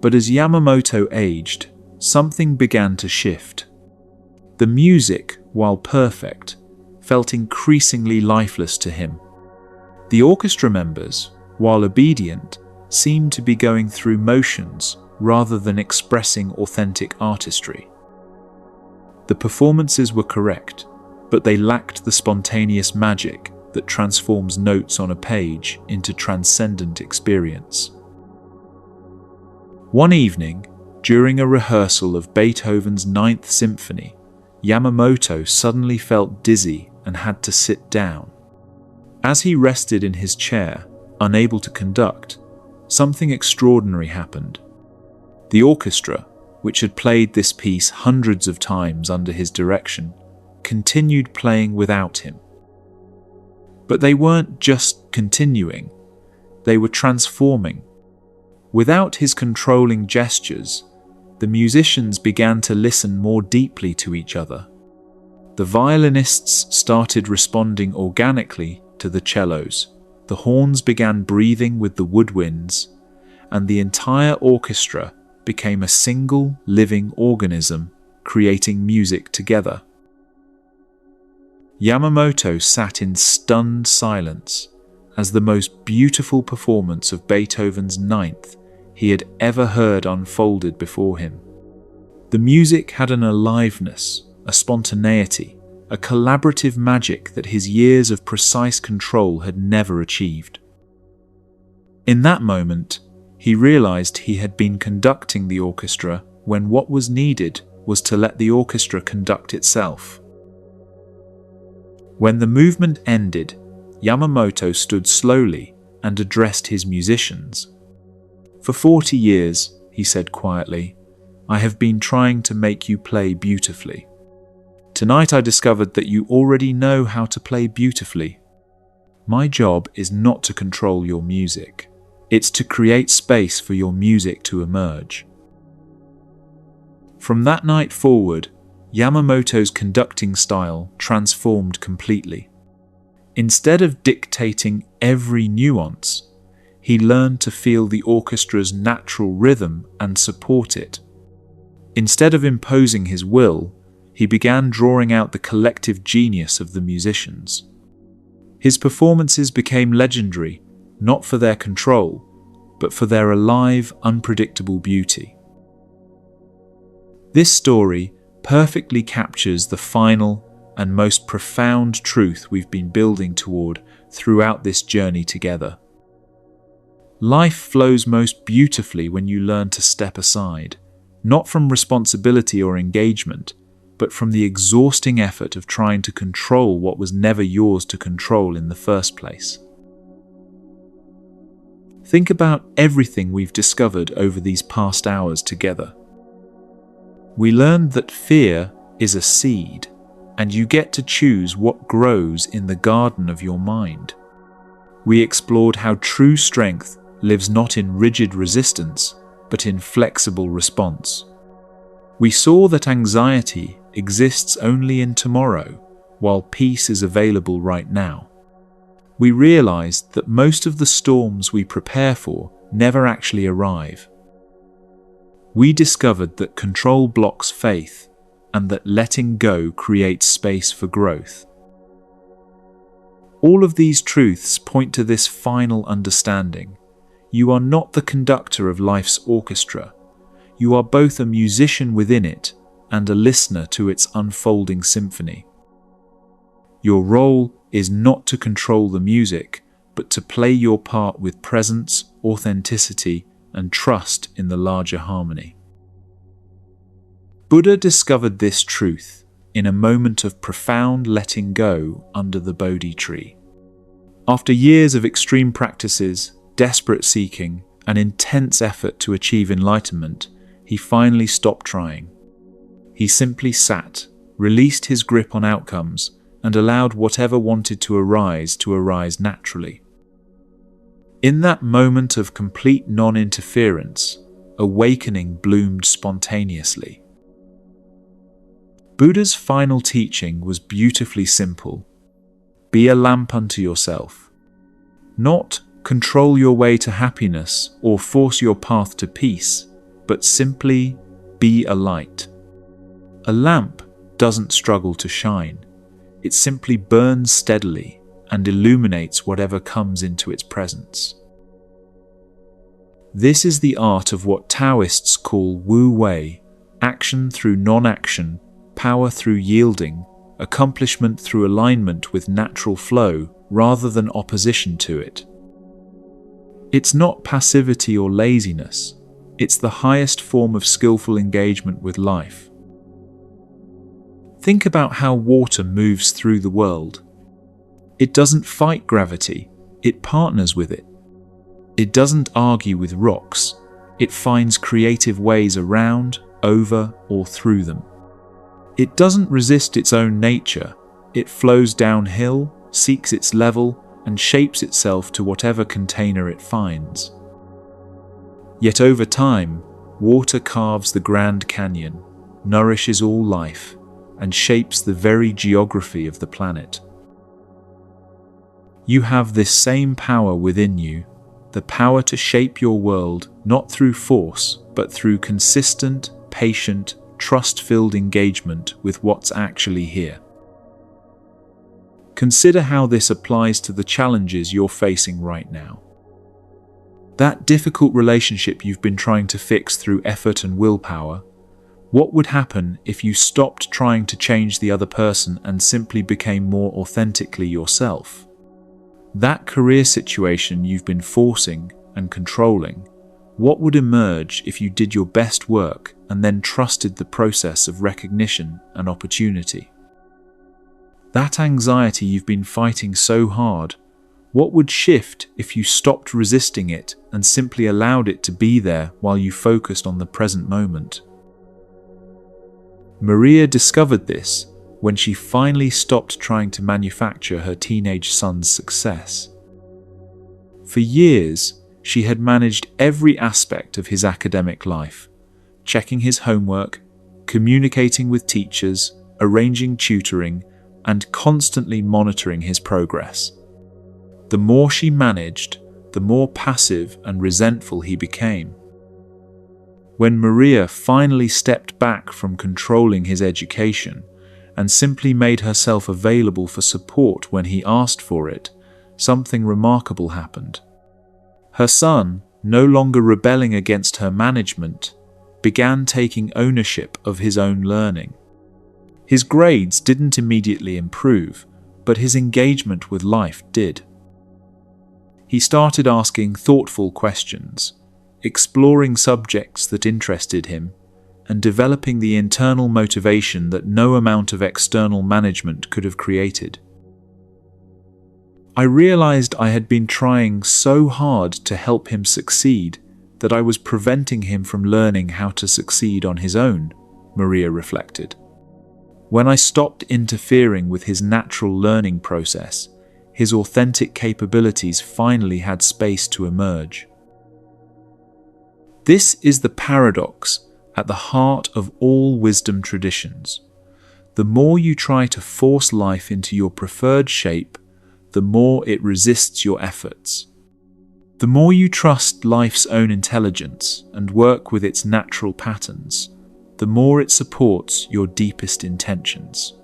But as Yamamoto aged, something began to shift. The music, while perfect, felt increasingly lifeless to him. The orchestra members, while obedient, seemed to be going through motions rather than expressing authentic artistry. The performances were correct, but they lacked the spontaneous magic that transforms notes on a page into transcendent experience. One evening, during a rehearsal of Beethoven's Ninth Symphony, Yamamoto suddenly felt dizzy and had to sit down. As he rested in his chair, unable to conduct, something extraordinary happened. The orchestra, which had played this piece hundreds of times under his direction, continued playing without him. But they weren't just continuing, they were transforming. Without his controlling gestures, the musicians began to listen more deeply to each other. The violinists started responding organically to the cellos, the horns began breathing with the woodwinds, and the entire orchestra became a single living organism, creating music together. Yamamoto sat in stunned silence as the most beautiful performance of Beethoven's Ninth he had ever heard unfolded before him. The music had an aliveness, a spontaneity, a collaborative magic that his years of precise control had never achieved. In that moment, he realized he had been conducting the orchestra when what was needed was to let the orchestra conduct itself. When the movement ended, Yamamoto stood slowly and addressed his musicians. "For 40 years," he said quietly, "I have been trying to make you play beautifully. Tonight I discovered that you already know how to play beautifully. My job is not to control your music. It's to create space for your music to emerge." From that night forward, Yamamoto's conducting style transformed completely. Instead of dictating every nuance, he learned to feel the orchestra's natural rhythm and support it. Instead of imposing his will, he began drawing out the collective genius of the musicians. His performances became legendary, not for their control, but for their alive, unpredictable beauty. This story perfectly captures the final and most profound truth we've been building toward throughout this journey together. Life flows most beautifully when you learn to step aside, not from responsibility or engagement, but from the exhausting effort of trying to control what was never yours to control in the first place. Think about everything we've discovered over these past hours together. We learned that fear is a seed, and you get to choose what grows in the garden of your mind. We explored how true strength lives not in rigid resistance, but in flexible response. We saw that anxiety exists only in tomorrow, while peace is available right now. We realized that most of the storms we prepare for never actually arrive. We discovered that control blocks faith, and that letting go creates space for growth. All of these truths point to this final understanding. You are not the conductor of life's orchestra. You are both a musician within it and a listener to its unfolding symphony. Your role is not to control the music, but to play your part with presence, authenticity, and trust in the larger harmony. Buddha discovered this truth in a moment of profound letting go under the Bodhi tree. After years of extreme practices, desperate seeking, and intense effort to achieve enlightenment, he finally stopped trying. He simply sat, released his grip on outcomes, and allowed whatever wanted to arise naturally. In that moment of complete non-interference, awakening bloomed spontaneously. Buddha's final teaching was beautifully simple. Be a lamp unto yourself. Not control your way to happiness or force your path to peace, but simply be a light. A lamp doesn't struggle to shine. It simply burns steadily and illuminates whatever comes into its presence. This is the art of what Taoists call Wu Wei, action through non-action, power through yielding, accomplishment through alignment with natural flow rather than opposition to it. It's not passivity or laziness. It's the highest form of skillful engagement with life. Think about how water moves through the world. It doesn't fight gravity, it partners with it. It doesn't argue with rocks, it finds creative ways around, over, or through them. It doesn't resist its own nature, it flows downhill, seeks its level, and shapes itself to whatever container it finds. Yet over time, water carves the Grand Canyon, nourishes all life, and shapes the very geography of the planet. You have this same power within you, the power to shape your world not through force, but through consistent, patient, trust-filled engagement with what's actually here. Consider how this applies to the challenges you're facing right now. That difficult relationship you've been trying to fix through effort and willpower, what would happen if you stopped trying to change the other person and simply became more authentically yourself? That career situation you've been forcing and controlling, what would emerge if you did your best work and then trusted the process of recognition and opportunity? That anxiety you've been fighting so hard, what would shift if you stopped resisting it and simply allowed it to be there while you focused on the present moment? Maria discovered this when she finally stopped trying to manufacture her teenage son's success. For years, she had managed every aspect of his academic life, checking his homework, communicating with teachers, arranging tutoring, and constantly monitoring his progress. The more she managed, the more passive and resentful he became. When Maria finally stepped back from controlling his education and simply made herself available for support when he asked for it, something remarkable happened. Her son, no longer rebelling against her management, began taking ownership of his own learning. His grades didn't immediately improve, but his engagement with life did. He started asking thoughtful questions, exploring subjects that interested him, and developing the internal motivation that no amount of external management could have created. I realized I had been trying so hard to help him succeed that I was preventing him from learning how to succeed on his own, Maria reflected. When I stopped interfering with his natural learning process, his authentic capabilities finally had space to emerge. This is the paradox at the heart of all wisdom traditions. The more you try to force life into your preferred shape, the more it resists your efforts. The more you trust life's own intelligence and work with its natural patterns, the more it supports your deepest intentions.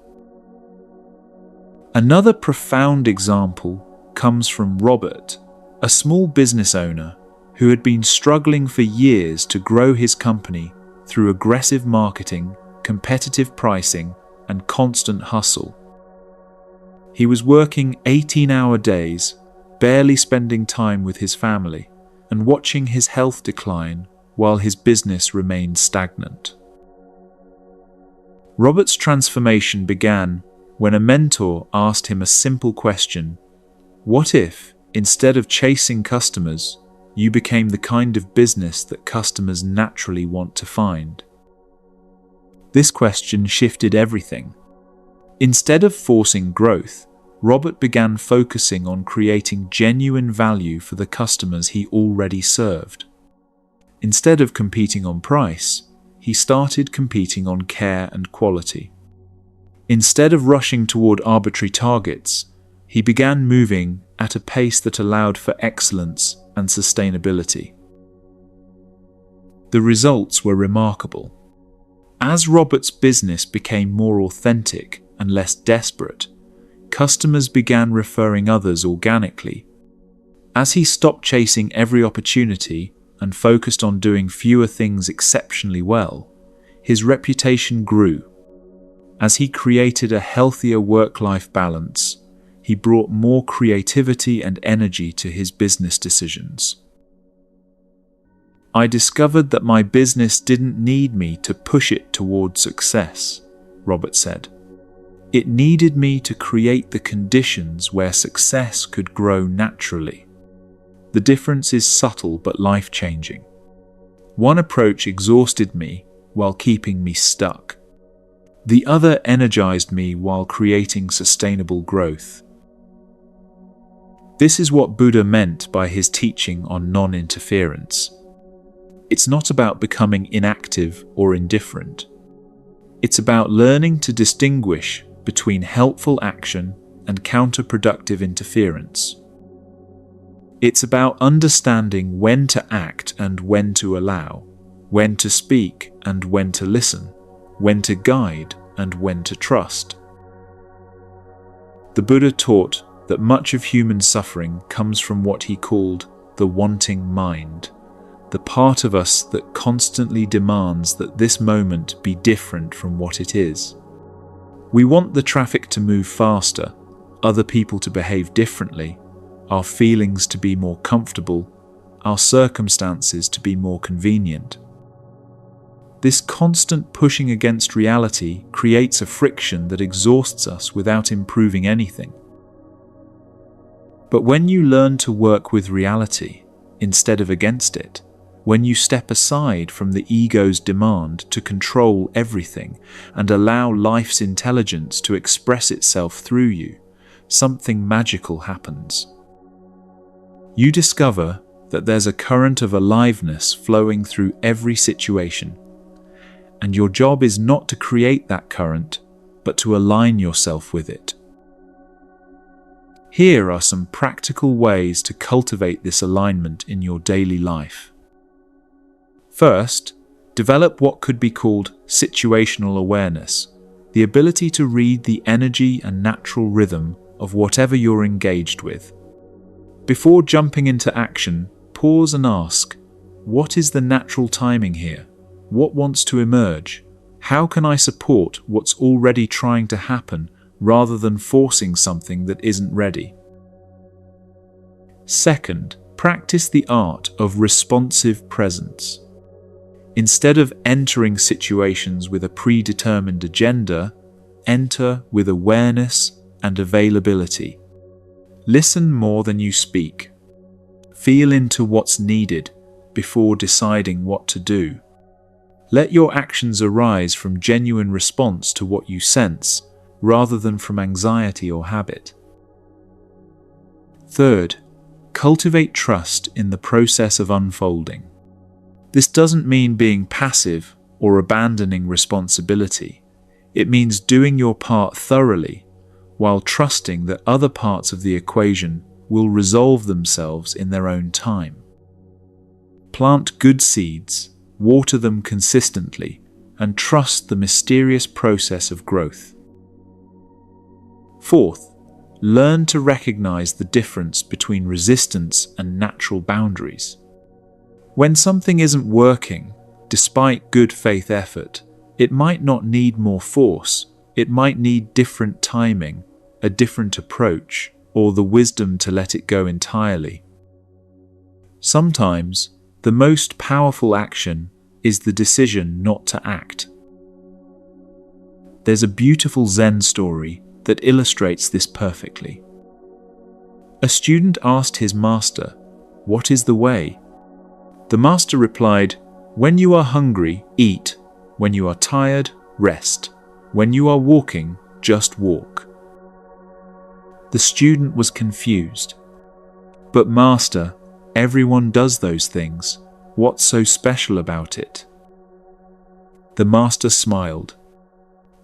Another profound example comes from Robert, a small business owner who had been struggling for years to grow his company through aggressive marketing, competitive pricing, and constant hustle. He was working 18-hour days, barely spending time with his family, and watching his health decline while his business remained stagnant. Robert's transformation began when a mentor asked him a simple question: what if, instead of chasing customers, you became the kind of business that customers naturally want to find? This question shifted everything. Instead of forcing growth, Robert began focusing on creating genuine value for the customers he already served. Instead of competing on price, he started competing on care and quality. Instead of rushing toward arbitrary targets, he began moving at a pace that allowed for excellence and sustainability. The results were remarkable. As Robert's business became more authentic and less desperate, customers began referring others organically. As he stopped chasing every opportunity and focused on doing fewer things exceptionally well, his reputation grew. As he created a healthier work-life balance, he brought more creativity and energy to his business decisions. I discovered that my business didn't need me to push it toward success, Robert said. It needed me to create the conditions where success could grow naturally. The difference is subtle but life-changing. One approach exhausted me while keeping me stuck. The other energized me while creating sustainable growth. This is what Buddha meant by his teaching on non-interference. It's not about becoming inactive or indifferent. It's about learning to distinguish between helpful action and counterproductive interference. It's about understanding when to act and when to allow, when to speak and when to listen, when to guide and when to trust. The Buddha taught that much of human suffering comes from what he called the wanting mind, the part of us that constantly demands that this moment be different from what it is. We want the traffic to move faster, other people to behave differently, our feelings to be more comfortable, our circumstances to be more convenient. This constant pushing against reality creates a friction that exhausts us without improving anything. But when you learn to work with reality instead of against it, when you step aside from the ego's demand to control everything and allow life's intelligence to express itself through you, something magical happens. You discover that there's a current of aliveness flowing through every situation, and your job is not to create that current, but to align yourself with it. Here are some practical ways to cultivate this alignment in your daily life. First, develop what could be called situational awareness, the ability to read the energy and natural rhythm of whatever you're engaged with. Before jumping into action, pause and ask, what is the natural timing here? What wants to emerge? How can I support what's already trying to happen rather than forcing something that isn't ready? Second, practice the art of responsive presence. Instead of entering situations with a predetermined agenda, enter with awareness and availability. Listen more than you speak. Feel into what's needed before deciding what to do. Let your actions arise from genuine response to what you sense, rather than from anxiety or habit. Third, cultivate trust in the process of unfolding. This doesn't mean being passive or abandoning responsibility. It means doing your part thoroughly, while trusting that other parts of the equation will resolve themselves in their own time. Plant good seeds, water them consistently, and trust the mysterious process of growth. Fourth, learn to recognize the difference between resistance and natural boundaries. When something isn't working, despite good faith effort, it might not need more force, it might need different timing, a different approach, or the wisdom to let it go entirely. Sometimes, the most powerful action is the decision not to act. There's a beautiful Zen story that illustrates this perfectly. A student asked his master, "What is the way?" The master replied, "When you are hungry, eat. When you are tired, rest. When you are walking, just walk." The student was confused. "But master, everyone does those things. What's so special about it?" The master smiled.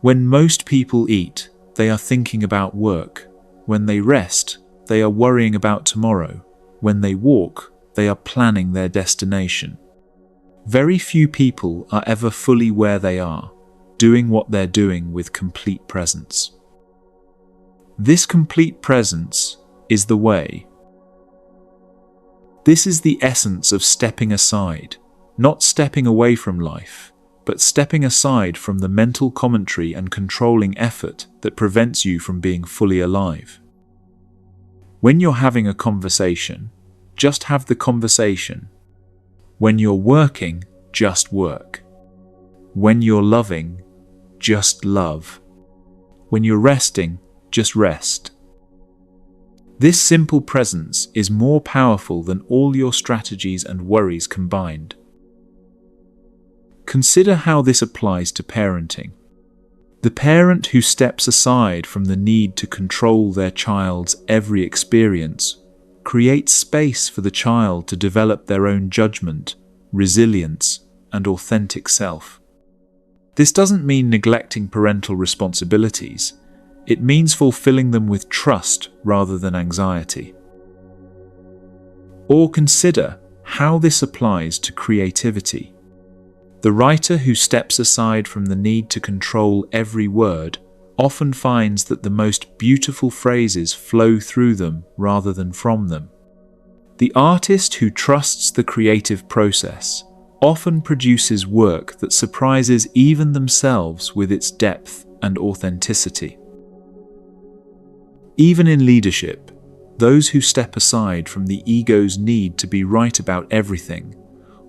"When most people eat, they are thinking about work. When they rest, they are worrying about tomorrow. When they walk, they are planning their destination. Very few people are ever fully where they are, doing what they're doing with complete presence. This complete presence is the way. This is the essence of stepping aside, not stepping away from life, but stepping aside from the mental commentary and controlling effort that prevents you from being fully alive. When you're having a conversation, just have the conversation. When you're working, just work. When you're loving, just love. When you're resting, just rest. This simple presence is more powerful than all your strategies and worries combined. Consider how this applies to parenting. The parent who steps aside from the need to control their child's every experience creates space for the child to develop their own judgment, resilience, and authentic self. This doesn't mean neglecting parental responsibilities. It means fulfilling them with trust rather than anxiety. Or consider how this applies to creativity. The writer who steps aside from the need to control every word often finds that the most beautiful phrases flow through them rather than from them. The artist who trusts the creative process often produces work that surprises even themselves with its depth and authenticity. Even in leadership, those who step aside from the ego's need to be right about everything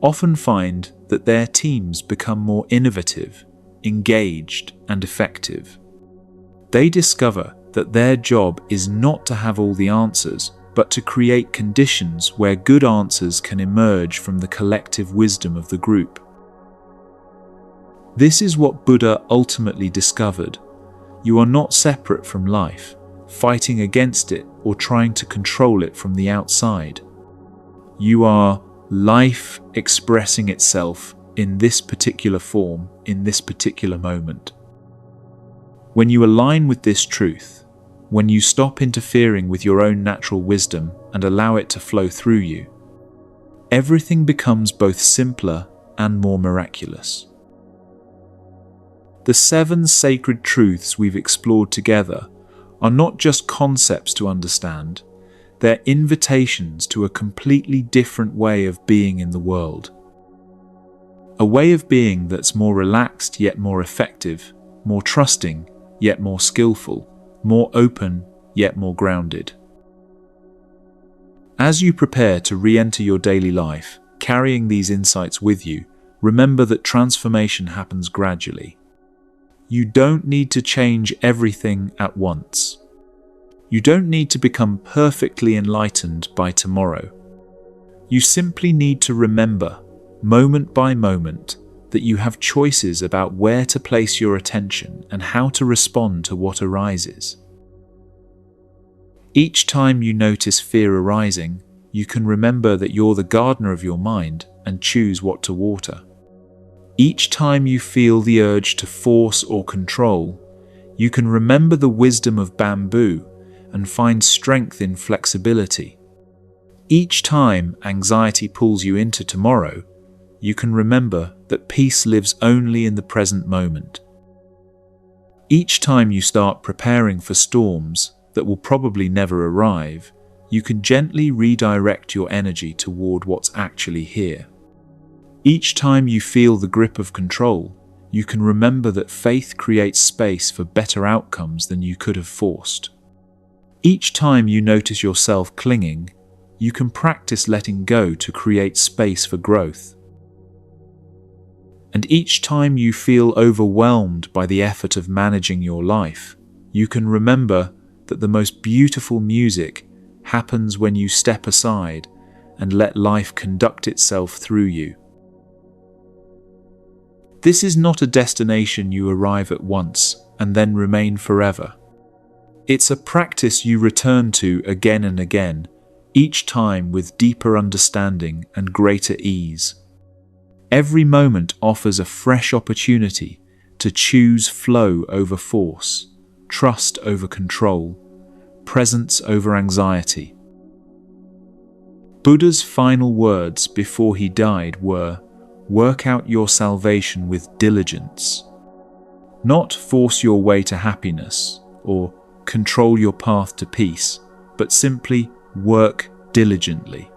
often find that their teams become more innovative, engaged, and effective. They discover that their job is not to have all the answers, but to create conditions where good answers can emerge from the collective wisdom of the group. This is what Buddha ultimately discovered. You are not separate from life, fighting against it or trying to control it from the outside. You are life expressing itself in this particular form, in this particular moment. When you align with this truth, when you stop interfering with your own natural wisdom and allow it to flow through you, everything becomes both simpler and more miraculous. The 7 sacred truths we've explored together are not just concepts to understand, they're invitations to a completely different way of being in the world. A way of being that's more relaxed yet more effective, more trusting yet more skillful, more open yet more grounded. As you prepare to re-enter your daily life, carrying these insights with you, remember that transformation happens gradually. You don't need to change everything at once. You don't need to become perfectly enlightened by tomorrow. You simply need to remember, moment by moment, that you have choices about where to place your attention and how to respond to what arises. Each time you notice fear arising, you can remember that you're the gardener of your mind and choose what to water. Each time you feel the urge to force or control, you can remember the wisdom of bamboo and find strength in flexibility. Each time anxiety pulls you into tomorrow, you can remember that peace lives only in the present moment. Each time you start preparing for storms that will probably never arrive, you can gently redirect your energy toward what's actually here. Each time you feel the grip of control, you can remember that faith creates space for better outcomes than you could have forced. Each time you notice yourself clinging, you can practice letting go to create space for growth. And each time you feel overwhelmed by the effort of managing your life, you can remember that the most beautiful music happens when you step aside and let life conduct itself through you. This is not a destination you arrive at once and then remain forever. It's a practice you return to again and again, each time with deeper understanding and greater ease. Every moment offers a fresh opportunity to choose flow over force, trust over control, presence over anxiety. Buddha's final words before he died were, "Work out your salvation with diligence." Not force your way to happiness or control your path to peace, but simply work diligently.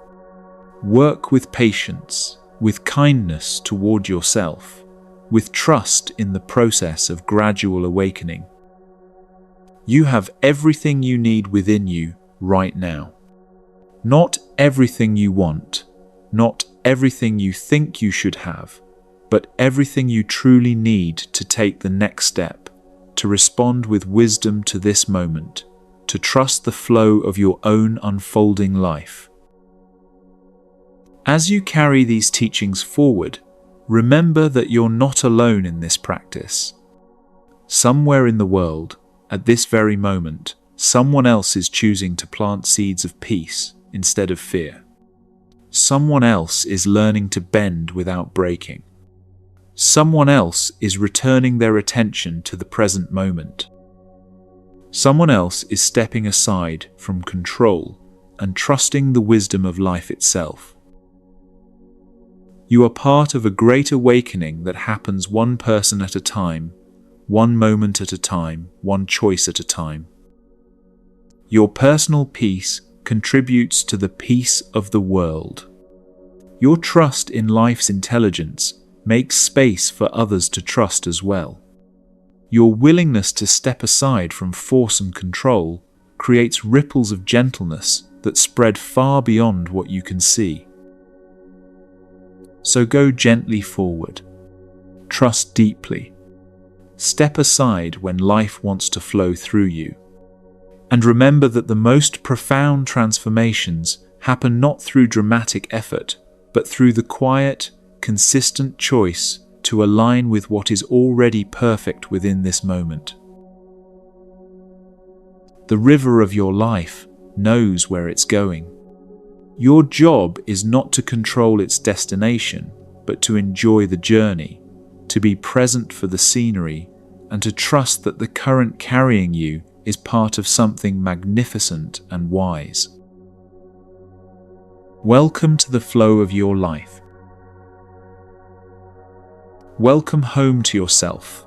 Work with patience, with kindness toward yourself, with trust in the process of gradual awakening. You have everything you need within you right now. Not everything you want, not everything you think you should have, but everything you truly need to take the next step, to respond with wisdom to this moment, to trust the flow of your own unfolding life. As you carry these teachings forward, remember that you're not alone in this practice. Somewhere in the world, at this very moment, someone else is choosing to plant seeds of peace instead of fear. Someone else is learning to bend without breaking. Someone else is returning their attention to the present moment. Someone else is stepping aside from control and trusting the wisdom of life itself. You are part of a great awakening that happens one person at a time, one moment at a time, one choice at a time. Your personal peace contributes to the peace of the world. Your trust in life's intelligence makes space for others to trust as well. Your willingness to step aside from force and control creates ripples of gentleness that spread far beyond what you can see. So go gently forward. Trust deeply. Step aside when life wants to flow through you. And remember that the most profound transformations happen not through dramatic effort, but through the quiet, consistent choice to align with what is already perfect within this moment. The river of your life knows where it's going. Your job is not to control its destination, but to enjoy the journey, to be present for the scenery, and to trust that the current carrying you is part of something magnificent and wise. Welcome to the flow of your life. Welcome home to yourself.